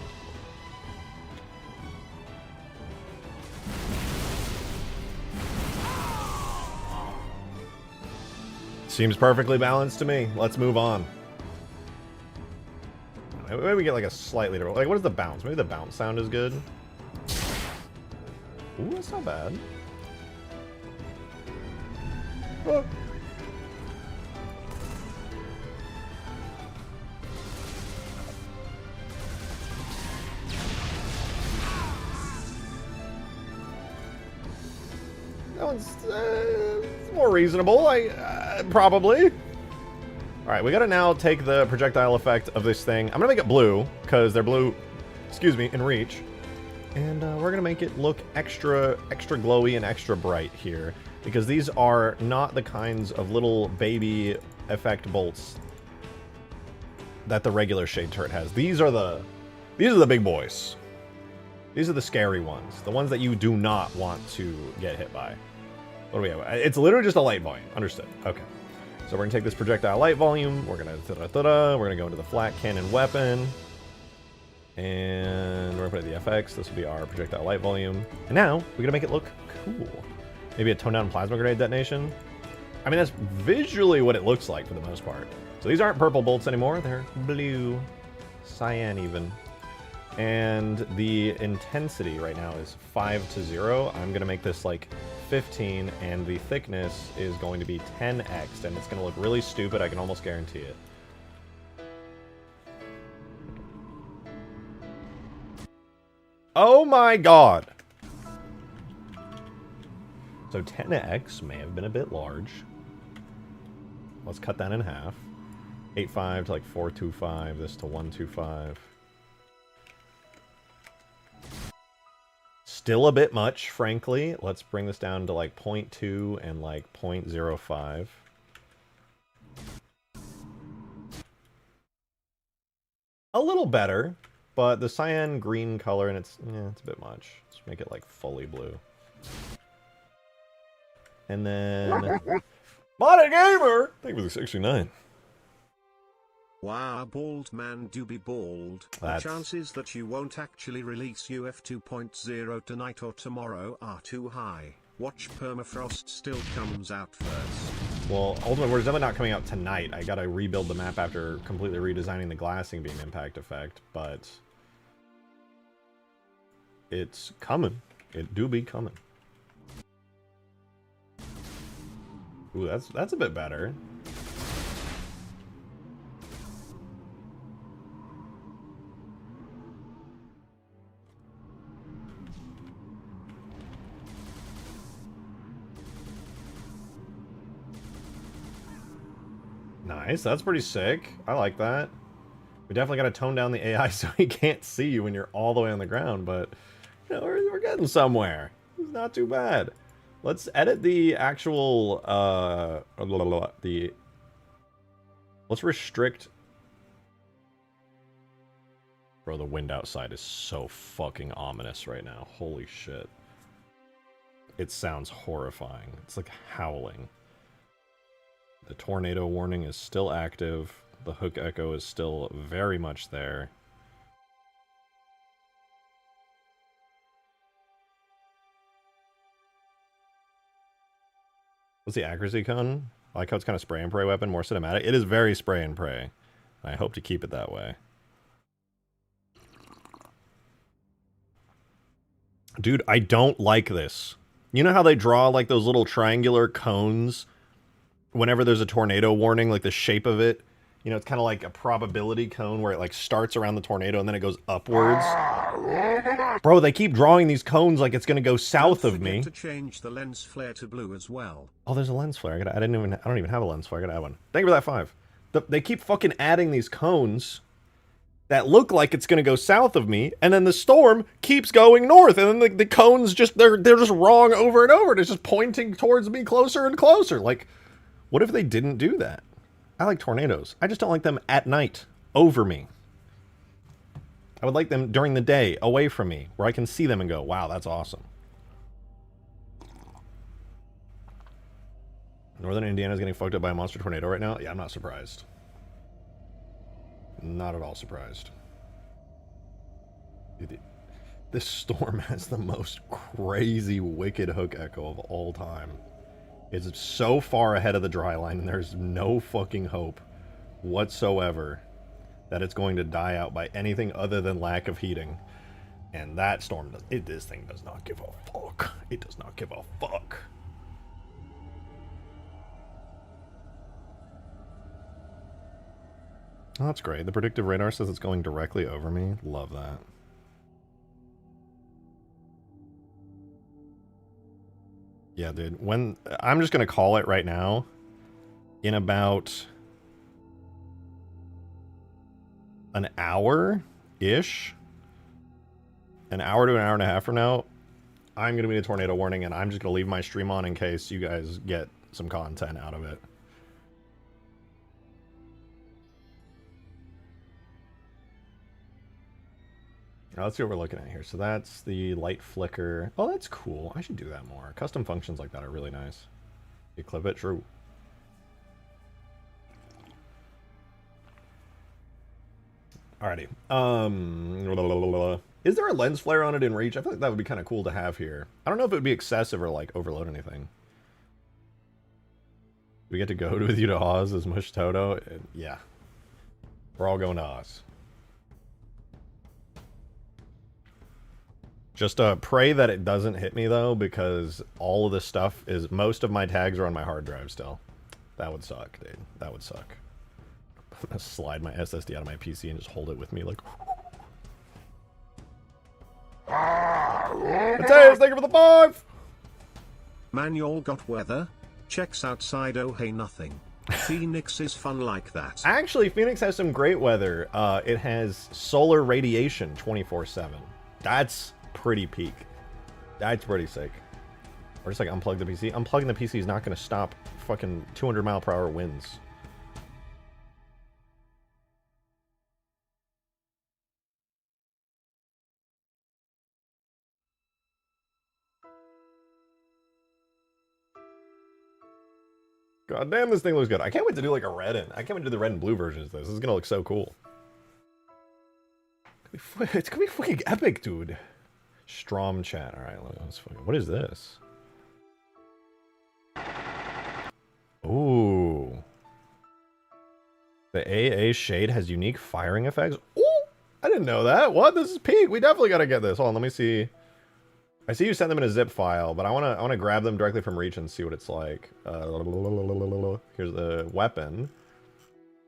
Seems perfectly balanced to me. Let's move on. Maybe we get like a slightly different... Like, what is the bounce? Maybe the bounce sound is good. Ooh, that's not bad. Oh. That one's more reasonable, probably. All right, we gotta now take the projectile effect of this thing. I'm gonna make it blue, because they're blue, excuse me, in reach. And we're gonna make it look extra glowy and extra bright here, because these are not the kinds of little baby effect bolts that the regular shade turret has. These are the big boys. These are the scary ones, the ones that you do not want to get hit by. What do we have? It's literally just a light volume. Understood. Okay. So we're gonna take this projectile light volume. We're gonna we're gonna go into the flat cannon weapon. And we're gonna put it the FX. This will be our projectile light volume. And now we're gonna make it look cool. Maybe a toned down plasma grenade detonation. I mean, that's visually what it looks like for the most part. So these aren't purple bolts anymore. They're blue, cyan even. And the intensity right now is 5 to 0. I'm gonna make this like 15, and the thickness is going to be 10x, and it's gonna look really stupid. I can almost guarantee it. Oh my god! So 10x may have been a bit large. Let's cut that in half. 8.5 to like 4.25, this to 1.25. Still a bit much, frankly. Let's bring this down to like 0.2 and like 0.05. A little better, but the cyan green color, and it's a bit much. Let's make it like fully blue. And then Modern Gamer, thank you for the 69. Wow, bald man do be bald. The chances that you won't actually release UF 2.0 tonight or tomorrow are too high. Watch Permafrost still comes out first. Well, ultimately, we're definitely not coming out tonight. I gotta rebuild the map after completely redesigning the glassing beam impact effect, but it's coming. It do be coming. Ooh, that's a bit better. Nice, that's pretty sick. I like that. We definitely got to tone down the AI so he can't see you when you're all the way on the ground, but you know, we're getting somewhere. It's not too bad. Let's edit the actual, let's restrict. Bro, the wind outside is so fucking ominous right now. Holy shit. It sounds horrifying. It's like howling. The tornado warning is still active. The hook echo is still very much there. What's the accuracy cone? I like how it's kind of spray and pray weapon, more cinematic. It is very spray and pray. I hope to keep it that way. Dude, I don't like this. You know how they draw like those little triangular cones whenever there's a tornado warning, like the shape of it, you know, it's kind of like a probability cone where it like starts around the tornado and then it goes upwards. Bro, they keep drawing these cones like it's gonna go south of me. To change the lens flare to blue as well. Oh, there's a lens flare. I don't even have a lens flare. I gotta add one. Thank you for that 5. They keep fucking adding these cones that look like it's gonna go south of me, and then the storm keeps going north, and then the cones they're just wrong over and over. It's just pointing towards me closer and closer. Like, what if they didn't do that? I like tornadoes. I just don't like them at night over me. I would like them during the day away from me, where I can see them and go, wow, that's awesome. Northern Indiana is getting fucked up by a monster tornado right now. Yeah, I'm not surprised. Not at all surprised. Dude, this storm has the most crazy wicked hook echo of all time. It's so far ahead of the dry line, and there's no fucking hope whatsoever that it's going to die out by anything other than lack of heating. And that storm this thing does not give a fuck. It does not give a fuck. Oh, that's great. The predictive radar says it's going directly over me. Love that. Yeah, dude. I'm just gonna call it right now. In about an hour-ish, an hour to an hour and a half from now, I'm gonna be a tornado warning, and I'm just gonna leave my stream on in case you guys get some content out of it. Now, let's see what we're looking at here. So that's the light flicker. Oh, that's cool. I should do that more. Custom functions like that are really nice. You clip it, true. Alrighty. Is there a lens flare on it in Reach? I feel like that would be kind of cool to have here. I don't know if it would be excessive or like overload anything. We get to go with you to Oz as Mush Toto? Yeah. We're all going to Oz. Just pray that it doesn't hit me, though, because all of this stuff is... Most of my tags are on my hard drive still. That would suck, dude. That would suck. I'm gonna slide my SSD out of my PC and just hold it with me, like... Mateus, thank you for the 5! Manual got weather. Checks outside, oh hey nothing. Phoenix is fun like that. Actually, Phoenix has some great weather. It has solar radiation 24/7. That's... pretty peak. That's pretty sick. Or just like unplug the PC. Unplugging the PC is not going to stop fucking 200 mile per hour winds. God damn, this thing looks good. I can't wait to do like a red and I can't wait to do the red and blue versions of this. This is gonna look so cool. It's gonna be fucking epic, dude. Strom chat. All right, let's fucking. What is this? Ooh. The AA shade has unique firing effects. Ooh, I didn't know that. What? This is peak. We definitely gotta get this. Hold on, let me see. I see you sent them in a zip file, but I wanna grab them directly from Reach and see what it's like. Here's the weapon.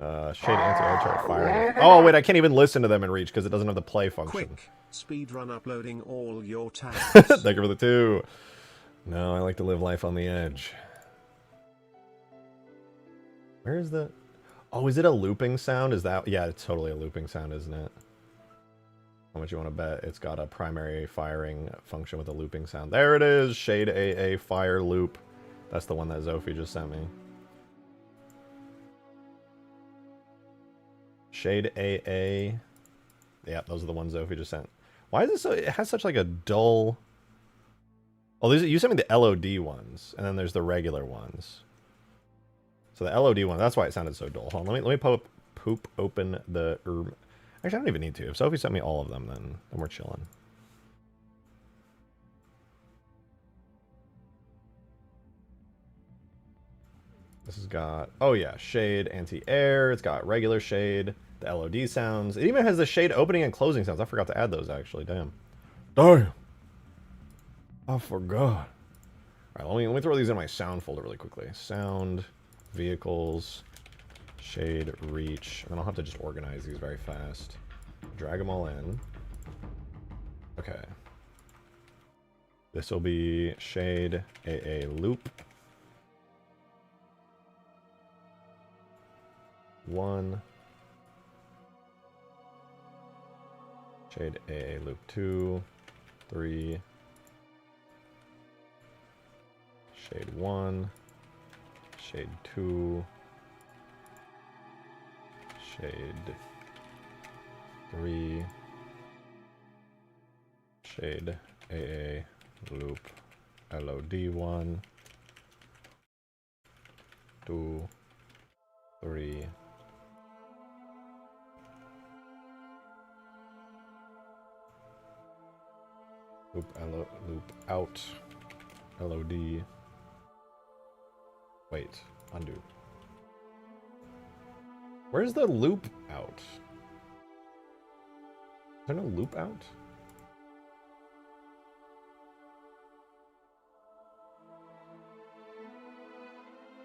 Shade anti-air firing. Oh wait, I can't even listen to them in Reach because it doesn't have the play function. Quick, speedrun uploading all your tags. Thank you for the 2. No, I like to live life on the edge. Where is the... Oh, is it a looping sound? Is that... Yeah, it's totally a looping sound, isn't it? How much you want to bet it's got a primary firing function with a looping sound? There it is! Shade AA fire loop. That's the one that Zophie just sent me. Shade AA. Yeah, those are the ones Zophie just sent. Why is it so... It has such like a dull... Oh, you sent me the LOD ones, and then there's the regular ones. So the LOD one, that's why it sounded so dull. Hold on, let me poop open the... Actually, I don't even need to. If Sophie sent me all of them, then we're chilling. This has got... Oh yeah, shade, anti-air. It's got regular shade, the LOD sounds. It even has the shade opening and closing sounds. I forgot to add those, actually. Damn. Damn. I forgot. Alright, let me throw these in my sound folder really quickly. Sound... vehicles, shade, reach, and then I'll have to just organize these very fast. Drag them all in. Okay. This will be shade, AA loop. 1. Shade AA loop 2, 3. Shade 1, shade 2, shade 3, shade AA loop LOD 1, 2, 3, loop out LOD. Wait, undo. Where's the loop out? Is there no loop out?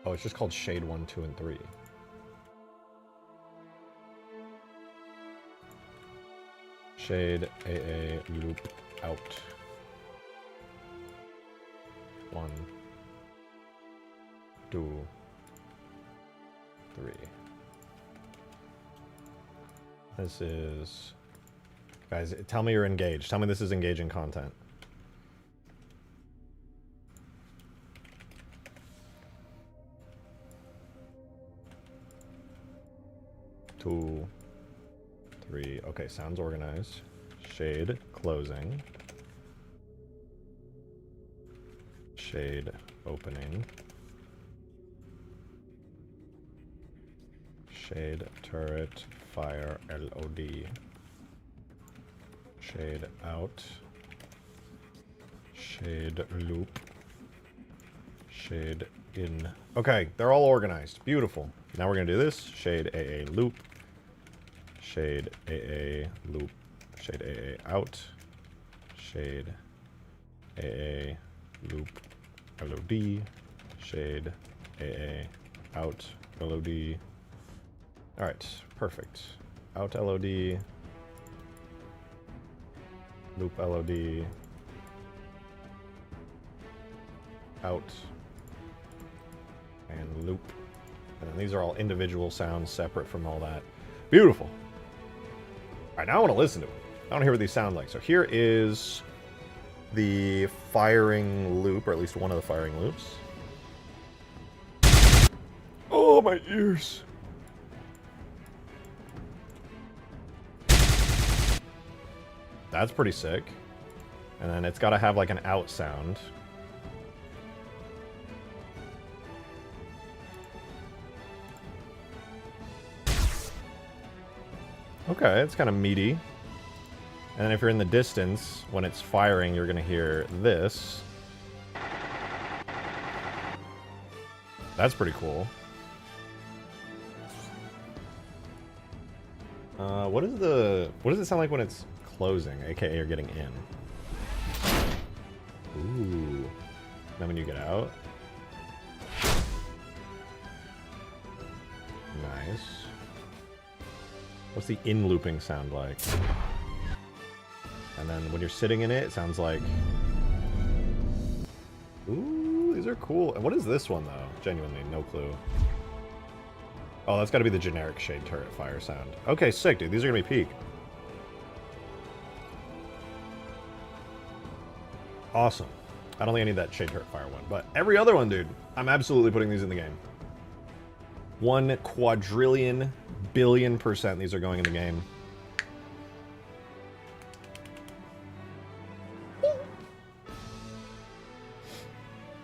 Oh, it's just called shade 1, 2, and 3. Shade AA loop out. 1, 2, 3. This is... Guys, tell me you're engaged. Tell me this is engaging content. Two, 3. Okay, sounds organized. Shade closing. Shade opening. Shade turret fire LOD. Shade out. Shade loop. Shade in. Okay, they're all organized. Beautiful. Now we're gonna do this. Shade AA loop. Shade AA loop. Shade AA out. Shade AA loop LOD. Shade AA out LOD. Alright, perfect. Out LOD. Loop LOD. Out. And loop. And then these are all individual sounds separate from all that. Beautiful. Alright, now I want to listen to them. I want to hear what these sound like. So here is the firing loop, or at least one of the firing loops. Oh, my ears. That's pretty sick. And then it's got to have like an out sound. Okay, it's kind of meaty. And then if you're in the distance, when it's firing, you're going to hear this. That's pretty cool. What does it sound like when it's closing, aka you're getting in? Ooh. Then when you get out. Nice. What's the in looping sound like? And then when you're sitting in it, it sounds like... Ooh, these are cool. And what is this one, though? Genuinely, no clue. Oh, that's got to be the generic shade turret fire sound. Okay, sick, dude. These are going to be peak. Awesome. I don't think I need that shade turret fire one, but every other one, dude, I'm absolutely putting these in the game. 1 quadrillion billion % these are going in the game.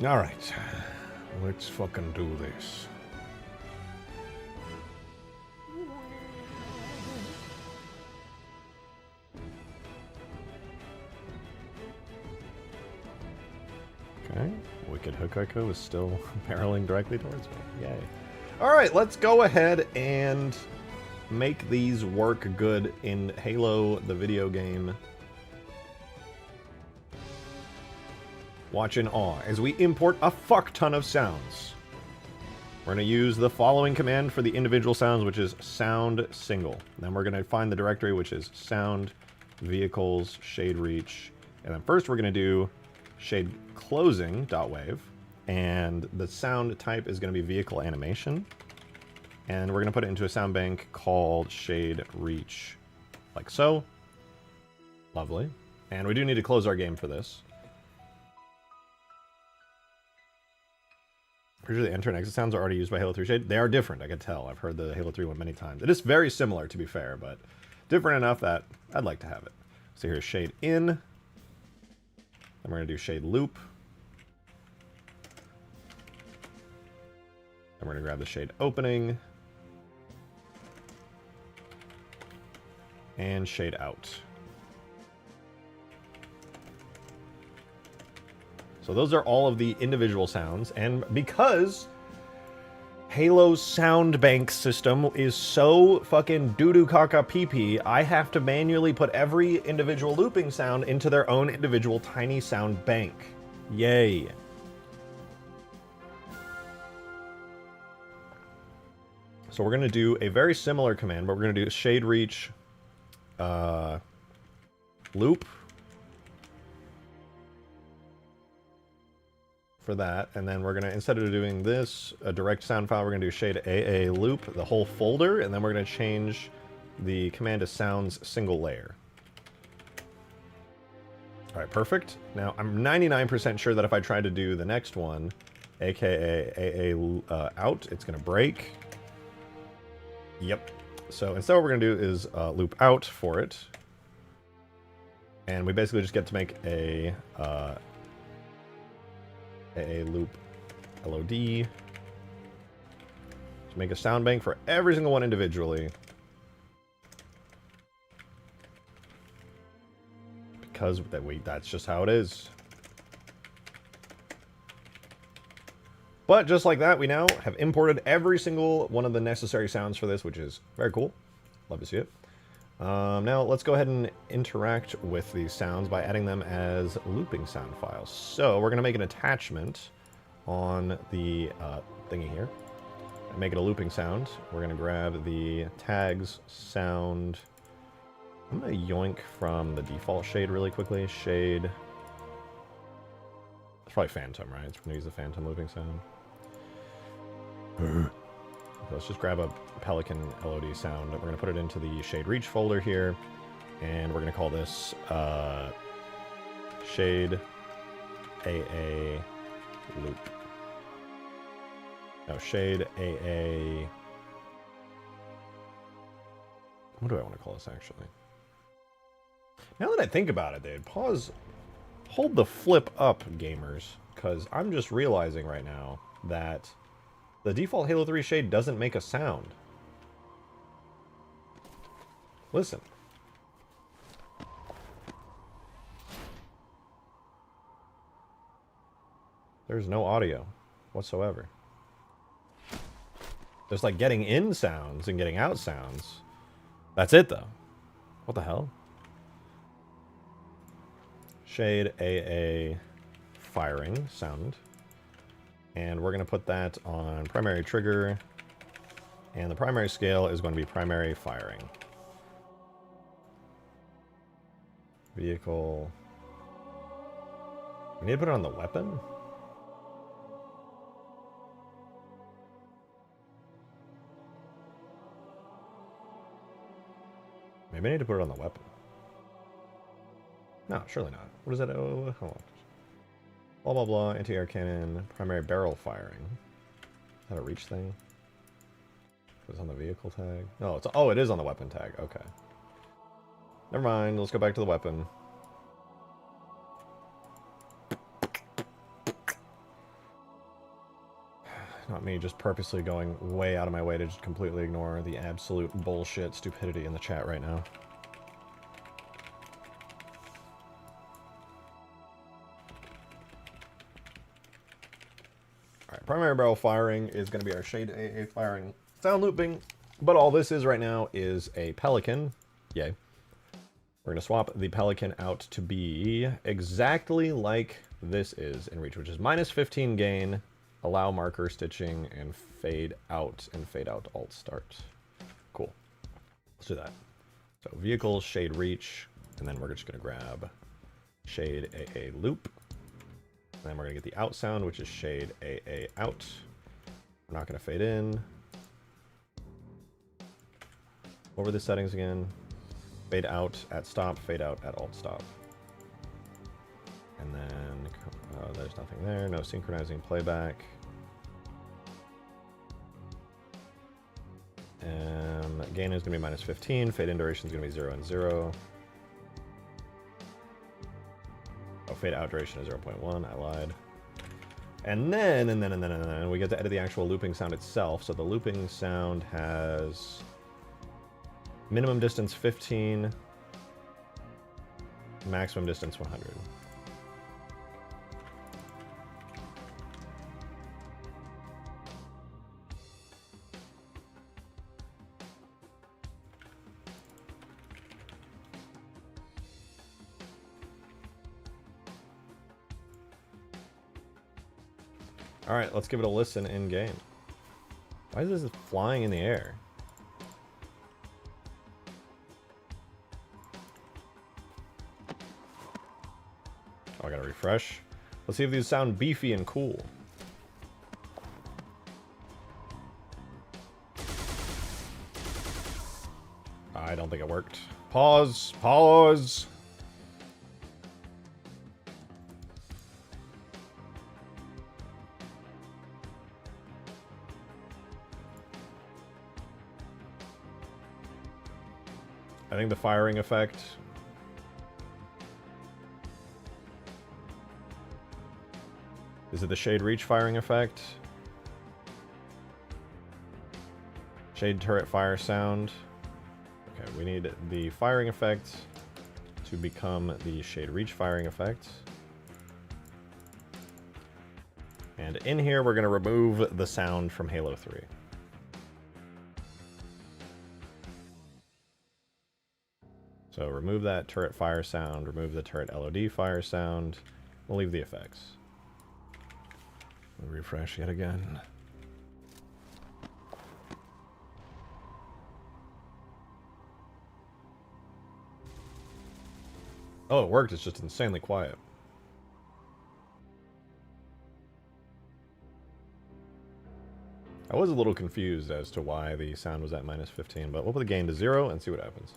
Alright. Let's fucking do this. Okay. Wicked Hook Echo is still barreling directly towards me. Yay. Alright, let's go ahead and make these work good in Halo, the video game. Watch in awe as we import a fuck ton of sounds. We're we're going to use the following command for the individual sounds, which is sound single. Then we're going to find the directory, which is sound vehicles shade reach. And then first we're going to do shade closing .wave. And the sound type is going to be vehicle animation. And we're going to put it into a sound bank called shade reach, like so. Lovely. And we do need to close our game for this. Pretty sure the enter and exit sounds are already used by Halo 3 Shade. They are different, I can tell. I've heard the Halo 3 one many times. It is very similar, to be fair, but different enough that I'd like to have it. So here's shade in. Then we're going to do shade loop. And we're going to grab the shade opening. And shade out. So those are all of the individual sounds, and because Halo's sound bank system is so fucking doo-doo caca pee-pee, I have to manually put every individual looping sound into their own individual tiny sound bank. Yay. So we're going to do a very similar command, but we're going to do shade reach loop for that, and then we're going to, instead of doing this, a direct sound file, we're going to do shade AA loop, the whole folder, and then we're going to change the command to sounds single layer. Alright, perfect. Now, I'm 99% sure that if I try to do the next one, aka AA out, it's going to break. Yep. So instead what we're going to do is loop out for it. And we basically just get to make a loop LOD. To make a sound bank for every single one individually. Because that's just how it is. But just like that, we now have imported every single one of the necessary sounds for this, which is very cool. Love to see it. Now let's go ahead and interact with these sounds by adding them as looping sound files. So we're going to make an attachment on the thingy here and make it a looping sound. We're going to grab the tags sound. I'm going to yoink from the default shade really quickly. Shade. It's probably Phantom, right? It's going to use the Phantom looping sound. So let's just grab a Pelican LOD sound. We're going to put it into the shade reach folder here. And we're going to call this shade AA loop. No, shade AA. What do I want to call this actually? Now that I think about it, dude, pause. Hold the flip up, gamers. Because I'm just realizing right now that the default Halo 3 shade doesn't make a sound. Listen. There's no audio whatsoever. There's like getting in sounds and getting out sounds. That's it though. What the hell? Shade AA firing sound. And we're going to put that on primary trigger. And the primary scale is going to be primary firing. Vehicle. We need to put it on the weapon? Maybe I need to put it on the weapon. No, surely not. What is that? Oh, hold on. Blah, blah, blah. Anti-air cannon. Primary barrel firing. Is that a reach thing? It's on the vehicle tag. No, it's... Oh, it is on the weapon tag. Okay. Never mind. Let's go back to the weapon. Not me just purposely going way out of my way to just completely ignore the absolute bullshit stupidity in the chat right now. Alright, primary barrel firing is going to be our shade AA firing sound looping, but all this is right now is a Pelican. Yay. We're going to swap the Pelican out to be exactly like this is in Reach, which is minus 15 gain allow marker stitching and fade out alt start. Cool. Let's do that. So vehicles, shade reach, and then we're just gonna grab shade AA loop. And then we're gonna get the out sound, which is shade AA out. We're not gonna fade in. What were the settings again? Fade out at stop, fade out at alt stop. And then there's nothing there, no synchronizing playback. Gain is going to be minus 15, fade in duration is going to be 0 and 0. Oh, fade out duration is 0.1, I lied. And then we get to edit the actual looping sound itself. So the looping sound has minimum distance 15, maximum distance 100. Alright, let's give it a listen in game. Why is this flying in the air? Oh, I gotta refresh. Let's see if these sound beefy and cool. I don't think it worked. Pause! Pause! I think the firing effect. Is it the shade reach firing effect? Shade turret fire sound. Okay, we need the firing effect to become the shade reach firing effect. And in here, we're going to remove the sound from Halo 3. So remove that turret fire sound, remove the turret LOD fire sound. We'll leave the effects. We'll refresh yet again. Oh, it worked. It's just insanely quiet. I was a little confused as to why the sound was at minus 15, but we'll put the gain to 0 and see what happens.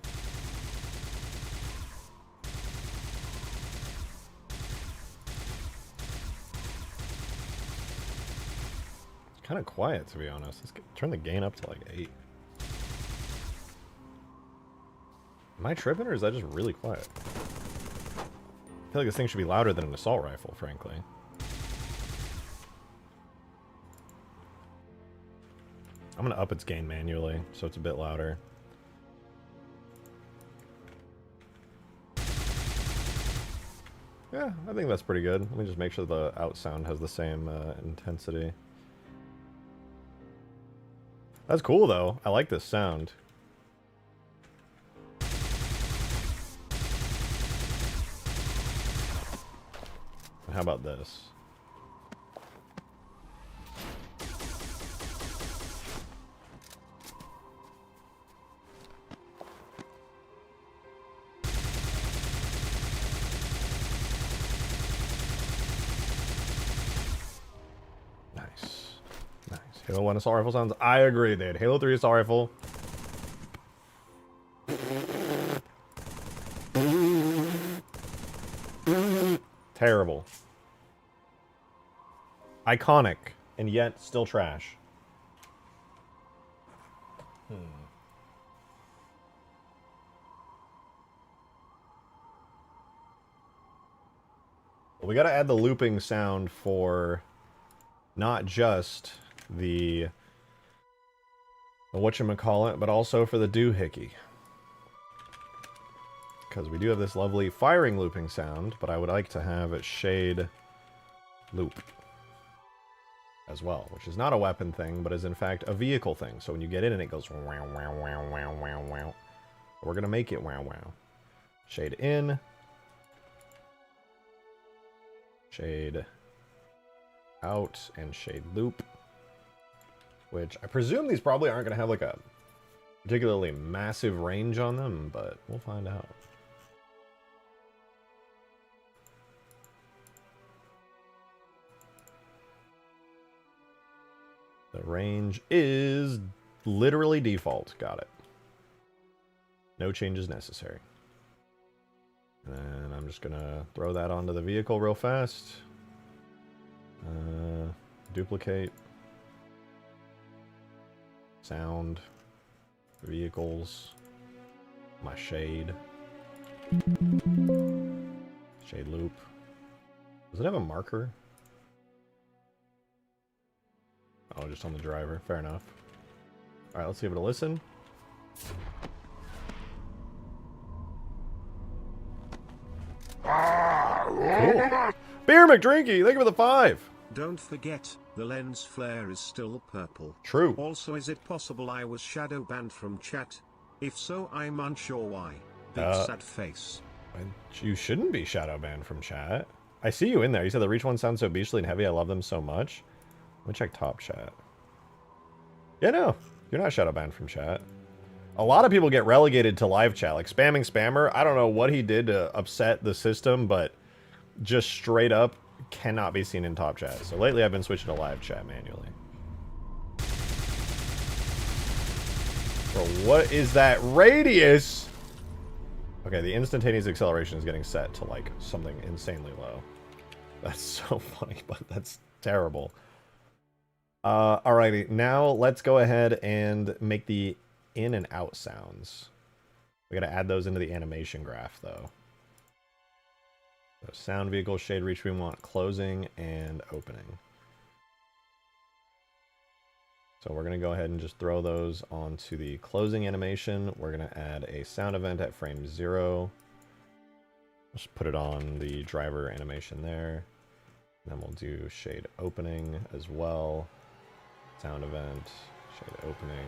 Kind of quiet, to be honest. Let's turn the gain up to like 8. Am I tripping, or is that just really quiet? I feel like this thing should be louder than an assault rifle, frankly. I'm gonna up its gain manually, so it's a bit louder. Yeah, I think that's pretty good. Let me just make sure the out sound has the same intensity. That's cool, though. I like this sound. How about this? Halo 1 assault rifle sounds. I agree, dude. Halo 3 assault rifle. Terrible. Iconic, and yet still trash. Well, we gotta add the looping sound for not just the whatchamacallit, but also for the doohickey. Because we do have this lovely firing looping sound, but I would like to have it shade loop as well, which is not a weapon thing, but is in fact a vehicle thing. So when you get in and it goes wow, wow, wow, wow, wow, wow. We're going to make it wow, wow. Shade in. Shade out and shade loop. Which I presume these probably aren't going to have like a particularly massive range on them, but we'll find out. The range is literally default. Got it. No changes necessary. And I'm just going to throw that onto the vehicle real fast. Duplicate. Sound. Vehicles. My shade. Shade loop. Does it have a marker? Oh, just on the driver. Fair enough. Alright, let's give it a listen. Cool. Beer McDrinky, thank you for the 5. Don't forget, the lens flare is still purple. True. Also, is it possible I was shadow banned from chat? If so, I'm unsure why. Big sad face. You shouldn't be shadow banned from chat. I see you in there. You said the reach ones sound so beastly and heavy. I love them so much. Let me check top chat. Yeah, no. You're not shadow banned from chat. A lot of people get relegated to live chat. Like spamming spammer. I don't know what he did to upset the system, but just straight up cannot be seen in top chat. So lately I've been switching to live chat manually. Bro, what is that radius? Okay, the instantaneous acceleration is getting set to like something insanely low. That's so funny, but that's terrible. Alrighty, now let's go ahead and make the in and out sounds. We gotta add those into the animation graph though. So sound, vehicle, shade, reach, we want closing and opening. So we're gonna go ahead and just throw those onto the closing animation. We're gonna add a sound event at frame 0. Just put it on the driver animation there. And then we'll do shade opening as well. Sound event, shade opening.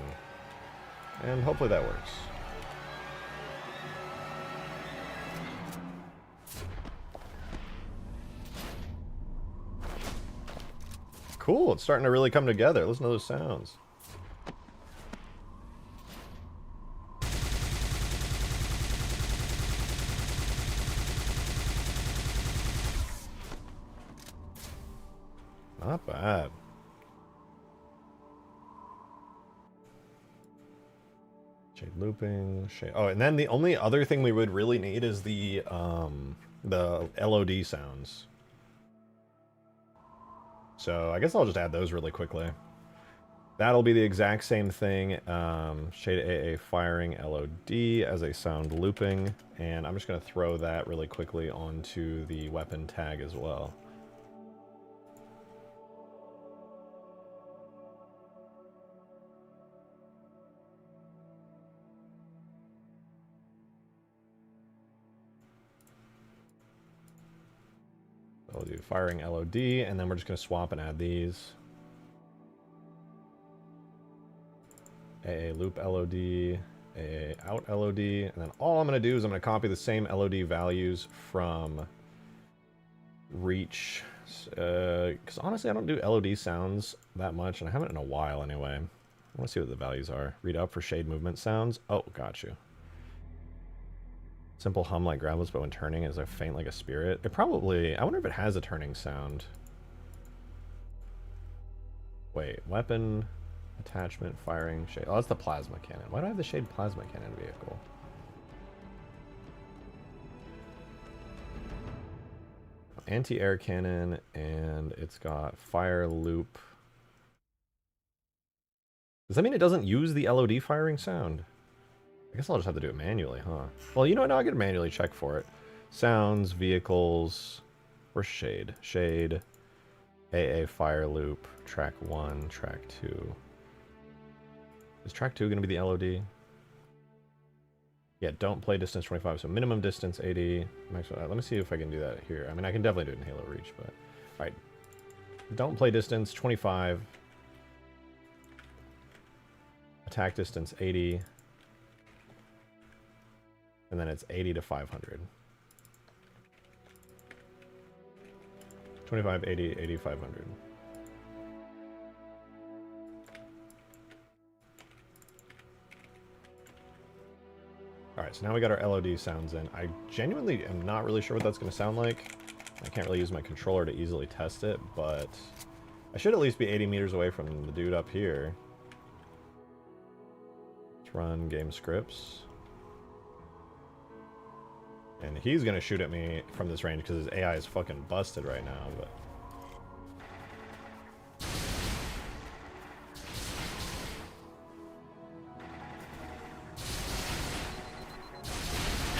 And hopefully that works. Cool, it's starting to really come together. Listen to those sounds. Not bad. Shade looping, shade. Oh, and then the only other thing we would really need is the LOD sounds. So I guess I'll just add those really quickly. That'll be the exact same thing. Shade AA firing LOD as a sound looping. And I'm just going to throw that really quickly onto the weapon tag as well. We'll do firing LOD, and then we're just going to swap and add these. AA loop LOD, AA out LOD, and then all I'm going to do is I'm going to copy the same LOD values from reach. Because honestly, I don't do LOD sounds that much, and I haven't in a while anyway. I want to see what the values are. Read up for shade movement sounds. Oh, got you. Simple hum like gravelous, but when turning is a faint like a spirit. It probably... I wonder if it has a turning sound. Wait, weapon, attachment, firing, shade. Oh, that's the plasma cannon. Why do I have the shade plasma cannon vehicle? Anti-air cannon, and it's got fire loop. Does that mean it doesn't use the LOD firing sound? I guess I'll just have to do it manually, huh? Well, you know what? Now I can manually check for it. Sounds, vehicles, where's shade? Shade, AA fire loop, track 1, track 2. Is track 2 going to be the LOD? Yeah, don't play distance 25, so minimum distance 80. Let me see if I can do that here. I mean, I can definitely do it in Halo Reach, but... Alright. Don't play distance 25. Attack distance 80. And then it's 80 to 500. 25, 80, 80, 500. Alright, so now we got our LOD sounds in. I genuinely am not really sure what that's going to sound like. I can't really use my controller to easily test it, but I should at least be 80 meters away from the dude up here. Let's run game scripts. And he's going to shoot at me from this range because his AI is fucking busted right now, but...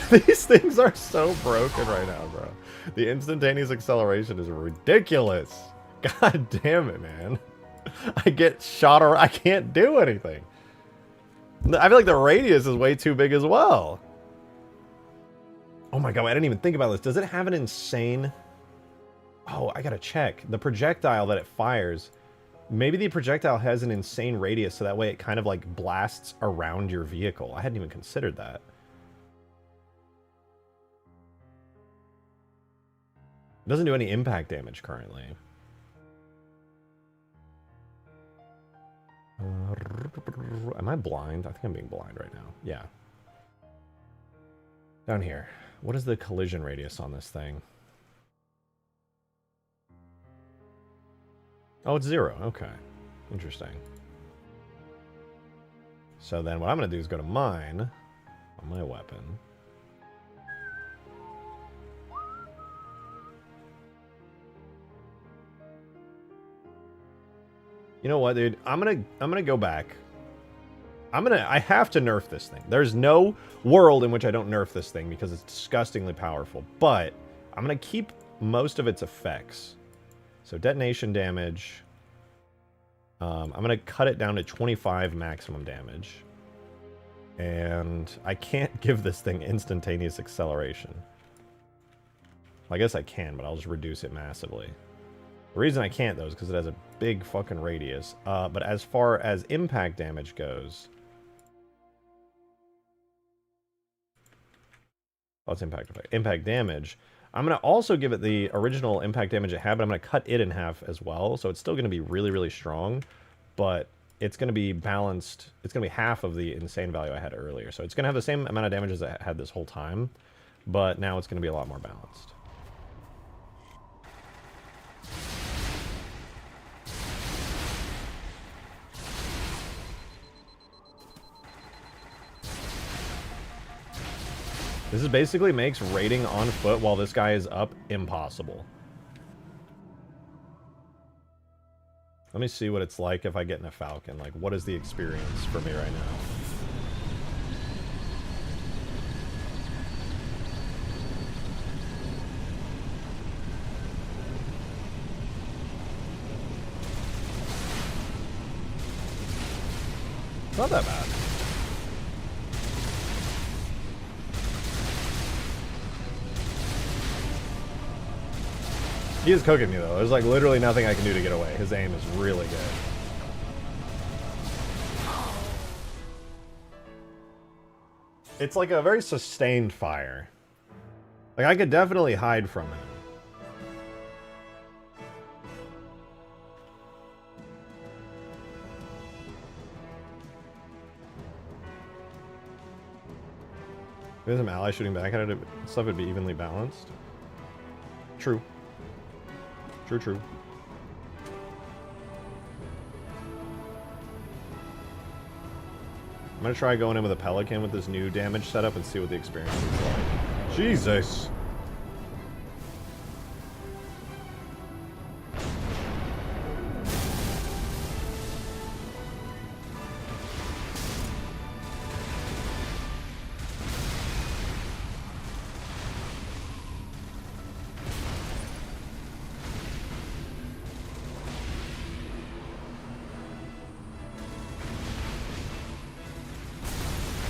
These things are so broken right now, bro. The instantaneous acceleration is ridiculous. God damn it, man. I get shot or I can't do anything. I feel like the radius is way too big as well. Oh my god, I didn't even think about this. Does it have an insane... Oh, I gotta check. The projectile that it fires... Maybe the projectile has an insane radius, so that way it kind of like blasts around your vehicle. I hadn't even considered that. It doesn't do any impact damage currently. Am I blind? I think I'm being blind right now. Yeah. Down here. What is the collision radius on this thing? Oh, it's 0. Okay. Interesting. So then what I'm going to do is go to mine on my weapon. You know what, dude? I'm gonna go back. I have to nerf this thing. There's no world in which I don't nerf this thing because it's disgustingly powerful. But I'm gonna keep most of its effects. So detonation damage. I'm gonna cut it down to 25 maximum damage. And I can't give this thing instantaneous acceleration. I guess I can, but I'll just reduce it massively. The reason I can't, though, is because it has a big fucking radius. But as far as impact damage goes... Oh, it's impact effect. Impact damage. I'm going to also give it the original impact damage it had, but I'm going to cut it in half as well. So it's still going to be really, really strong. But it's going to be balanced. It's going to be half of the insane value I had earlier. So it's going to have the same amount of damage as it had this whole time. But now it's going to be a lot more balanced. This is basically makes raiding on foot while this guy is up impossible. Let me see what it's like if I get in a Falcon. Like, what is the experience for me right now? It's not that bad. He is cooking me, though. There's, like, literally nothing I can do to get away. His aim is really good. It's, like, a very sustained fire. Like, I could definitely hide from him. If there's some ally shooting back at it, stuff would be evenly balanced. True. True, true. I'm gonna try going in with a Pelican with this new damage setup and see what the experience is like. Jesus!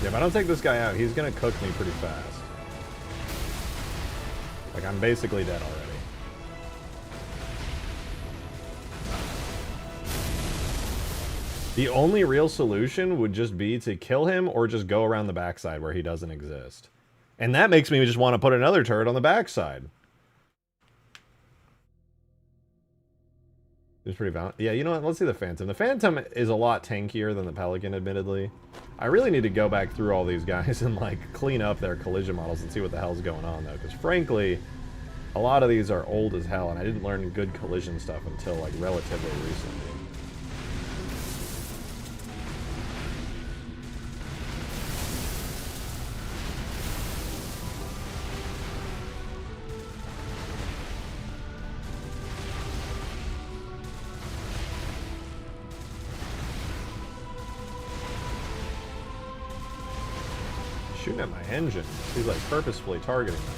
If I don't take this guy out, he's gonna cook me pretty fast. Like, I'm basically dead already. The only real solution would just be to kill him or just go around the backside where he doesn't exist. And that makes me just want to put another turret on the backside. It's pretty violent. Yeah, you know what? Let's see the Phantom. The Phantom is a lot tankier than the Pelican, admittedly. I really need to go back through all these guys and, like, clean up their collision models and see what the hell's going on, though. Because, frankly, a lot of these are old as hell, and I didn't learn good collision stuff until, like, relatively recently. Shooting at my engine. He's like purposefully targeting them.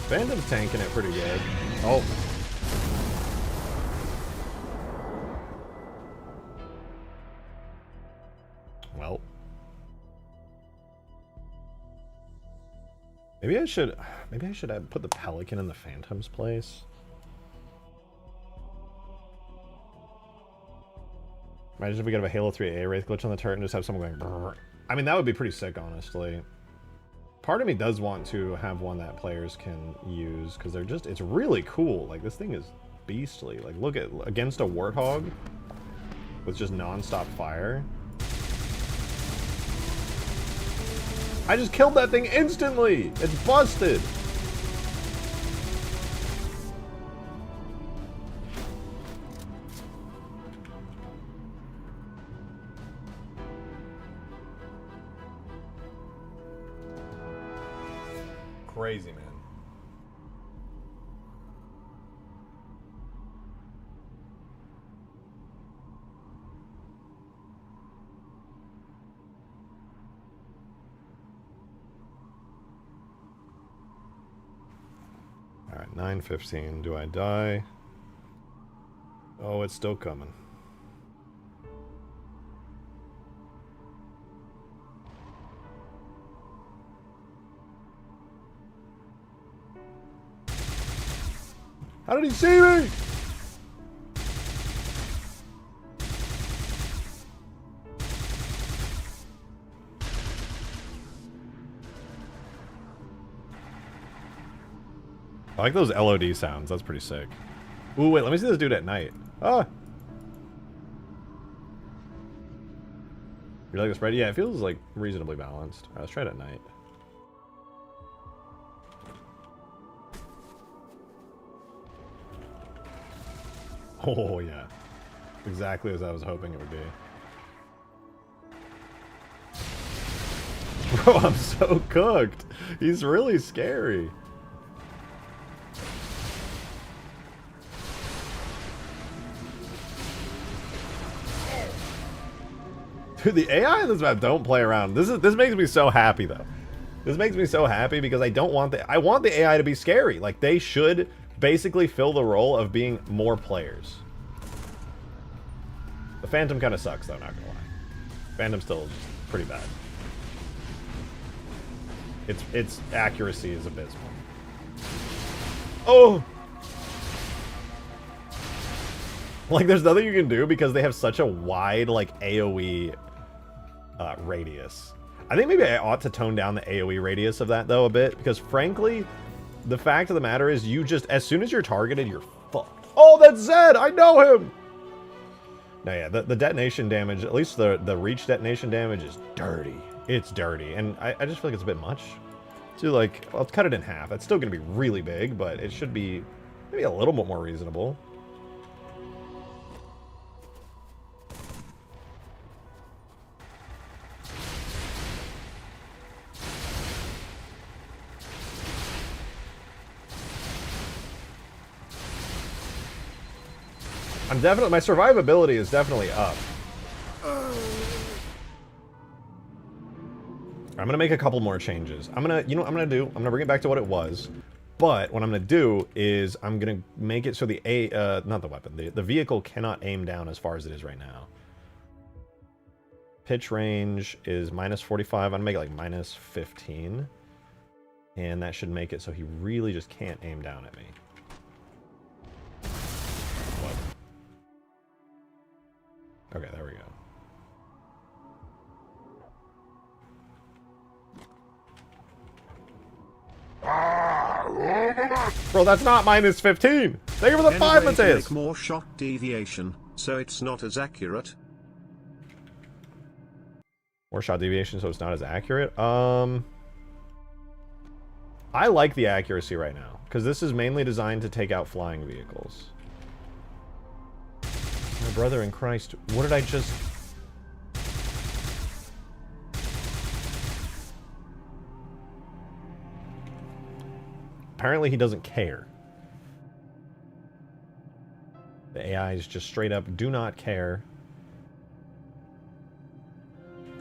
Phantom's tanking it pretty good. Oh. Well. Maybe I should have put the Pelican in the Phantom's place. Imagine if we got a Halo 3A Wraith glitch on the turret and just have someone going brrr. I mean, that would be pretty sick, honestly. Part of me does want to have one that players can use, because they're just, it's really cool. Like, this thing is beastly. Like, look at, against a Warthog with just non-stop fire. I just killed that thing instantly! It's busted! Crazy, man. All right, 9:15. Do I die? Oh, it's still coming. How did he see me? I like those LOD sounds. That's pretty sick. Ooh, wait, let me see this dude at night. Ah! You like the spread? Yeah, it feels like reasonably balanced. Alright, let's try it at night. Oh, yeah. Exactly as I was hoping it would be. Bro, I'm so cooked. He's really scary. Dude, the AI in this map don't play around. This makes me so happy, though. This makes me so happy because I want the AI to be scary. Like, they should basically fill the role of being more players. The Phantom kind of sucks, though, not gonna lie. Phantom's still just pretty bad. Its accuracy is abysmal. Oh! Like, there's nothing you can do because they have such a wide, like, AoE radius. I think maybe I ought to tone down the AoE radius of that, though, a bit, because, frankly, the fact of the matter is you just, as soon as you're targeted, you're fucked. Oh, that's Zed! I know him! No, yeah, the detonation damage, at least the reach detonation damage is dirty. It's dirty, and I just feel like it's a bit much. So, like, I'll cut it in half. It's still going to be really big, but it should be maybe a little bit more reasonable. My survivability is definitely up. I'm gonna make a couple more changes. You know what I'm gonna do? I'm gonna bring it back to what it was. But what I'm gonna do is I'm gonna make it so not the weapon, the vehicle cannot aim down as far as it is right now. Pitch range is -45. I'm gonna make it like -15. And that should make it so he really just can't aim down at me. What? Okay, there we go. Bro, that's not minus 15. Thank you for the 5, Anyway, to Mateus. make more shot deviation, so it's not as accurate. More shot deviation, so it's not as accurate. I like the accuracy right now, because this is mainly designed to take out flying vehicles. My brother in Christ, what did I just... Apparently he doesn't care. The AIs just straight up do not care.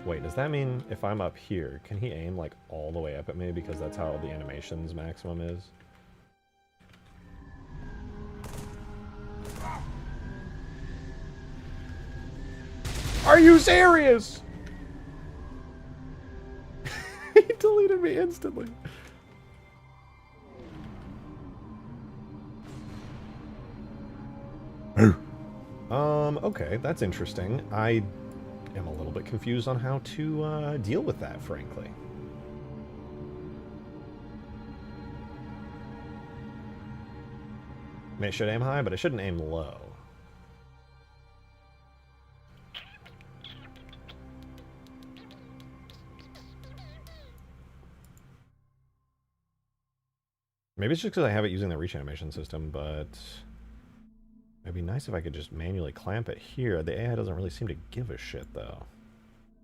Wait, does that mean if I'm up here, can he aim like all the way up at me because that's how the animation's maximum is? Are you serious? He deleted me instantly. Okay, that's interesting. I am a little bit confused on how to deal with that, frankly. I mean, it should aim high, but it shouldn't aim low. Maybe it's just because I have it using the reach animation system, but... It'd be nice if I could just manually clamp it here. The AI doesn't really seem to give a shit, though.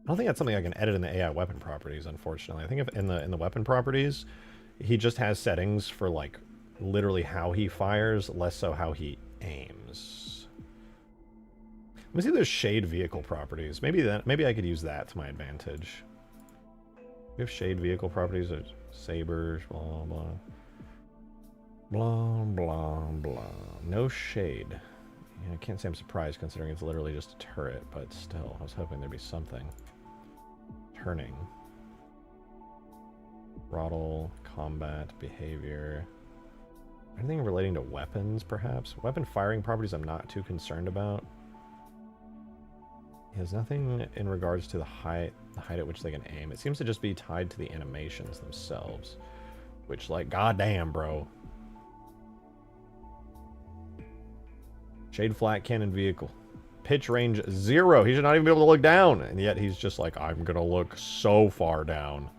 I don't think that's something I can edit in the AI weapon properties, unfortunately. I think if in the weapon properties, he just has settings for, like, literally how he fires, less so how he aims. Let me see those shade vehicle properties. Maybe I could use that to my advantage. We have shade vehicle properties, or sabers, blah, blah. Blah, blah, blah. No shade. Yeah, I can't say I'm surprised considering it's literally just a turret, but still, I was hoping there'd be something. Turning. Throttle, combat, behavior. Anything relating to weapons, perhaps? Weapon firing properties I'm not too concerned about. There's nothing in regards to the height at which they can aim. It seems to just be tied to the animations themselves. Which, like, goddamn, bro. Shade flat cannon vehicle. Pitch range 0. He should not even be able to look down. And yet he's just like, I'm gonna look so far down.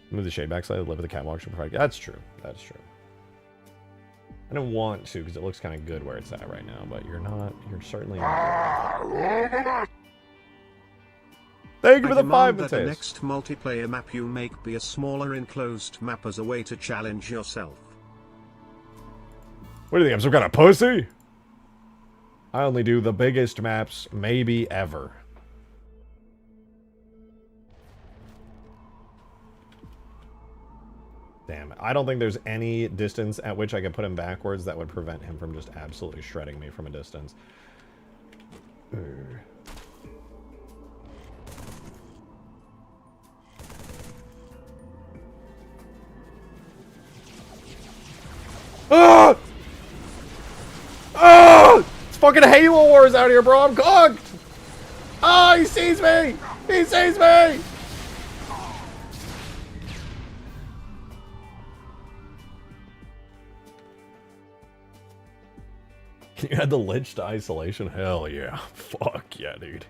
Move the shade back slightly. Live with the catwalk should provide. That's true. That's true. I don't want to because it looks kind of good where it's at right now. But you're not. You're certainly not. Thank you for the 5 that the Mateus. next multiplayer map you make be a smaller enclosed map as a way to challenge yourself. What do you think? I'm some kind of pussy? I only do the biggest maps maybe ever. Damn, I don't think there's any distance at which I could put him backwards that would prevent him from just absolutely shredding me from a distance. Ah! Ah! It's fucking Halo Wars out here, bro. I'm cooked. Ah, he sees me. He sees me. Can you add the lich to isolation? Hell yeah. Fuck yeah, dude.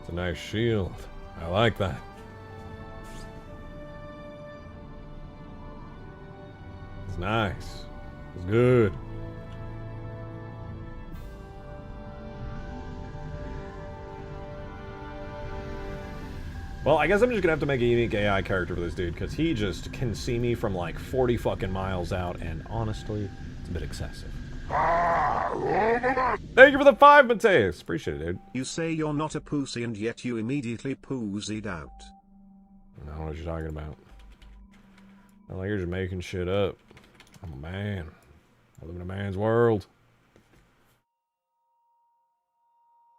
It's a nice shield. I like that. It's nice. It's good. Well, I guess I'm just gonna have to make a unique AI character for this dude, because he just can see me from like 40 fucking miles out, and honestly, it's a bit excessive. Thank you for the 5, Mateus. Appreciate it, dude. You say you're not a pussy and yet you immediately poosied out. I don't know what you're talking about. I like you're just making shit up. I'm a man. I live in a man's world.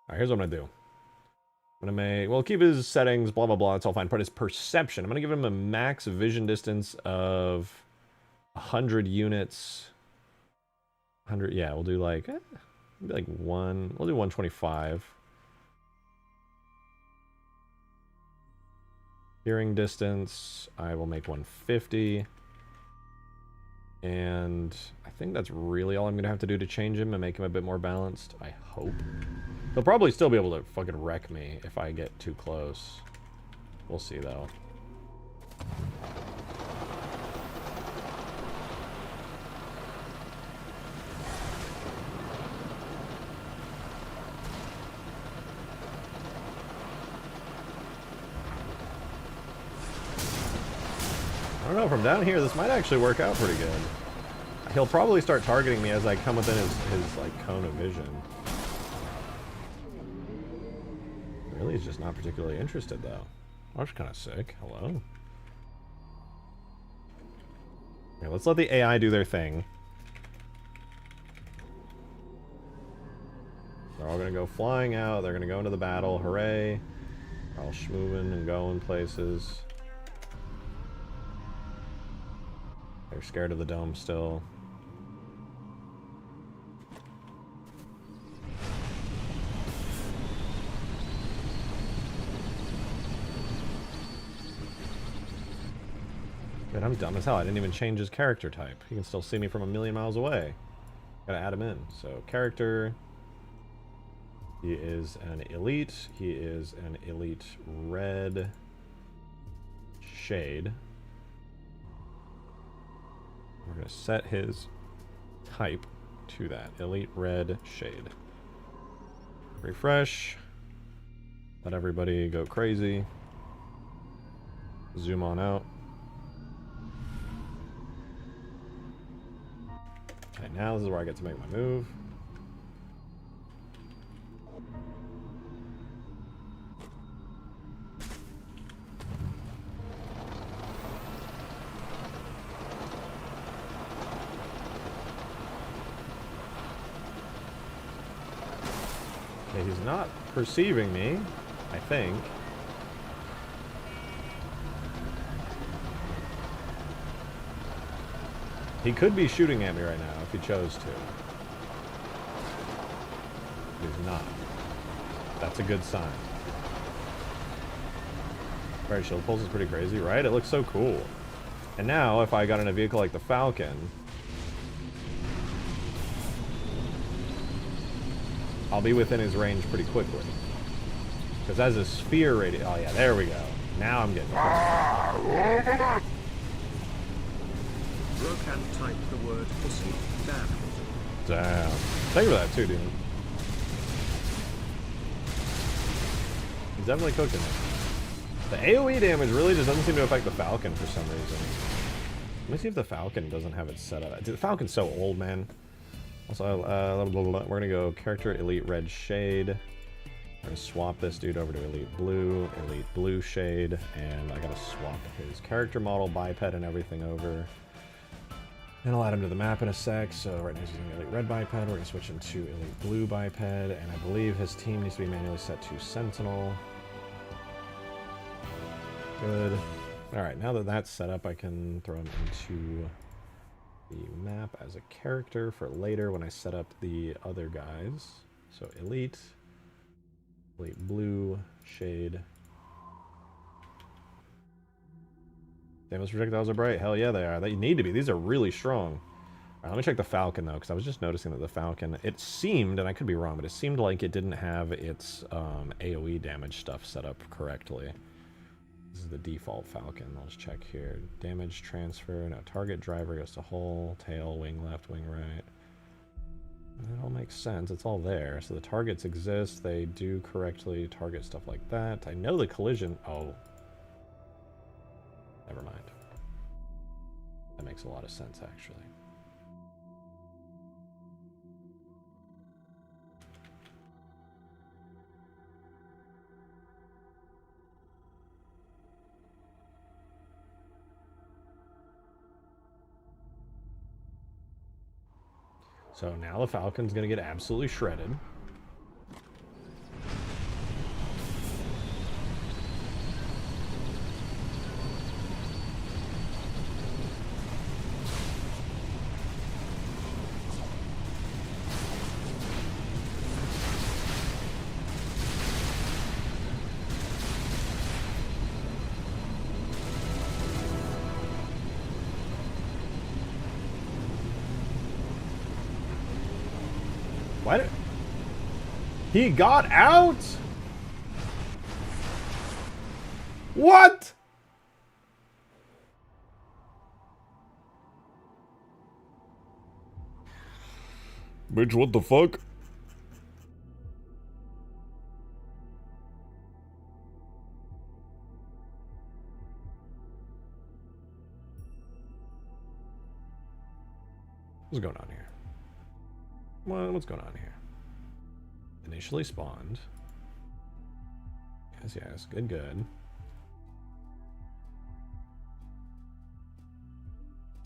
Alright, here's what I'm gonna do. I'm gonna make, well, keep his settings, blah, blah, blah, it's all fine. But his perception, I'm gonna give him a max vision distance of 100 units. 100, yeah, we'll do like, maybe like we'll do 125. Hearing distance, I will make 150. And I think that's really all I'm gonna have to do to change him and make him a bit more balanced, I hope. He'll probably still be able to fucking wreck me if I get too close. We'll see, though. I don't know, from down here, this might actually work out pretty good. He'll probably start targeting me as I come within his like, cone of vision. Really, he's just not particularly interested, though. That's kind of sick. Hello? Okay, let's let the AI do their thing. They're all gonna go flying out. They're gonna go into the battle. Hooray. They're all schmoving and going places. They're scared of the dome still. Dude, I'm dumb as hell. I didn't even change his character type. He can still see me from a million miles away. Gotta add him in. So, character. He is an elite. He is an elite red shade. We're gonna set his type to that. Elite red shade. Refresh. Let everybody go crazy. Zoom on out. Okay, now this is where I get to make my move. Okay, he's not perceiving me, I think. He could be shooting at me right now if he chose to. He's not. That's a good sign. Right, shield pulse is pretty crazy, right? It looks so cool. And now, if I got in a vehicle like the Falcon, I'll be within his range pretty quickly. Because as a sphere radius... Oh yeah, there we go. Now I'm getting close. Bro can type the word pussy. Damn. Damn. Thank you for that too, dude. He's definitely cooking it. The AoE damage really just doesn't seem to affect the Falcon for some reason. Let me see if the Falcon doesn't have it set up. The Falcon's so old, man. Also, we're gonna go character elite red shade. We're gonna swap this dude over to elite blue shade, and I gotta swap his character model, biped, and everything over. And I'll add him to the map in a sec. So right now he's using elite red biped. We're gonna switch him to elite blue biped, and I believe his team needs to be manually set to Sentinel. Good. All right, now that that's set up, I can throw him into the map as a character for later when I set up the other guys. So elite blue shade. Damage projectiles are bright. Hell yeah, they are. They need to be. These are really strong. All right, let me check the Falcon though, because I was just noticing that the Falcon, it seemed, and I could be wrong, but it seemed like it didn't have its AoE damage stuff set up correctly. This is the default Falcon. I'll just check here. Damage transfer. No, target driver goes to hull, tail, wing left, wing right. That all makes sense. It's all there. So the targets exist. They do correctly target stuff like that. I know the collision... Oh. Never mind. That makes a lot of sense, actually. So now the Falcon's going to get absolutely shredded. Why did... He got out? What? Bitch, what the fuck? What's going on here? What's going on here? Initially spawned. Yes, yes. Good, good.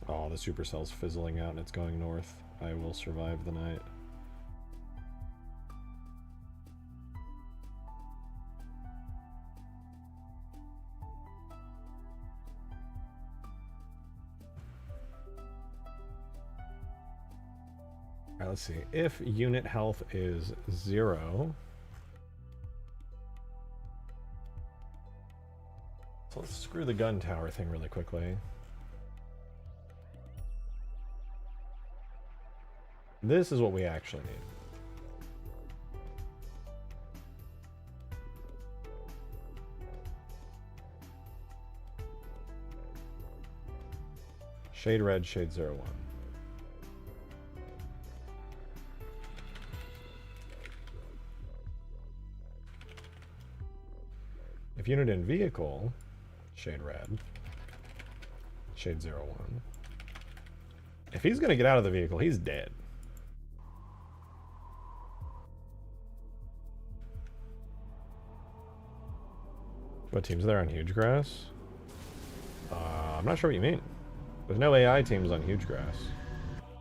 Oh, the supercell's fizzling out and it's going north. I will survive the night. Alright, let's see. If unit health is 0... So let's screw the gun tower thing really quickly. This is what we actually need. Shade red, shade 01. If unit in vehicle, shade red, shade 01. If he's gonna get out of the vehicle, he's dead. What teams are there on huge grass? I'm not sure what you mean. There's no AI teams on huge grass.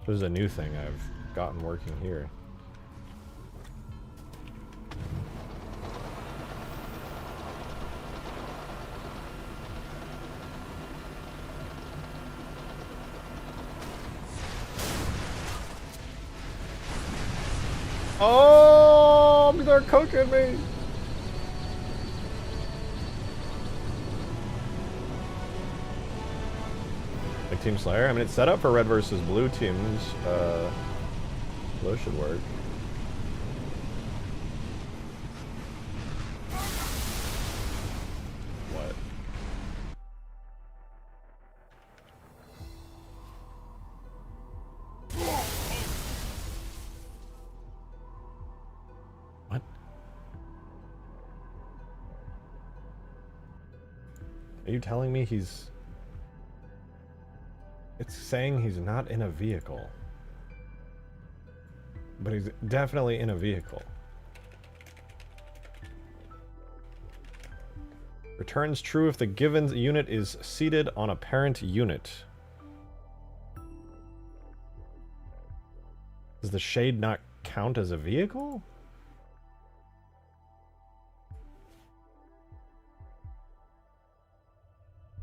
This is a new thing I've gotten working here. Oh, they're cooking me. Like Team Slayer? I mean, it's set up for red versus blue teams. Blue should work. What? What? Are you telling me he's... It's saying he's not in a vehicle. But he's definitely in a vehicle. Returns true if the given unit is seated on a parent unit. Does the shade not count as a vehicle?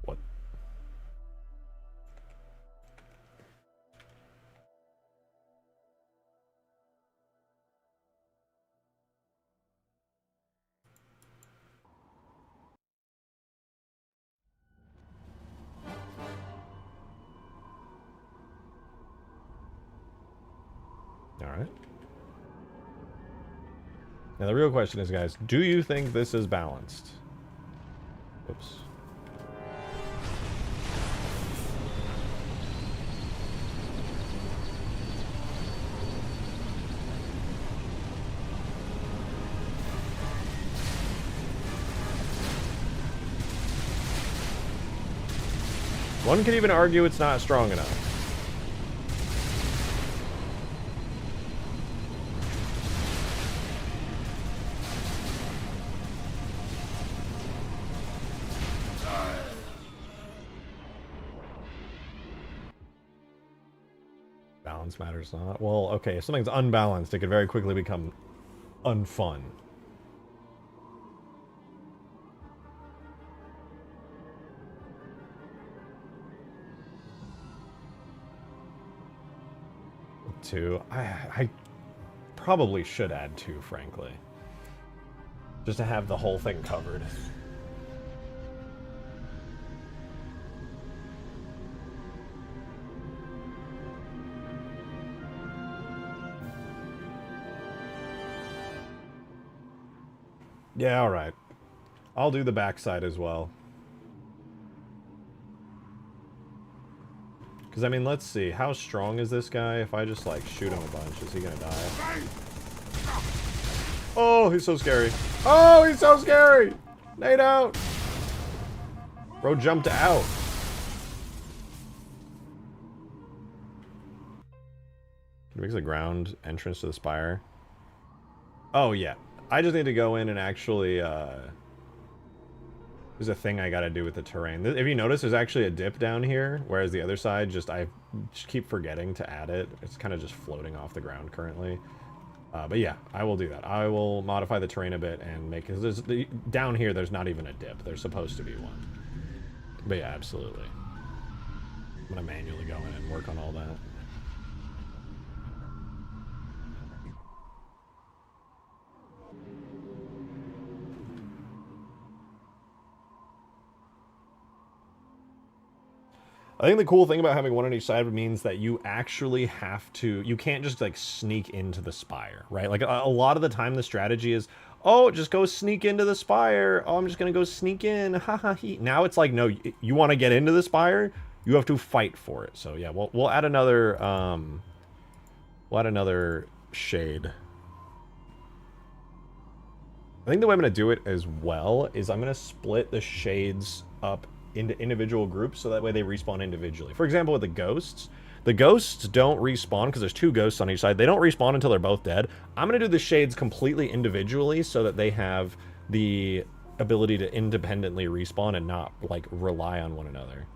What? Alright. Now the real question is, guys, do you think this is balanced? Whoops. One could even argue it's not strong enough. Balance matters not. Well, okay, if something's unbalanced, it could very quickly become unfun. Two. I probably should add two, frankly. Just to have the whole thing covered. Yeah, alright. I'll do the backside as well. Because, I mean, let's see. How strong is this guy? If I just, like, shoot him a bunch, is he gonna die? Oh, he's so scary. Oh, he's so scary! Nade out! Bro jumped out. It makes a ground entrance to the spire. Oh, yeah. I just need to go in and actually, there's a thing I gotta do with the terrain. If you notice, there's actually a dip down here, whereas the other side, I just keep forgetting to add it. It's kind of just floating off the ground currently. But yeah, I will do that. I will modify the terrain a bit and make it... Down here, there's not even a dip. There's supposed to be one. But yeah, absolutely. I'm gonna manually go in and work on all that. I think the cool thing about having one on each side means that you actually have to... You can't just, like, sneak into the spire, right? Like, a lot of the time the strategy is, oh, just go sneak into the spire. Oh, I'm just gonna go sneak in. Ha ha he. Now it's like, no, you want to get into the spire, you have to fight for it. So, yeah, we'll add another, shade. I think the way I'm going to do it as well is I'm going to split the shades up into individual groups so that way they respawn individually. For example, with the ghosts don't respawn because there's two ghosts on each side. They don't respawn until they're both dead. I'm going to do the shades completely individually so that they have the ability to independently respawn and not, like, rely on one another.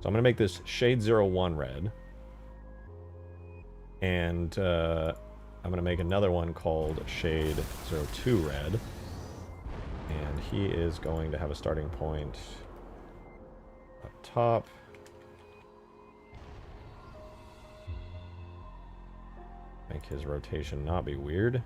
So I'm going to make this Shade 01 red. And I'm going to make another one called Shade 02 red. And he is going to have a starting point up top. Make his rotation not be weird.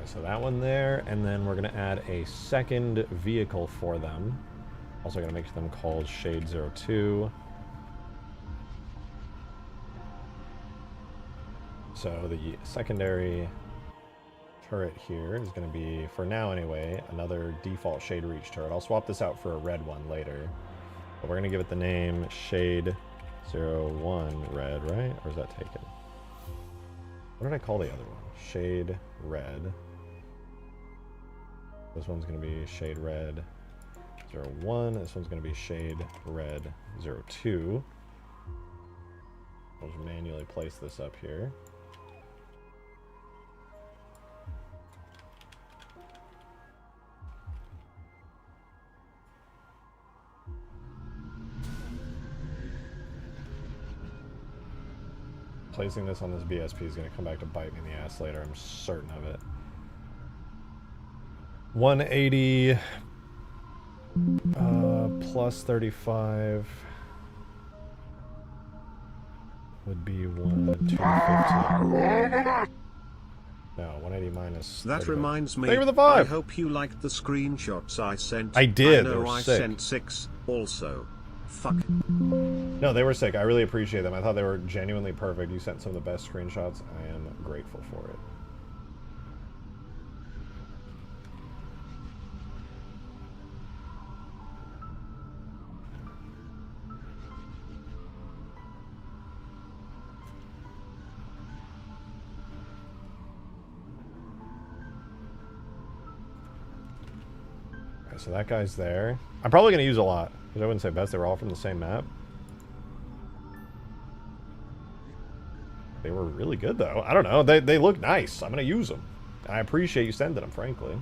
So that one there, and then we're going to add a second vehicle for them. Also going to make them called Shade 02. So the secondary turret here is going to be, for now anyway, another default Shade Reach turret. I'll swap this out for a red one later. But we're going to give it the name Shade 01 red, right? Or is that taken? What did I call the other one? Shade red. This one's going to be Shade Red 01. This one's going to be Shade Red 02. I'll just manually place this up here. Placing this on this BSP is going to come back to bite me in the ass later. I'm certain of it. 180 plus 35 would be 250. No, 180 minus. That 35. reminds me. Thank you for the 5. I hope you liked the screenshots I sent. I did. I know I sick. sent 6 also. Fuck. No, they were sick. I really appreciate them. I thought they were genuinely perfect. You sent some of the best screenshots. I am grateful for it. So that guy's there. I'm probably going to use a lot. Because I wouldn't say best. They were all from the same map. They were really good, though. I don't know. They look nice. I'm going to use them. I appreciate you sending them, frankly.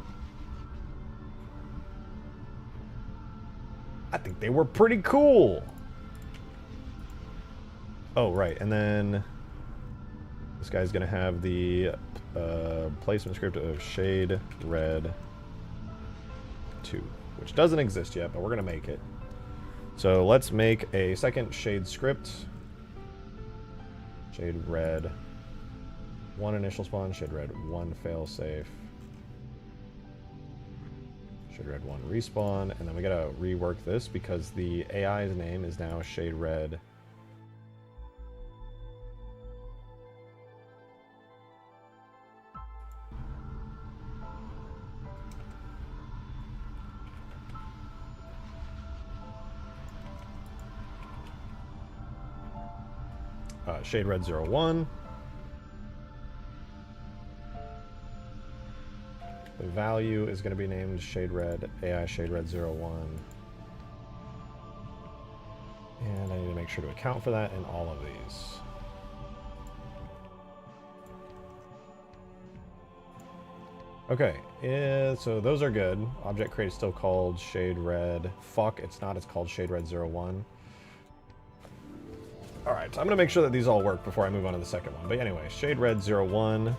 I think they were pretty cool. Oh, right. And then this guy's going to have the placement script of Shade Red 2, which doesn't exist yet, but we're going to make it. So let's make a second Shade script. Shade red. 1 initial spawn. Shade red 1 failsafe. Shade red 1 respawn. And then we gotta rework this because the AI's name is now Shade red. Shade red 01. The value is going to be named Shade Red, AI Shade Red 01. And I need to make sure to account for that in all of these. Okay, so those are good. Object crate is still called Shade Red. Fuck, it's not. It's called Shade Red 01. Alright, so I'm going to make sure that these all work before I move on to the second one. But anyway, Shade Red 01,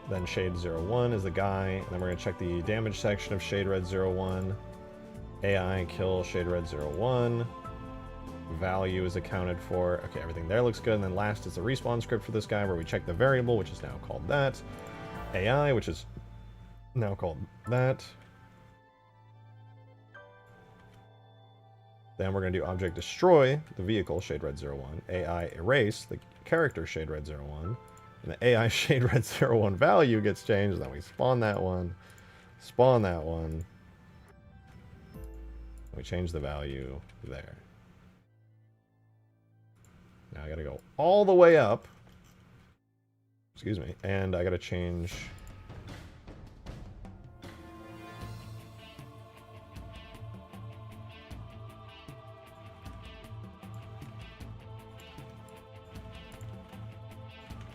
then Shade 01 is the guy, and then we're going to check the damage section of Shade Red 01. AI kill Shade Red 01. Value is accounted for. Okay, everything there looks good. And then last is the respawn script for this guy where we check the variable, which is now called that. AI, which is now called that. Then we're going to do object destroy the vehicle, Shade Red 01. AI erase the character, Shade Red 01. And the AI Shade Red 01 value gets changed. Then we spawn that one. Spawn that one. We change the value there. Now I got to go all the way up. Excuse me. And I got to change...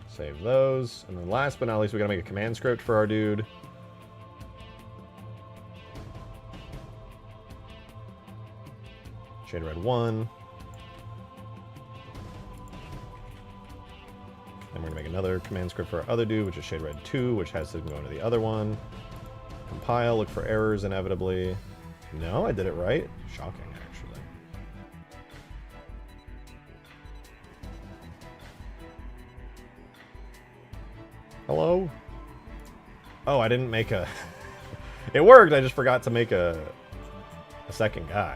Save those. And then last but not least, we gotta make a command script for our dude. Shade Red 1. Then we're gonna make another command script for our other dude, which is Shade Red 2, which has to go into the other one. Compile, look for errors inevitably. No, I did it right. Shocking, actually. Hello? Oh, I didn't make a... It worked, I just forgot to make a second guy.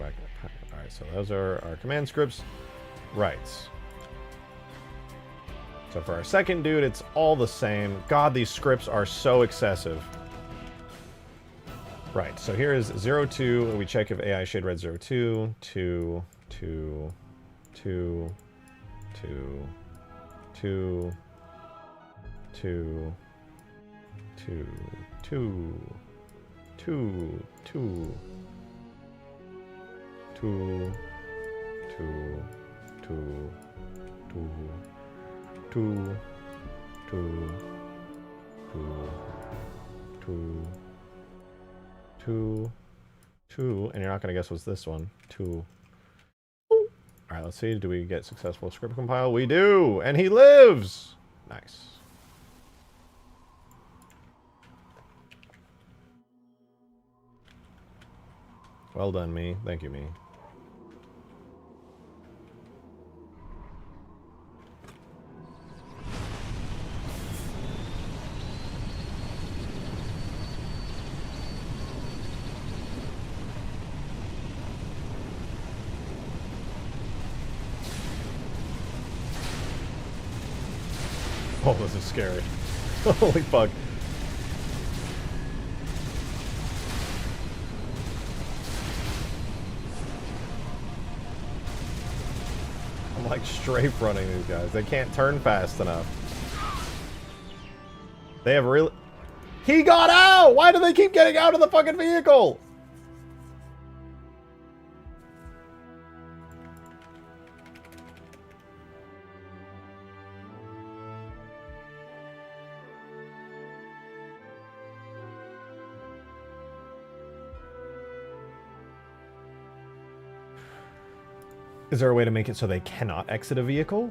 Alright, so those are our command scripts. Right. So for our second dude, it's all the same. God, these scripts are so excessive. Right, so here is 02. We check if AI Shade Red 02, 2, 2, 2, 2, 2, 2, 2, 2, 2, 2, 2, 2, 2, 2, 2, 2, 2, 2, and you're not gonna guess what's this one. 2. Alright, let's see. Do we get successful script compile? We do! And he lives! Nice. Well done, me. Thank you, me. Oh, this is scary. Holy fuck. I'm like strafe running these guys. They can't turn fast enough. They have really... He got out! Why do they keep getting out of the fucking vehicle? Is there a way to make it so they cannot exit a vehicle?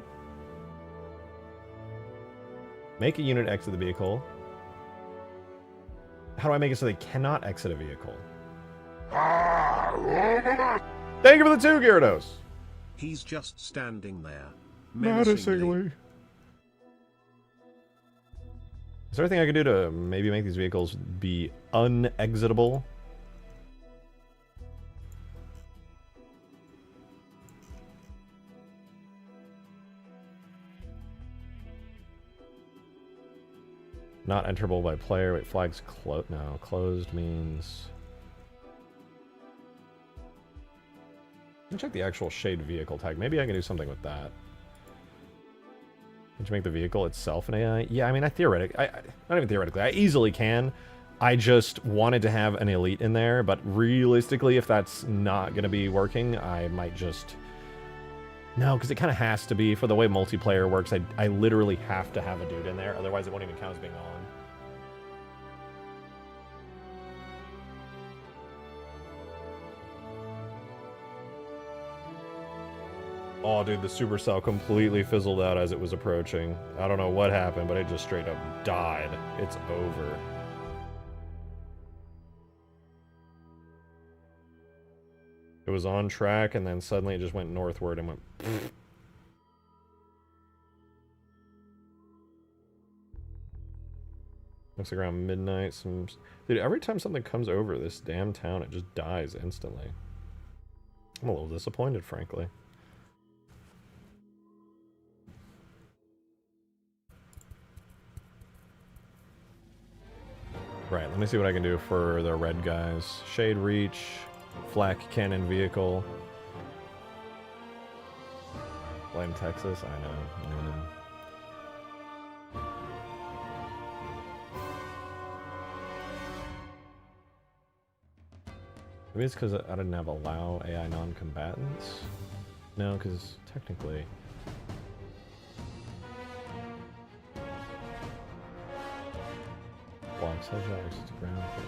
Make a unit exit the vehicle. How do I make it so they cannot exit a vehicle? Thank you for the 2, Gyarados. He's just standing there. Menacingly. Is there anything I can do to maybe make these vehicles be unexitable? Not enterable by player. Wait, flags closed. No, closed means... Let me check the actual shade vehicle tag. Maybe I can do something with that. Can you make the vehicle itself an AI? Yeah, I mean, not even theoretically. I easily can. I just wanted to have an elite in there, but realistically, if that's not going to be working, I might just... No, because it kind of has to be. For the way multiplayer works, I literally have to have a dude in there, otherwise it won't even count as being on. Oh, dude, the supercell completely fizzled out as it was approaching. I don't know what happened, but it just straight up died. It's over. It was on track, and then suddenly it just went northward and went... Looks like around midnight. Dude, every time something comes over this damn town, it just dies instantly. I'm a little disappointed, frankly. Right, let me see what I can do for the red guys. Shade Reach, Flak Cannon Vehicle. Blame Texas, I know. Maybe it's because I didn't have allow AI non-combatants? No, because technically... Blocks hedgehogs to ground for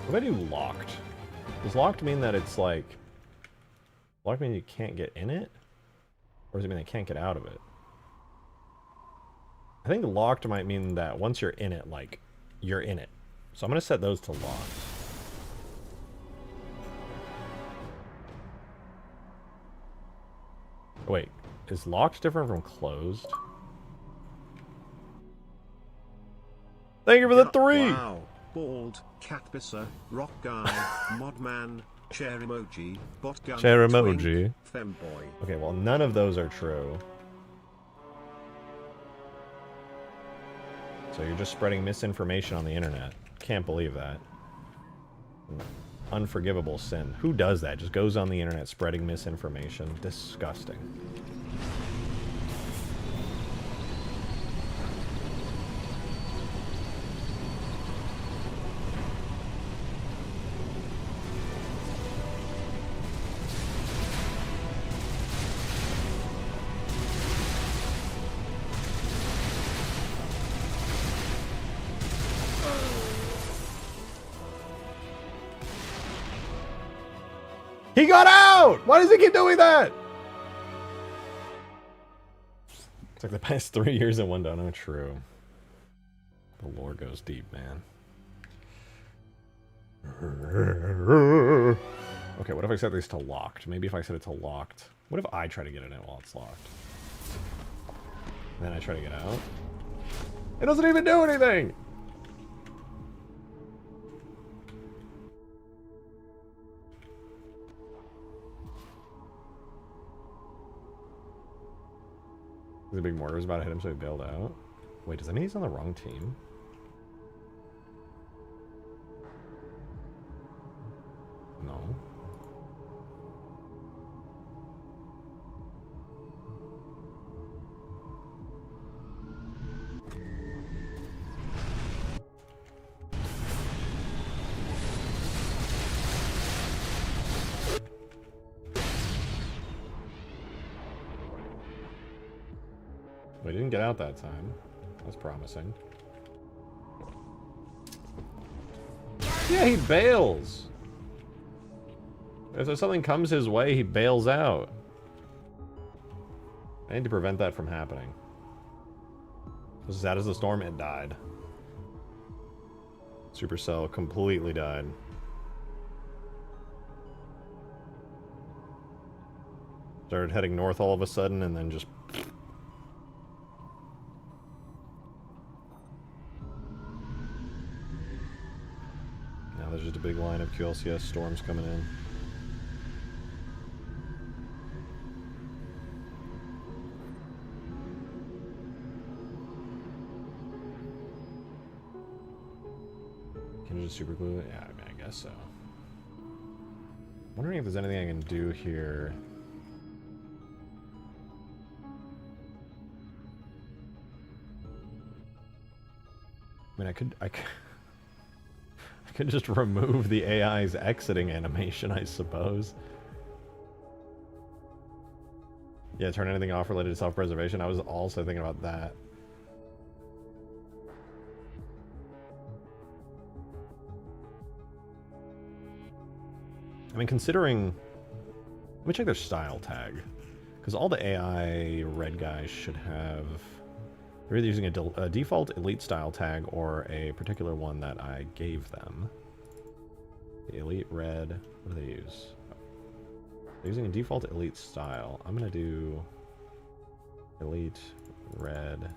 what if I do locked? Does locked mean that it's like... Locked mean you can't get in it? Or does it mean I can't get out of it? I think locked might mean that once you're in it, like, you're in it. So I'm going to set those to locked. Wait, is locked different from closed? Thank you for the 3! Wow. Bald, Catpisser, Rock Guy, Modman, Chair Emoji, Bot Gun, Chair Emoji. Femboy. Okay, well, none of those are true. So you're just spreading misinformation on the internet. Can't believe that. Unforgivable sin. Who does that? Just goes on the internet spreading misinformation. Disgusting. He got out! Why does he keep doing that? It's like the past 3 years in one dono. True. The lore goes deep, man. Okay, what if I set these to locked? Maybe if I set it to locked. What if I try to get it in while it's locked? And then I try to get out? It doesn't even do anything! The big mortar was about to hit him, so he bailed out. Wait, does that mean he's on the wrong team? No. We didn't get out that time. That's promising. Yeah, he bails. If something comes his way, he bails out. I need to prevent that from happening. As sad as the storm, it died. Supercell completely died. Started heading north all of a sudden, and then just... Now there's just a big line of QLCS storms coming in. Can you just super glue it? Yeah, I mean, I guess so. Wondering if there's anything I can do here. I mean, I could just remove the AI's exiting animation, I suppose. Yeah, turn anything off related to self-preservation. I was also thinking about that. I mean, considering... Let me check their style tag. Because all the AI red guys should have... They're either using a default elite style tag or a particular one that I gave them. The elite red... What do they use? They're using a default elite style. I'm going to do... Elite red...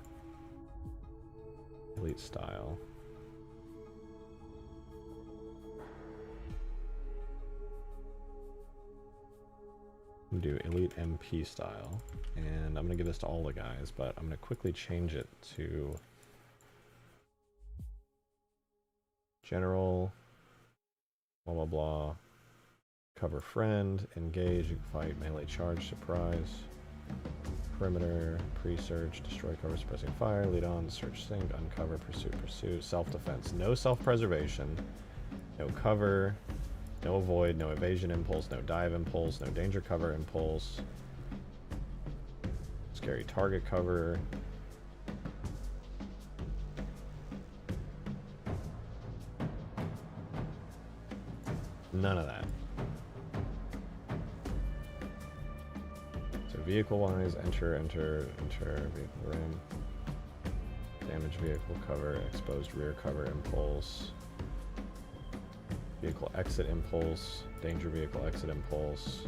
Elite style. I'm going to do Elite MP style, and I'm going to give this to all the guys, but I'm going to quickly change it to General, blah blah blah, cover friend, engage, you can fight, melee charge, surprise, perimeter, pre-search, destroy cover, suppressing fire, lead on, search sync, uncover, pursuit, self-defense. No self-preservation, no cover, no avoid, no evasion impulse, no dive impulse, no danger cover impulse. Scary target cover. None of that. So vehicle-wise, enter, vehicle room. Damage vehicle cover, exposed rear cover impulse. Vehicle exit impulse, danger vehicle exit impulse.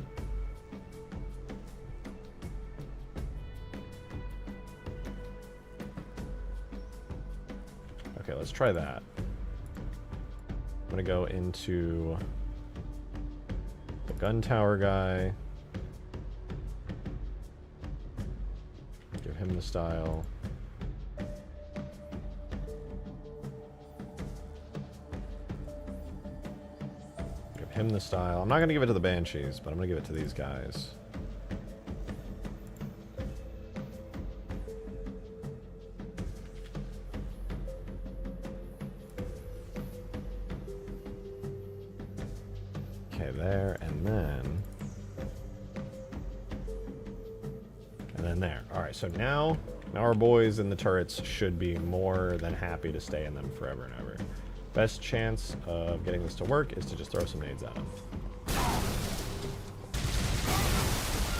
Okay, let's try that. I'm gonna go into the gun tower guy. Give him the style. Him the style. I'm not going to give it to the Banshees, but I'm going to give it to these guys. Okay, there, and then there. Alright, so now our boys in the turrets should be more than happy to stay in them forever and ever. Best chance of getting this to work is to just throw some nades at him.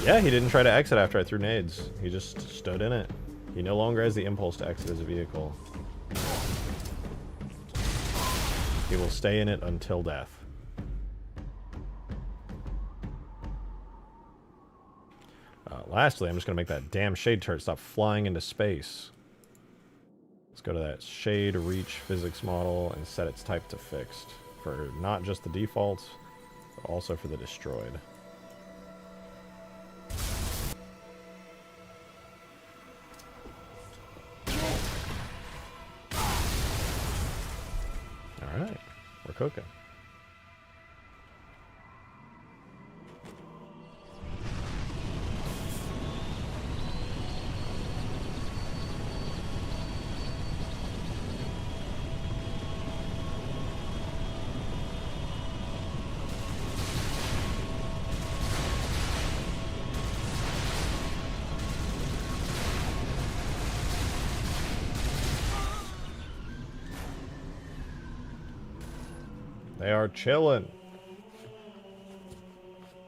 Yeah, he didn't try to exit after I threw nades. He just stood in it. He no longer has the impulse to exit as a vehicle. He will stay in it until death. Lastly, I'm just going to make that damn shade turret stop flying into space. Let's go to that shade reach physics model and set its type to fixed for not just the defaults, but also for the destroyed. Alright, we're cooking. They are chillin'.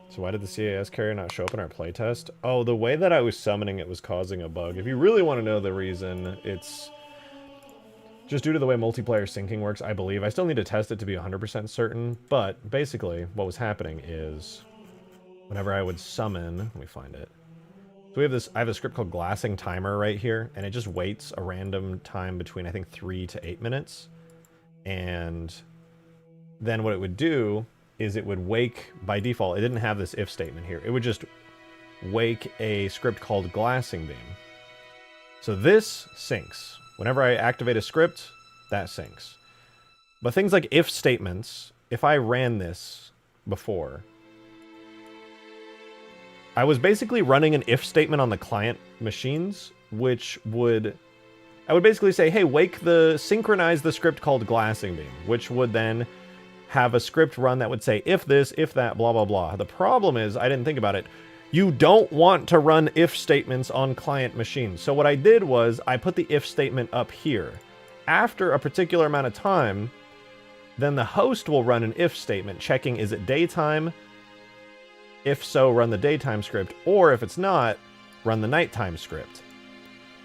So why did the CAS carrier not show up in our playtest? Oh, the way that I was summoning it was causing a bug. If you really want to know the reason, it's... Just due to the way multiplayer syncing works, I believe. I still need to test it to be 100% certain, but basically what was happening is whenever I would summon, let me find it. So we have this, I have a script called Glassing Timer right here, and it just waits a random time between, I think, 3 to 8 minutes. And then what it would do is it would wake, by default, it didn't have this if statement here. It would just wake a script called Glassing Beam. So this syncs. Whenever I activate a script, that syncs. But things like if statements, if I ran this before, I was basically running an if statement on the client machines, which would... I would basically say, hey, synchronize the script called Glassing Beam, which would then have a script run that would say, if this, if that, blah, blah, blah. The problem is, I didn't think about it. You don't want to run if statements on client machines. So what I did was I put the if statement up here. After a particular amount of time, then the host will run an if statement, checking is it daytime? If so, run the daytime script, or if it's not, run the nighttime script.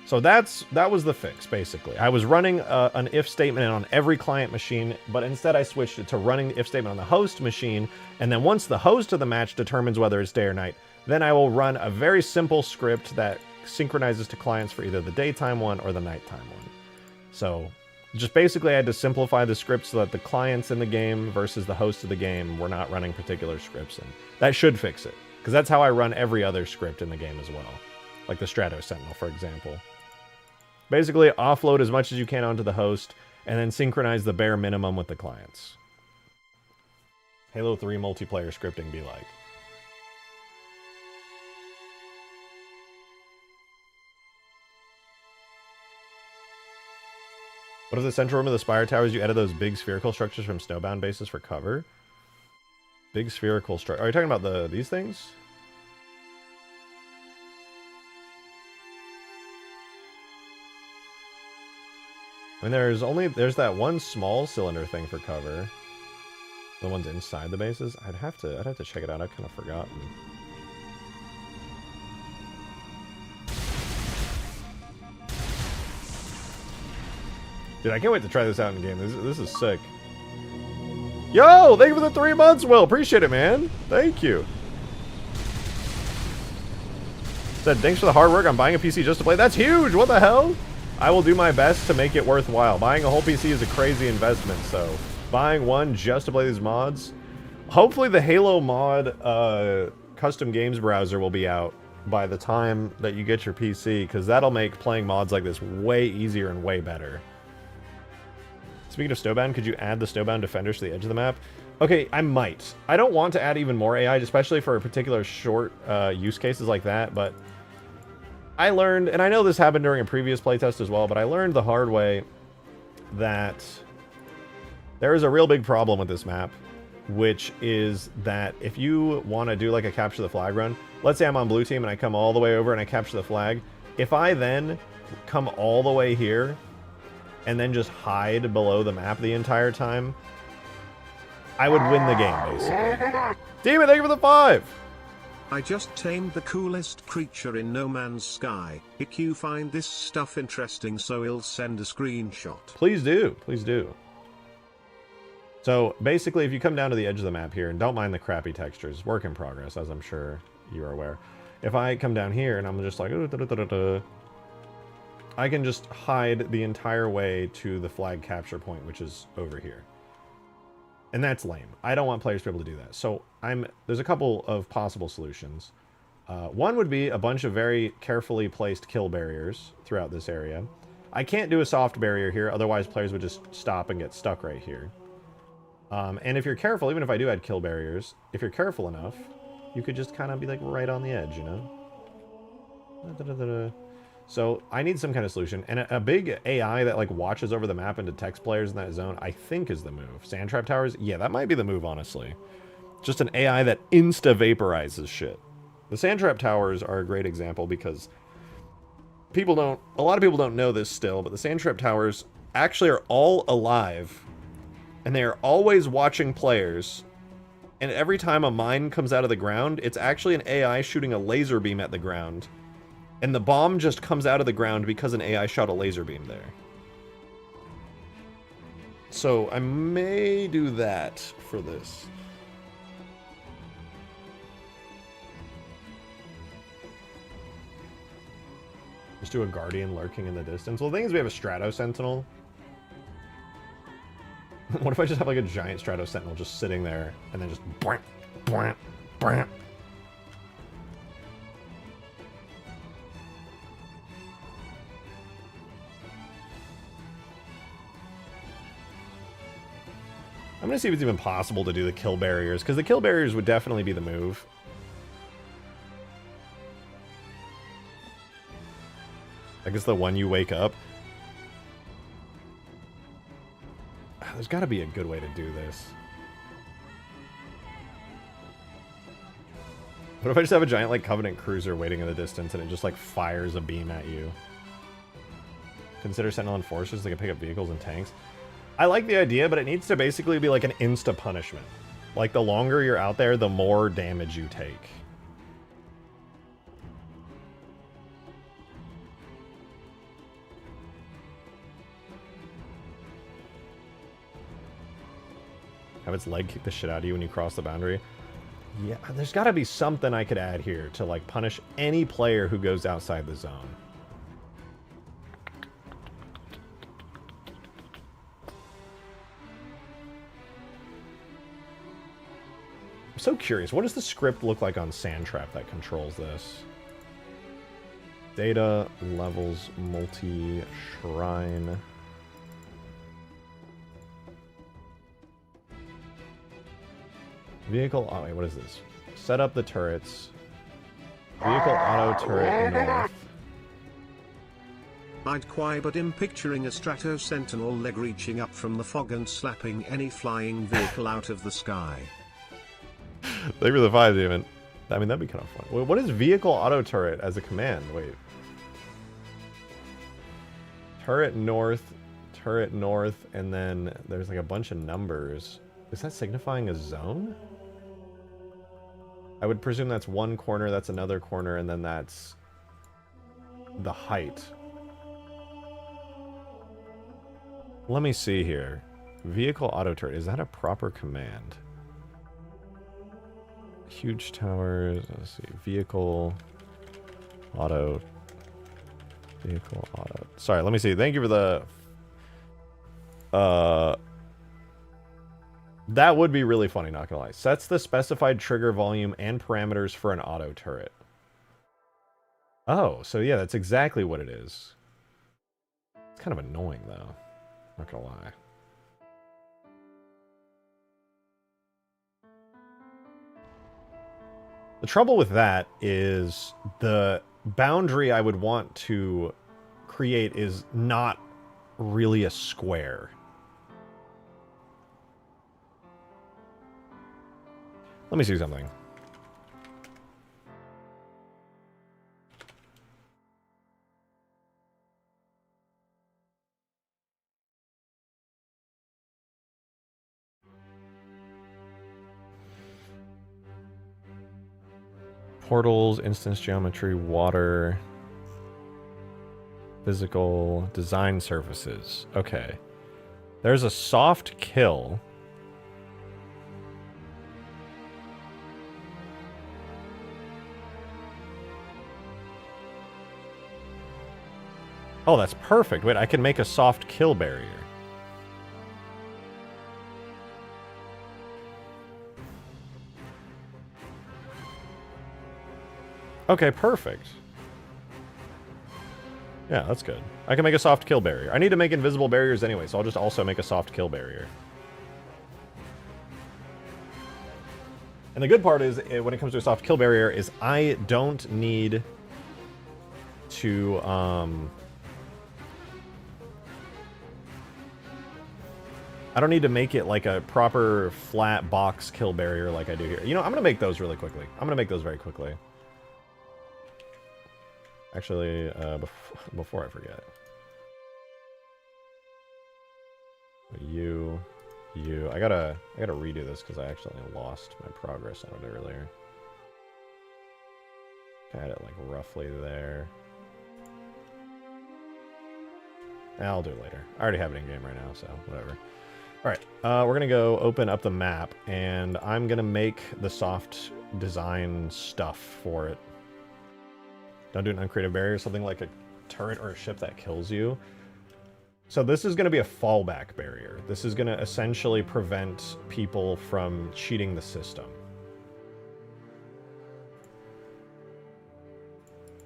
So that was the fix, basically. I was running an if statement on every client machine, but instead I switched it to running the if statement on the host machine, and then once the host of the match determines whether it's day or night, then I will run a very simple script that synchronizes to clients for either the daytime one or the nighttime one. So just basically I had to simplify the script so that the clients in the game versus the host of the game were not running particular scripts, and that should fix it, because that's how I run every other script in the game as well, like the Strato Sentinel, for example. Basically, offload as much as you can onto the host, and then synchronize the bare minimum with the clients. Halo 3 multiplayer scripting be like. What if the central room of the Spire Towers, you added those big spherical structures from snowbound bases for cover? Big spherical structure. Are you talking about these things? I mean, there's that one small cylinder thing for cover. The ones inside the bases. I'd have to check it out. I've kind of forgotten. Dude, I can't wait to try this out in game. This is sick. Yo, thank you for the 3 months, Will. Appreciate it, man. Thank you. Said, thanks for the hard work. I'm buying a PC just to play. That's huge. What the hell? I will do my best to make it worthwhile. Buying a whole PC is a crazy investment, so buying one just to play these mods. Hopefully the Halo mod custom games browser will be out by the time that you get your PC, because that'll make playing mods like this way easier and way better. Speaking of snowbound, could you add the snowbound defenders to the edge of the map? Okay, I might. I don't want to add even more AI, especially for particular short use cases like that, but I learned, and I know this happened during a previous playtest as well, but I learned the hard way that there is a real big problem with this map, which is that if you want to do like a capture the flag run, let's say I'm on blue team and I come all the way over and I capture the flag, if I then come all the way here and then just hide below the map the entire time, I would win the game, basically. Demon, thank you for the 5! I just tamed the coolest creature in No Man's Sky. If you find this stuff interesting, so I'll send a screenshot. Please do. Please do. So, basically, if you come down to the edge of the map here, and don't mind the crappy textures, work in progress, as I'm sure you are aware. If I come down here and I'm just like, I can just hide the entire way to the flag capture point, which is over here. And that's lame. I don't want players to be able to do that. So there's a couple of possible solutions. One would be a bunch of very carefully placed kill barriers throughout this area. I can't do a soft barrier here, otherwise players would just stop and get stuck right here. And if you're careful, even if I do add kill barriers, if you're careful enough, you could just kind of be like right on the edge, you know? So I need some kind of solution, and a big AI that like watches over the map and detects players in that zone, I think is the move. Sand trap towers, yeah, that might be the move, honestly. Just an AI that insta-vaporizes shit. The sand trap towers are a great example because a lot of people don't know this still, but the sand trap towers actually are all alive, and they are always watching players. And every time a mine comes out of the ground, it's actually an AI shooting a laser beam at the ground. And the bomb just comes out of the ground because an AI shot a laser beam there. So I may do that for this. Just do a Guardian lurking in the distance. Well, the thing is we have a Strato Sentinel. What if I just have like a giant Strato Sentinel just sitting there and then just bwamp, bwamp, bwamp. I'm going to see if it's even possible to do the kill barriers, because the kill barriers would definitely be the move. I guess the one you wake up. There's got to be a good way to do this. What if I just have a giant, like, Covenant cruiser waiting in the distance and it just, like, fires a beam at you? Consider Sentinel Enforcers. They can pick up vehicles and tanks. I like the idea, but it needs to basically be like an insta-punishment. Like, the longer you're out there, the more damage you take. Have its leg kick the shit out of you when you cross the boundary. Yeah, there's got to be something I could add here to, like, punish any player who goes outside the zone. I'm so curious. What does the script look like on Sandtrap that controls this? Data, levels, multi-shrine. Vehicle, oh wait, what is this? Set up the turrets. Vehicle auto turret north. I'd quite but am picturing a Strato Sentinel leg reaching up from the fog and slapping any flying vehicle out of the sky. Thank you for the 5, Demon. I mean, that'd be kind of fun. Wait, what is vehicle auto turret as a command? Wait. Turret north, and then there's like a bunch of numbers. Is that signifying a zone? I would presume that's one corner, that's another corner, and then that's the height. Let me see here. Vehicle auto turret, is that a proper command? Huge towers, let's see. Vehicle auto. Sorry, let me see. Thank you for the... That would be really funny, not gonna lie. Sets the specified trigger volume and parameters for an auto turret. Oh, so yeah, that's exactly what it is. It's kind of annoying, though. Not gonna lie. The trouble with that is the boundary I would want to create is not really a square. Let me see something. Portals, instance geometry, water, physical, design surfaces. Okay. There's a soft kill. Oh, that's perfect. Wait, I can make a soft kill barrier. Okay, perfect. Yeah, that's good. I can make a soft kill barrier. I need to make invisible barriers anyway, so I'll just also make a soft kill barrier. And the good part is, when it comes to a soft kill barrier, is I don't need to, I don't need to make it like a proper flat box kill barrier like I do here. You know, I'm going to make those really quickly. I'm going to make those very quickly. Actually, before I forget. You. I gotta redo this because I actually lost my progress on it earlier. I had it like roughly there. I'll do it later. I already have it in game right now, so whatever. All right, we're gonna go open up the map, and I'm gonna make the soft design stuff for it. Don't do an uncreative barrier, something like a turret or a ship that kills you. So this is gonna be a fallback barrier. This is gonna essentially prevent people from cheating the system.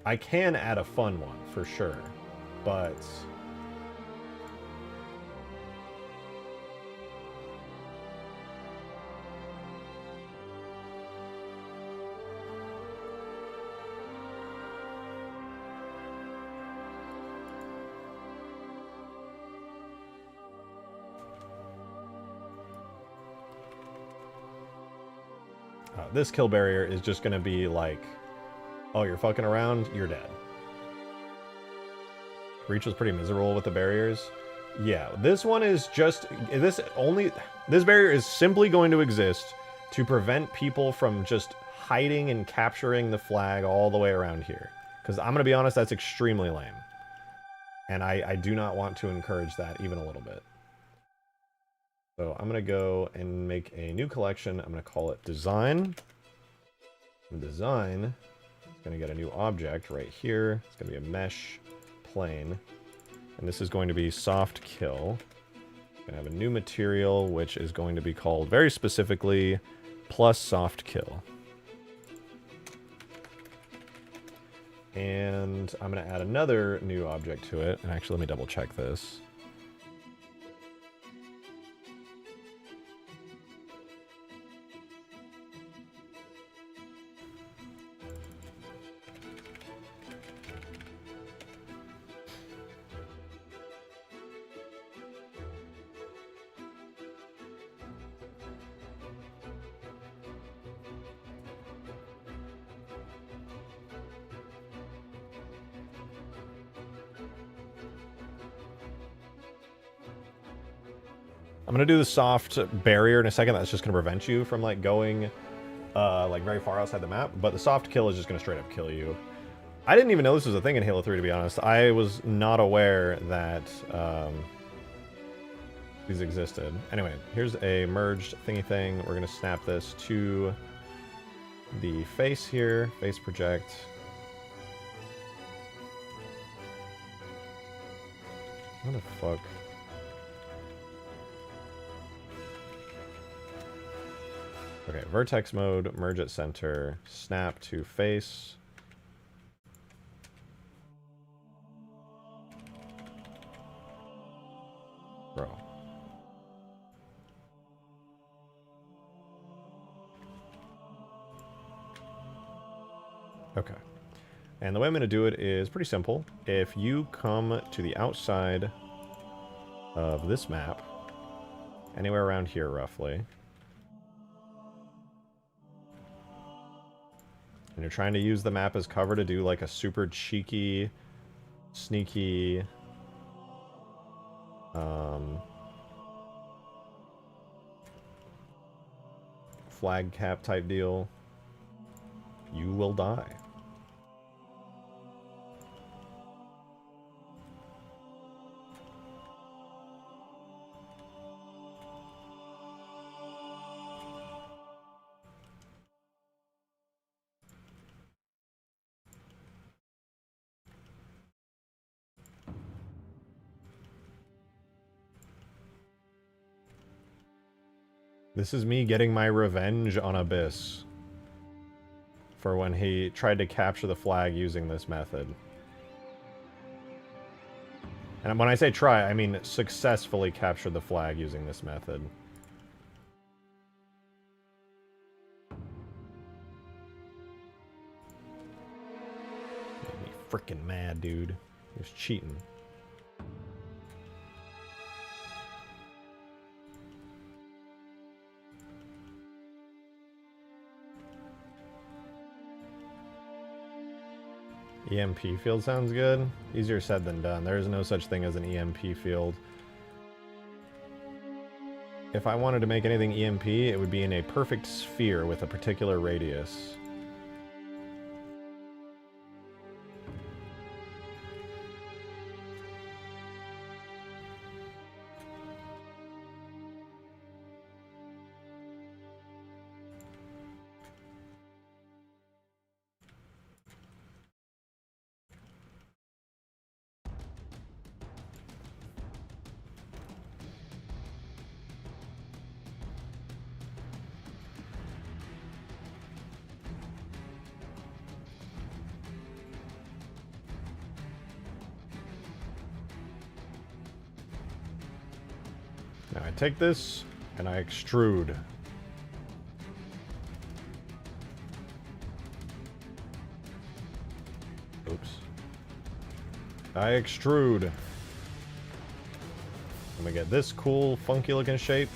I can add a fun one, for sure, but... this kill barrier is just gonna be like, oh, you're fucking around, you're dead. Reach was pretty miserable with the barriers. Yeah, this one is just... This barrier is simply going to exist to prevent people from just hiding and capturing the flag all the way around here. Because I'm going to be honest, that's extremely lame. And I do not want to encourage that even a little bit. So I'm going to go and make a new collection. I'm going to call it Design. And Design is going to get a new object right here. It's going to be a mesh plane. And this is going to be soft kill. Going to have a new material, which is going to be called very specifically plus soft kill. And I'm going to add another new object to it. And actually, let me double check this. I'm gonna do the soft barrier in a second. That's just gonna prevent you from like going like very far outside the map. But the soft kill is just gonna straight up kill you. I didn't even know this was a thing in Halo 3, to be honest. I was not aware that these existed. Anyway, here's a merged thingy thing. We're gonna snap this to the face here. Face project. What the fuck? Okay, vertex mode, merge at center, snap to face. Bro. Okay. And the way I'm going to do it is pretty simple. If you come to the outside of this map, anywhere around here roughly, and you're trying to use the map as cover to do like a super cheeky, sneaky, flag cap type deal, you will die. This is me getting my revenge on Abyss for when he tried to capture the flag using this method. And when I say try, I mean successfully capture the flag using this method. Made me freaking mad, dude. He was cheating. EMP field sounds good. Easier said than done. There is no such thing as an EMP field. If I wanted to make anything EMP, it would be in a perfect sphere with a particular radius. Now I take this and I extrude. Oops. I extrude. I'm gonna get this cool, funky looking shape.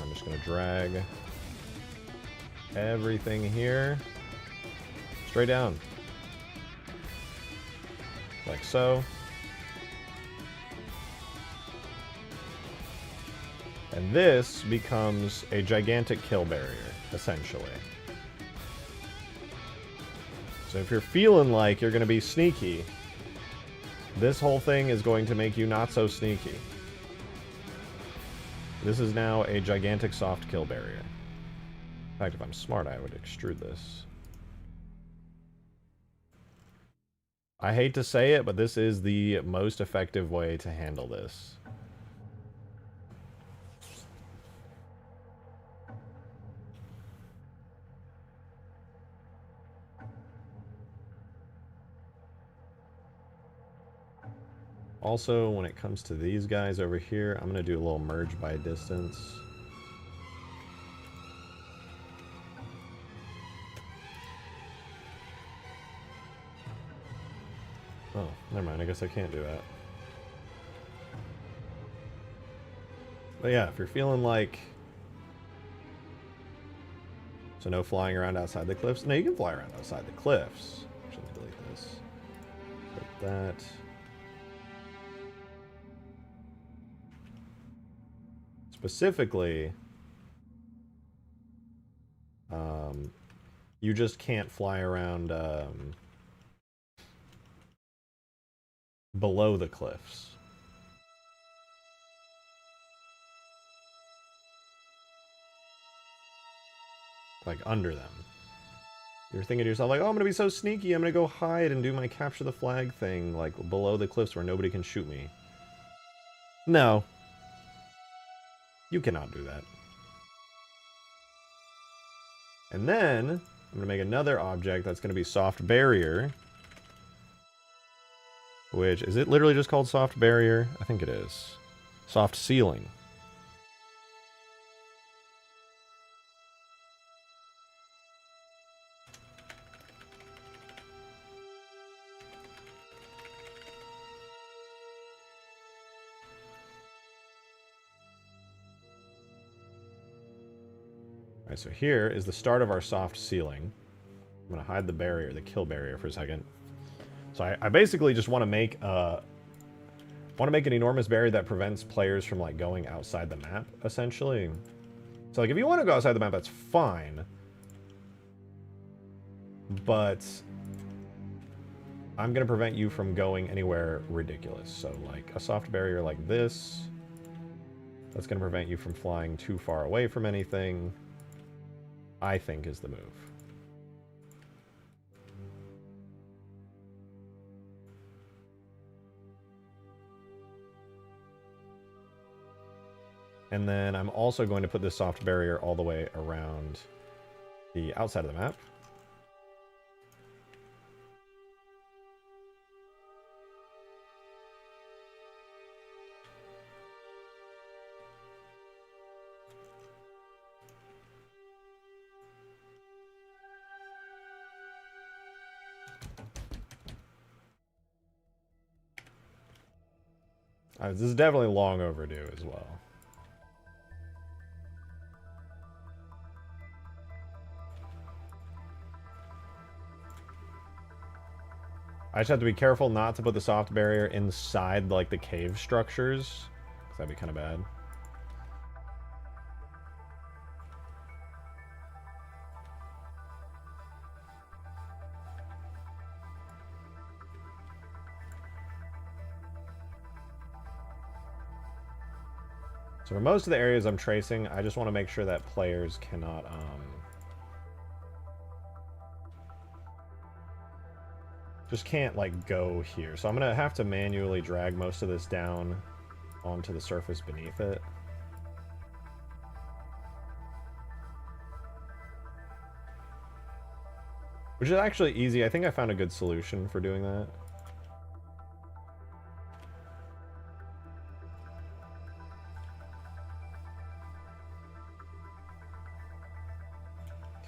I'm just gonna drag everything here straight down. Like so. And this becomes a gigantic kill barrier, essentially. So if you're feeling like you're going to be sneaky, this whole thing is going to make you not so sneaky. This is now a gigantic soft kill barrier. In fact, if I'm smart, I would extrude this. I hate to say it, but this is the most effective way to handle this. Also, when it comes to these guys over here, I'm going to do a little merge by distance. Oh, never mind. I guess I can't do that. But yeah, if you're feeling like... So no flying around outside the cliffs. No, you can fly around outside the cliffs. Actually, delete this. Like that. Specifically, you just can't fly around below the cliffs. Like under them. You're thinking to yourself like, oh, I'm gonna be so sneaky, I'm gonna go hide and do my capture the flag thing like below the cliffs where nobody can shoot me. No. You cannot do that. And then, I'm going to make another object that's going to be soft barrier. Which, is it literally just called soft barrier? I think it is. Soft ceiling. Alright, so here is the start of our soft ceiling. I'm going to hide the barrier, the kill barrier for a second. So I basically just want to make an enormous barrier that prevents players from like going outside the map, essentially. So like if you want to go outside the map, that's fine. But I'm going to prevent you from going anywhere ridiculous. So like a soft barrier like this, that's going to prevent you from flying too far away from anything, I think is the move. And then I'm also going to put this soft barrier all the way around the outside of the map. This is definitely long overdue as well. I just have to be careful not to put the soft barrier inside, like, the cave structures, because that'd be kind of bad. So for most of the areas I'm tracing, I just want to make sure that players cannot, just can't, like, go here. So I'm going to have to manually drag most of this down onto the surface beneath it. Which is actually easy. I think I found a good solution for doing that.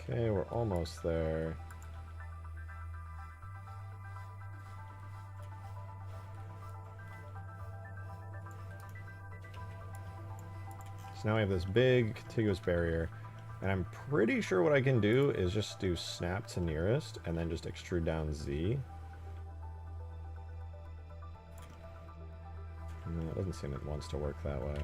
Okay, we're almost there. So now we have this big contiguous barrier, and I'm pretty sure what I can do is just do snap to nearest and then just extrude down Z. No, it doesn't seem it wants to work that way.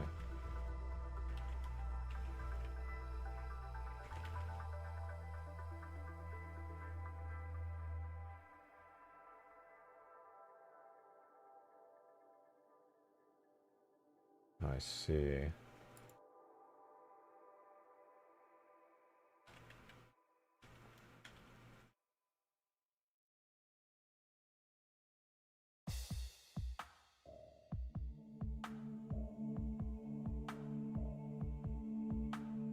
I see.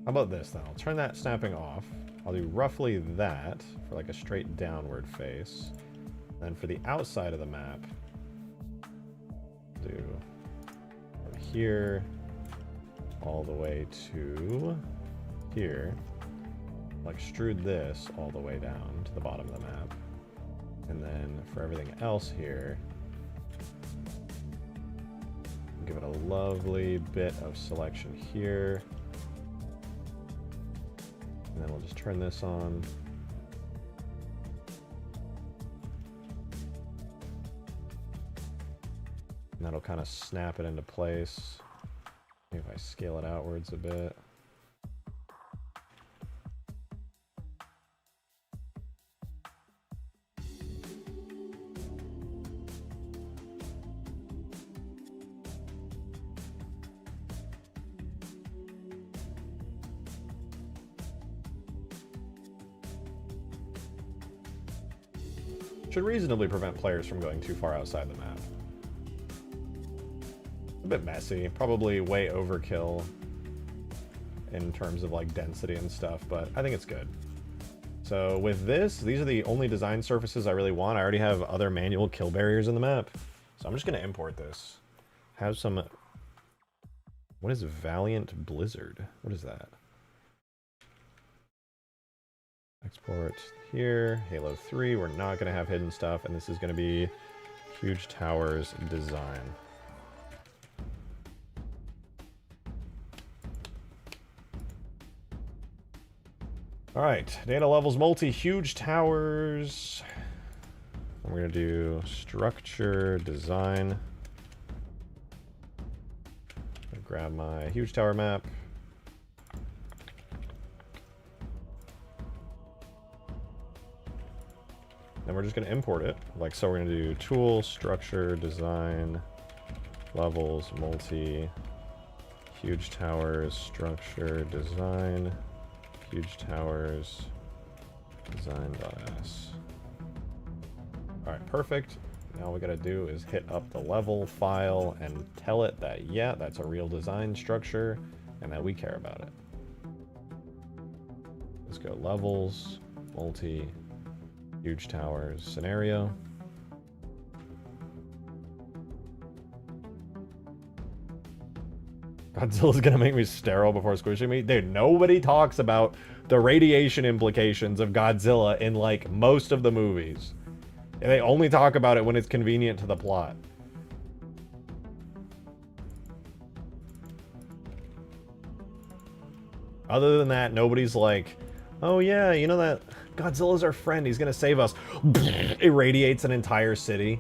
How about this then? I'll turn that snapping off. I'll do roughly that for like a straight downward face. Then for the outside of the map, do from here all the way to here. I'll extrude this all the way down to the bottom of the map. And then for everything else here, give it a lovely bit of selection here. And then we'll just turn this on. And that'll kind of snap it into place. Maybe if I scale it outwards a bit. Should reasonably prevent players from going too far outside the map. A bit messy, probably way overkill in terms of like density and stuff, but I think it's good. So with this, these are the only design surfaces I really want. I already have other manual kill barriers in the map. So I'm just gonna import this. Have some, what is Valiant Blizzard? What is that? Export here, Halo 3, we're not going to have hidden stuff, and this is going to be Huge Towers design. Alright, data levels multi, Huge Towers. I'm going to do structure design. Grab my Huge Tower map. And we're just going to import it. Like so, we're going to do tool, structure, design, levels, multi, huge towers, structure, design, huge towers, design.s. Alright, perfect. Now all we got to do is hit up the level file and tell it that, yeah, that's a real design structure and that we care about it. Let's go levels, multi, huge towers, scenario. Godzilla's gonna make me sterile before squishing me? Dude, nobody talks about the radiation implications of Godzilla in, like, most of the movies. And they only talk about it when it's convenient to the plot. Other than that, nobody's like, oh yeah, you know that Godzilla's our friend, he's gonna save us. Irradiates an entire city.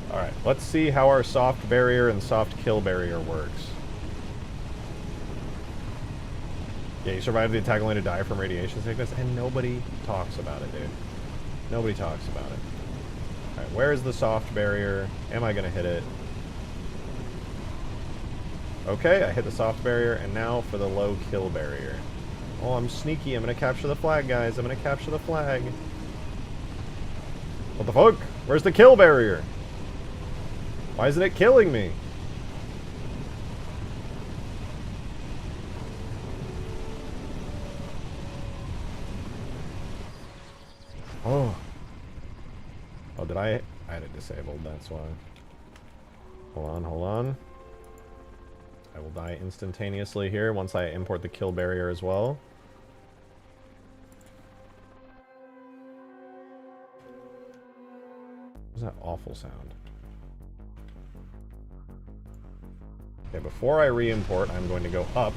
Alright, let's see how our soft barrier and soft kill barrier works. Yeah, you survived the attack only to die from radiation sickness, and nobody talks about it, dude. Nobody talks about it. Alright, where is the soft barrier? Am I gonna hit it? Okay, I hit the soft barrier, and now for the low kill barrier. Oh, I'm sneaky. I'm gonna capture the flag, guys. I'm gonna capture the flag. What the fuck? Where's the kill barrier? Why isn't it killing me? Oh. Oh, did I had it disabled, that's why. Hold on, hold on. I will die instantaneously here once I import the kill barrier as well. What's that awful sound? Okay, before I re-import, I'm going to go up.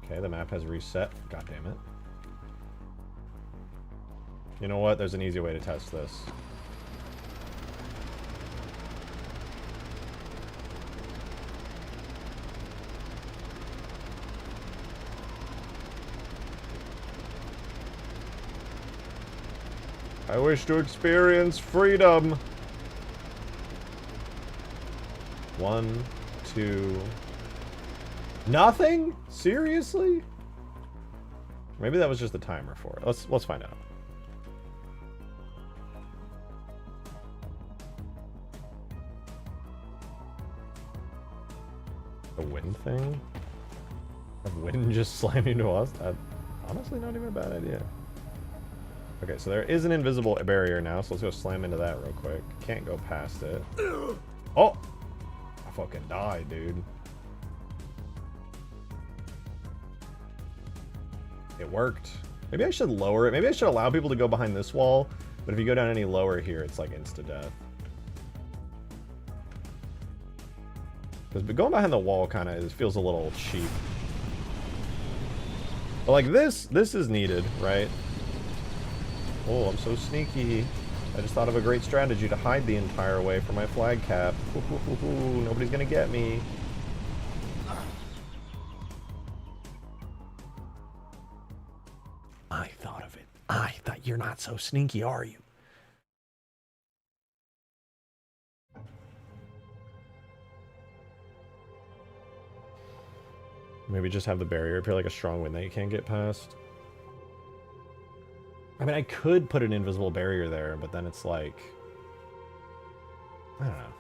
Okay, the map has reset. God damn it. You know what? There's an easy way to test this. I wish to experience freedom. 1, 2. Nothing? Seriously? Maybe that was just the timer for it. Let's find out. The wind thing? Have wind just slam into us? That's honestly not even a bad idea. Okay, so there is an invisible barrier now, so let's go slam into that real quick. Can't go past it. Oh! I fucking died, dude. It worked. Maybe I should lower it. Maybe I should allow people to go behind this wall, but if you go down any lower here, it's like insta-death. Because going behind the wall kind of feels a little cheap. But like this is needed, right? Oh, I'm so sneaky. I just thought of a great strategy to hide the entire way from my flag cap. Nobody's gonna get me. I thought of it. I thought you're not so sneaky, are you? Maybe just have the barrier appear like a strong wind that you can't get past. I mean, I could put an invisible barrier there, but then it's like... I don't know.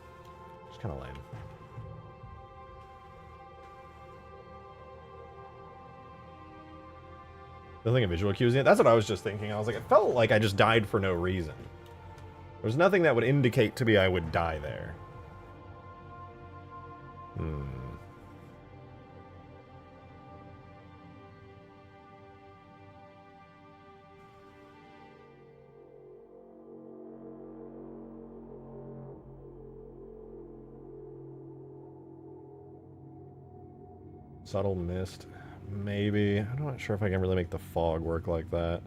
It's kind of lame. The thing of visual cues in it, that's what I was just thinking. I was like, it felt like I just died for no reason. There's nothing that would indicate to me I would die there. Subtle mist. Maybe. I'm not sure if I can really make the fog work like that.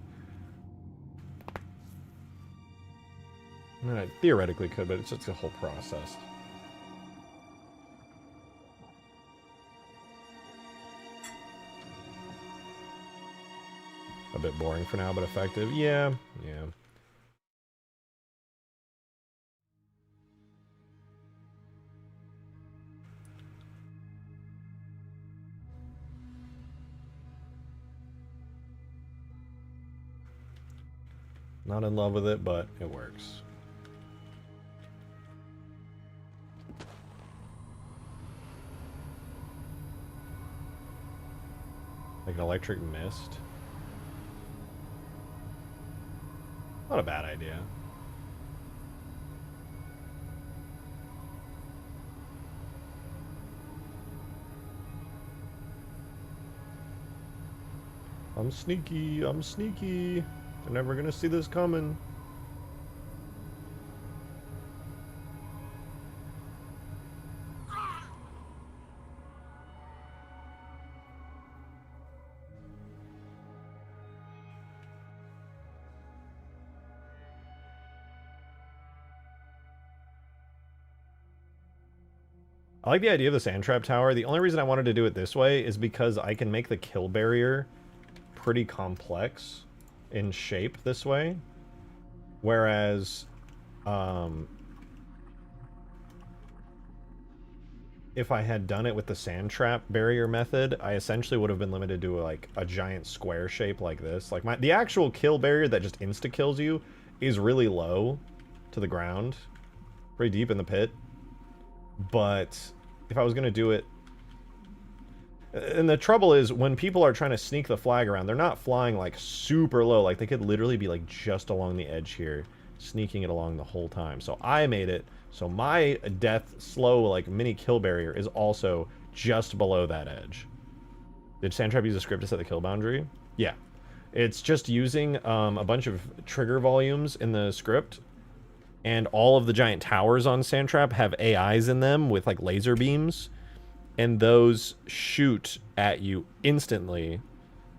I mean, I theoretically could, but it's just a whole process. A bit boring for now, but effective. Yeah, yeah. Not in love with it, but it works. Like an electric mist. Not a bad idea. I'm sneaky, I'm sneaky. They're never gonna see this coming. I like the idea of the sand trap tower. The only reason I wanted to do it this way is because I can make the kill barrier pretty complex in shape this way. Whereas, if I had done it with the sand trap barrier method, I essentially would have been limited to like a giant square shape like this. Like the actual kill barrier that just insta kills you is really low to the ground, pretty deep in the pit. But if I was gonna do it, And the trouble is, when people are trying to sneak the flag around, they're not flying like super low. Like they could literally be like just along the edge here, sneaking it along the whole time. So I made it so my death slow like mini kill barrier is also just below that edge. Did Sandtrap use a script to set the kill boundary? Yeah. It's just using a bunch of trigger volumes in the script, and all of the giant towers on Sandtrap have AIs in them with like laser beams, and those shoot at you instantly,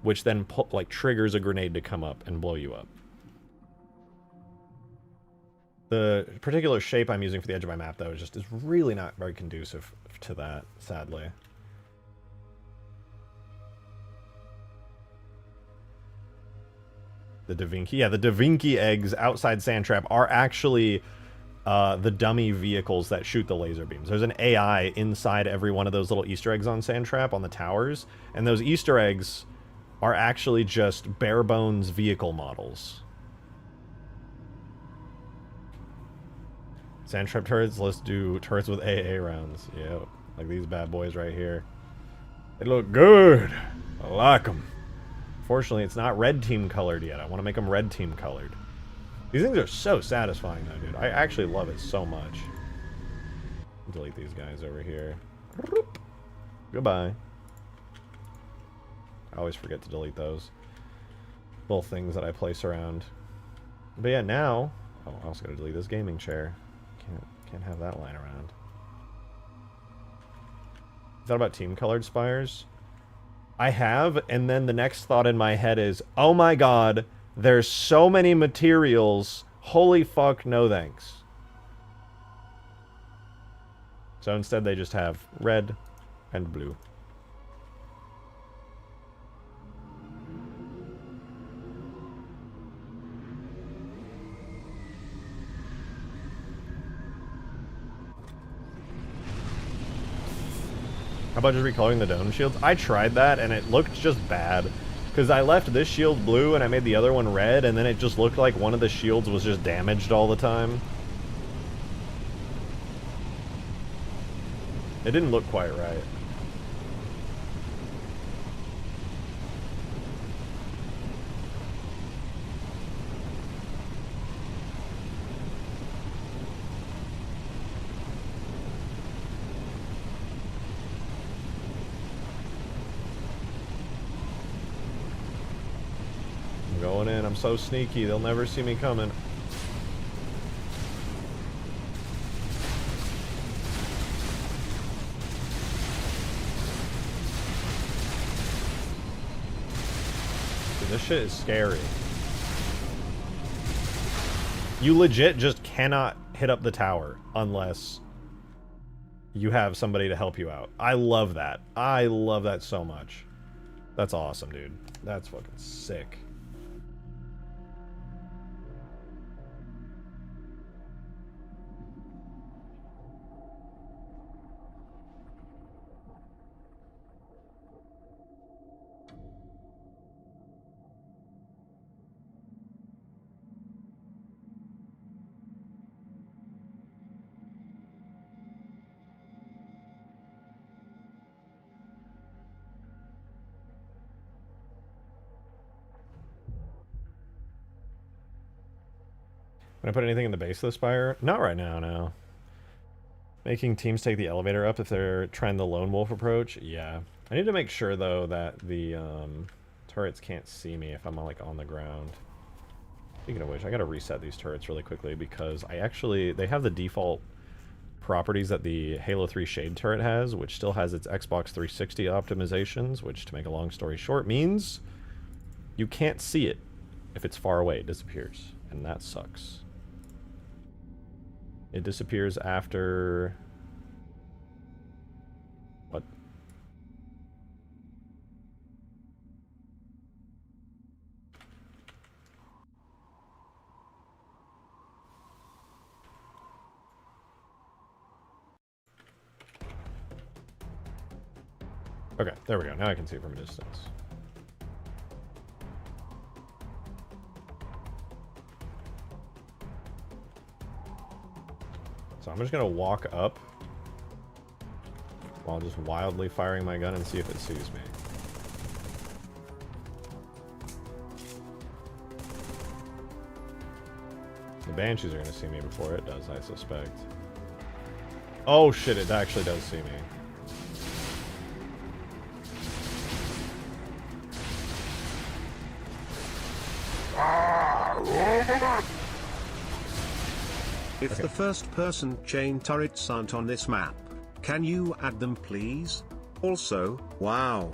which then like triggers a grenade to come up and blow you up. The particular shape I'm using for the edge of my map, though, is really not very conducive to that, sadly. The Da Vinci. Yeah, the Da Vinci eggs outside Sandtrap are actually the dummy vehicles that shoot the laser beams. There's an AI inside every one of those little Easter eggs on Sandtrap on the towers, and those Easter eggs are actually just bare bones vehicle models. Sandtrap turrets, let's do turrets with AA rounds. Yep, like these bad boys right here. They look good. I like them. Fortunately, it's not red team colored yet. I want to make them red team colored. These things are so satisfying though, dude. I actually love it so much. Delete these guys over here. Goodbye. I always forget to delete those little things that I place around. But yeah, now... Oh, I also gotta delete this gaming chair. Can't have that lying around. Is that about team colored spires? I have, and then the next thought in my head is, oh my god, there's so many materials. Holy fuck, no thanks. So instead they just have red and blue. How about just recoloring the dome shields? I tried that and it looked just bad. Because I left this shield blue and I made the other one red, and then it just looked like one of the shields was just damaged all the time. It didn't look quite right. Going in, I'm so sneaky, they'll never see me coming. Dude, this shit is scary. You legit just cannot hit up the tower unless you have somebody to help you out. I love that. I love that so much. That's awesome, dude. That's fucking sick. Can I put anything in the base of the spire? Not right now, no. Making teams take the elevator up if they're trying the lone wolf approach? Yeah. I need to make sure, though, that the turrets can't see me if I'm like on the ground. Speaking of which, I gotta reset these turrets really quickly because they have the default properties that the Halo 3 Shade turret has, which still has its Xbox 360 optimizations, which, to make a long story short, means you can't see it. If it's far away, it disappears. And that sucks. It disappears after... What? Okay, there we go. Now I can see it from a distance. So I'm just gonna walk up while just wildly firing my gun and see if it sees me. The Banshees are going to see me before it does, I suspect. Oh shit, it actually does see me. If the first-person chain turrets aren't on this map, can you add them please? Also, wow.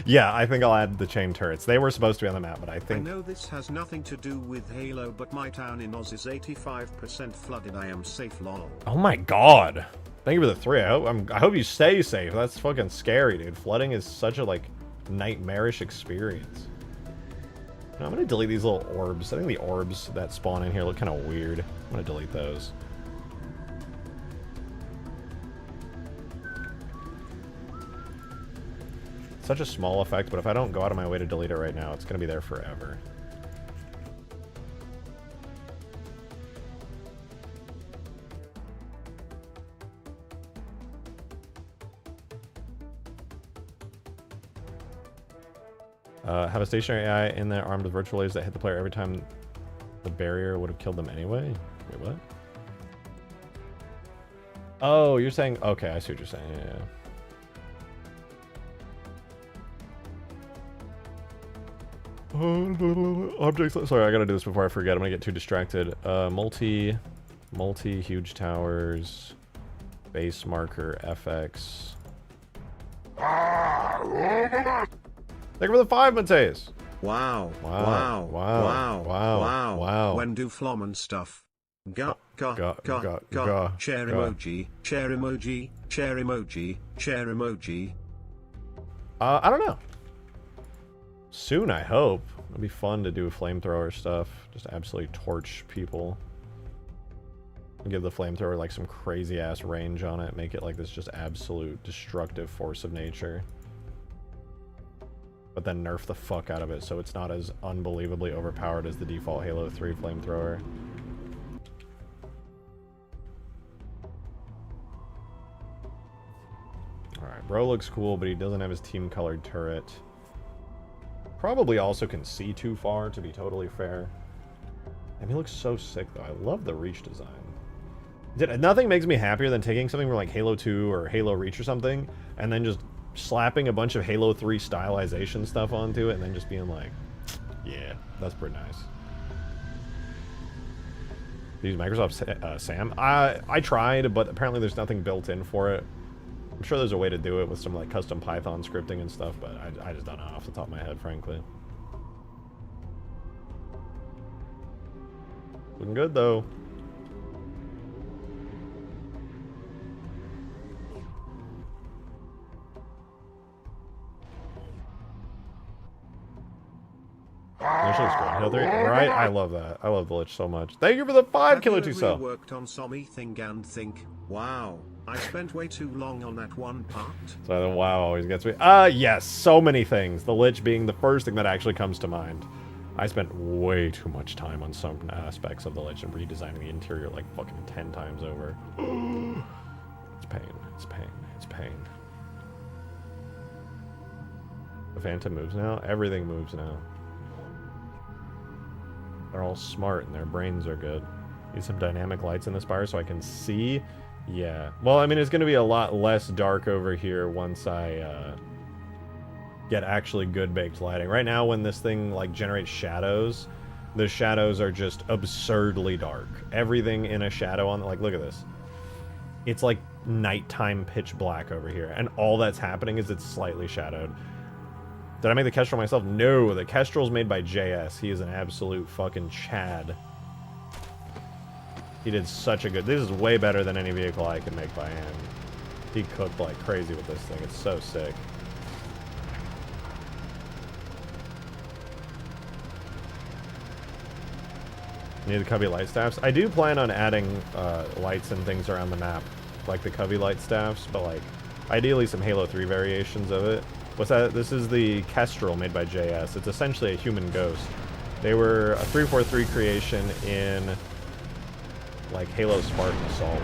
Yeah, I think I'll add the chain turrets. They were supposed to be on the map, but I I think... know this has nothing to do with Halo, but my town in Oz is 85% flooded. I am safe, lol. Oh my god. Thank you for the 3. I hope you stay safe. That's fucking scary, dude. Flooding is such a, like, nightmarish experience. I'm gonna delete these little orbs. I think the orbs that spawn in here look kind of weird. I'm gonna delete those. Such a small effect, but if I don't go out of my way to delete it right now, it's gonna be there forever. Have a stationary AI in there armed with virtual lasers that hit the player every time the barrier would have killed them anyway? Wait, what? Oh, you're saying... Okay, I see what you're saying. Yeah. Objects... Sorry, I gotta do this before I forget. I'm gonna get too distracted. Multi, huge towers, base marker, FX... Thank you for the 5, Mateus. Wow. Wow. Wow. Wow. Wow. Wow. Wow. Wow. When do flom and stuff? Share Ga. emoji. Share emoji. Share emoji. Share emoji. I don't know. Soon, I hope. It'll be fun to do flamethrower stuff. Just absolutely torch people. Give the flamethrower like some crazy ass range on it. Make it like this just absolute destructive force of nature. But then nerf the fuck out of it so it's not as unbelievably overpowered as the default Halo 3 flamethrower. Alright, bro looks cool, but he doesn't have his team-colored turret. Probably also can see too far, to be totally fair. I mean, he looks so sick, though. I love the Reach design. Nothing makes me happier than taking something from, like, Halo 2 or Halo Reach or something, and then just slapping a bunch of Halo 3 stylization stuff onto it and then just being like, yeah, that's pretty nice. Use Microsoft SAM? I tried, but apparently there's nothing built in for it. I'm sure there's a way to do it with some like custom Python scripting and stuff, but I just don't know off the top of my head, frankly. Looking good though. Right? I love that. I love the Lich so much. Thank you for the 5 kilo 2 cell. Worked on something and think, wow, I spent way too long on that one part. So the wow always gets me. Yes, so many things. The Lich being the first thing that actually comes to mind. I spent way too much time on some aspects of the Lich and redesigning the interior like fucking 10 times over. It's pain. It's pain. It's pain. The Phantom moves now. Everything moves now. They're all smart and their brains are good. Need some dynamic lights in this bar so I can see. Yeah. Well, I mean, it's going to be a lot less dark over here once I get actually good baked lighting. Right now, when this thing like generates shadows, the shadows are just absurdly dark. Everything in a shadow on, like, look at this. It's like nighttime pitch black over here, and all that's happening is it's slightly shadowed. Did I make the Kestrel myself? No, the Kestrel's made by JS. He is an absolute fucking Chad. He did such a good... This is way better than any vehicle I could make by hand. He cooked like crazy with this thing. It's so sick. Need the Covey light staffs? I do plan on adding lights and things around the map, like the Covey light staffs, but like ideally some Halo 3 variations of it. What's that? This is the Kestrel made by JS. It's essentially a human ghost. They were a 343 creation in like Halo Spartan Assault.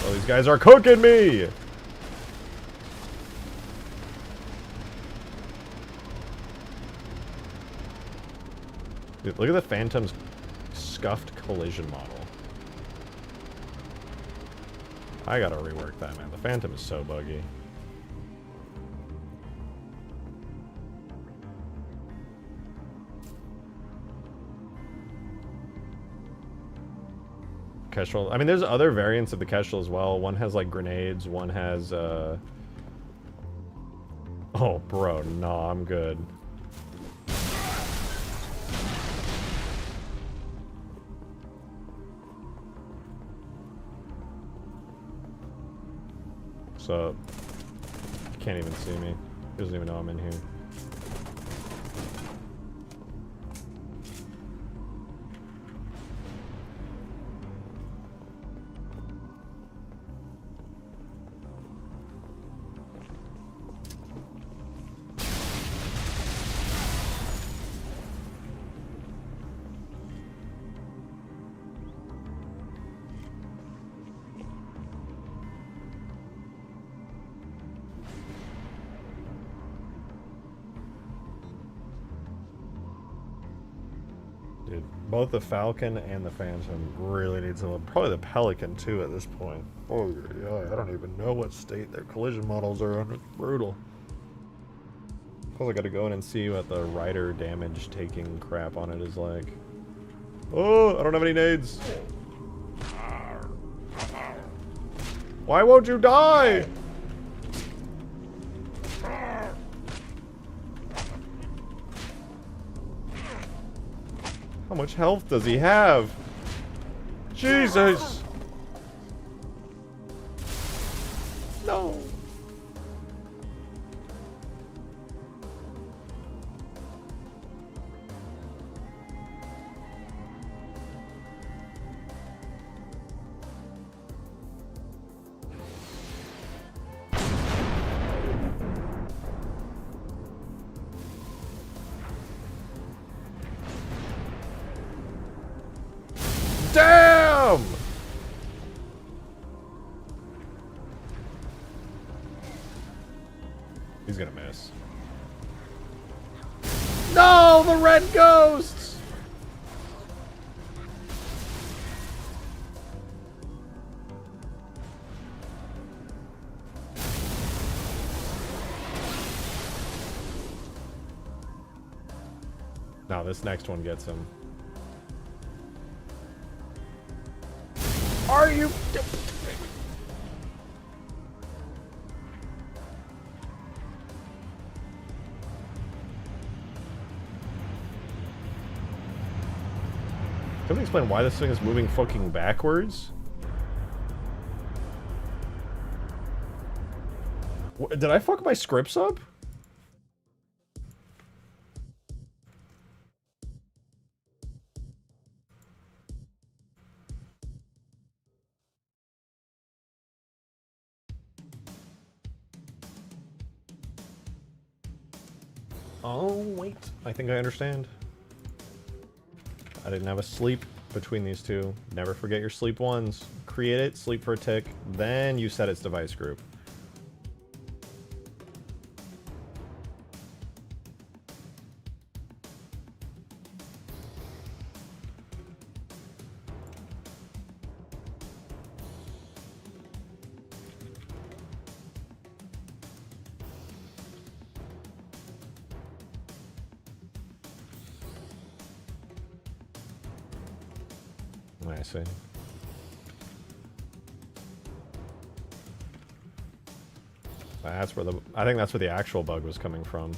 Oh, these guys are cooking me! Dude, look at the Phantom's scuffed collision model. I gotta rework that, man. The Phantom is so buggy. Kestrel. I mean, there's other variants of the Kestrel as well. One has, like, grenades. One has, Oh, bro. Nah, I'm good. So, he can't even see me. He doesn't even know I'm in here. Dude, both the Falcon and the Phantom really need some. Probably the Pelican too at this point. Oh yeah, I don't even know what state their collision models are in. It's brutal. Suppose I gotta go in and see what the rider damage taking crap on it is like. Oh, I don't have any nades. Why won't you die? How much health does he have? Jesus! No! Damn! He's gonna miss. No, the red ghosts! Now this next one gets him. Are you? Can we explain why this thing is moving fucking backwards? Did I fuck my scripts up? Oh, wait. I think I understand. I didn't have a sleep between these two. Never forget your sleep ones. Create it, sleep for a tick, then you set its device group. I see. That's where I think that's where the actual bug was coming from.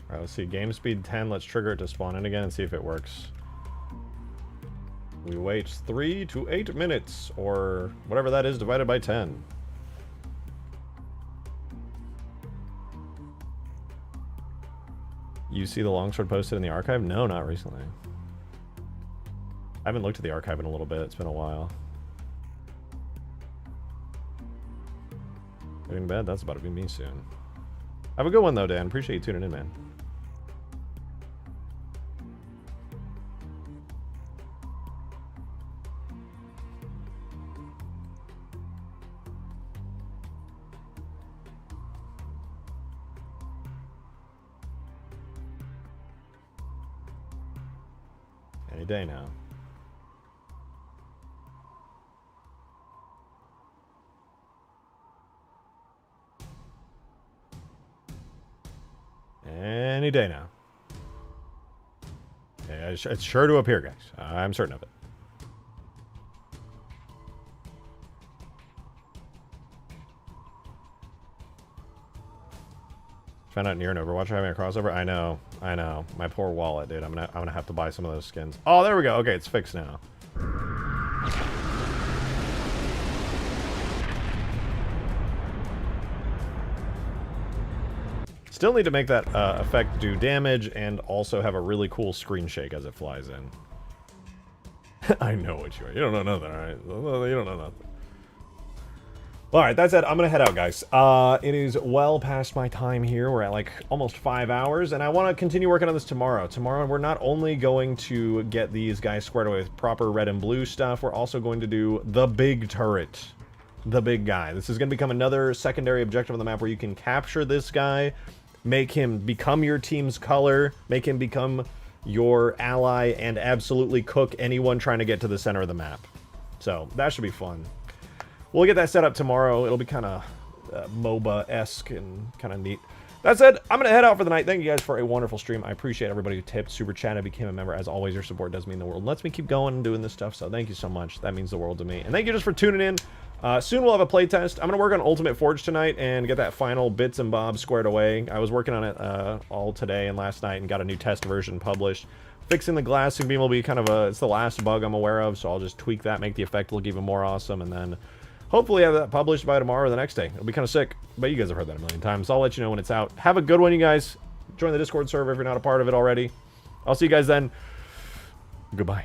Alright, let's see. Game speed 10. Let's trigger it to spawn in again and see if it works. We wait 3 to 8 minutes, or whatever that is divided by 10. You see the longsword posted in the archive? No, not recently. I haven't looked at the archive in a little bit. It's been a while. Going to bed? That's about to be me soon. Have a good one, though, Dan. Appreciate you tuning in, man. Any day now. Any day now. Yeah, it's sure to appear, guys. I'm certain of it. Found out near an Overwatch having a crossover. I know. My poor wallet, dude. I'm gonna have to buy some of those skins. Oh, there we go. Okay, it's fixed now. Still need to make that effect do damage and also have a really cool screen shake as it flies in. I know what you are. You don't know nothing, alright? You don't know nothing. Alright, that said, I'm gonna head out, guys. It is well past my time here. We're at like almost 5 hours, and I want to continue working on this tomorrow. Tomorrow, we're not only going to get these guys squared away with proper red and blue stuff, we're also going to do the big turret. The big guy. This is going to become another secondary objective on the map where you can capture this guy, make him become your team's color, make him become your ally, and absolutely cook anyone trying to get to the center of the map. So, that should be fun. We'll get that set up tomorrow. It'll be kind of MOBA-esque and kind of neat. That said, I'm going to head out for the night. Thank you guys for a wonderful stream. I appreciate everybody who tipped, super chatted, became a member. As always, your support does mean the world. Lets me keep going and doing this stuff, so thank you so much. That means the world to me. And thank you just for tuning in. Soon we'll have a playtest. I'm going to work on Ultimate Forge tonight and get that final bits and bobs squared away. I was working on it all today and last night and got a new test version published. Fixing the glassing beam will be kind of it's the last bug I'm aware of, so I'll just tweak that, make the effect look even more awesome, and then hopefully have that published by tomorrow or the next day. It'll be kind of sick, but you guys have heard that a million times, so I'll let you know when it's out. Have a good one, you guys. Join the Discord server if you're not a part of it already. I'll see you guys then. Goodbye.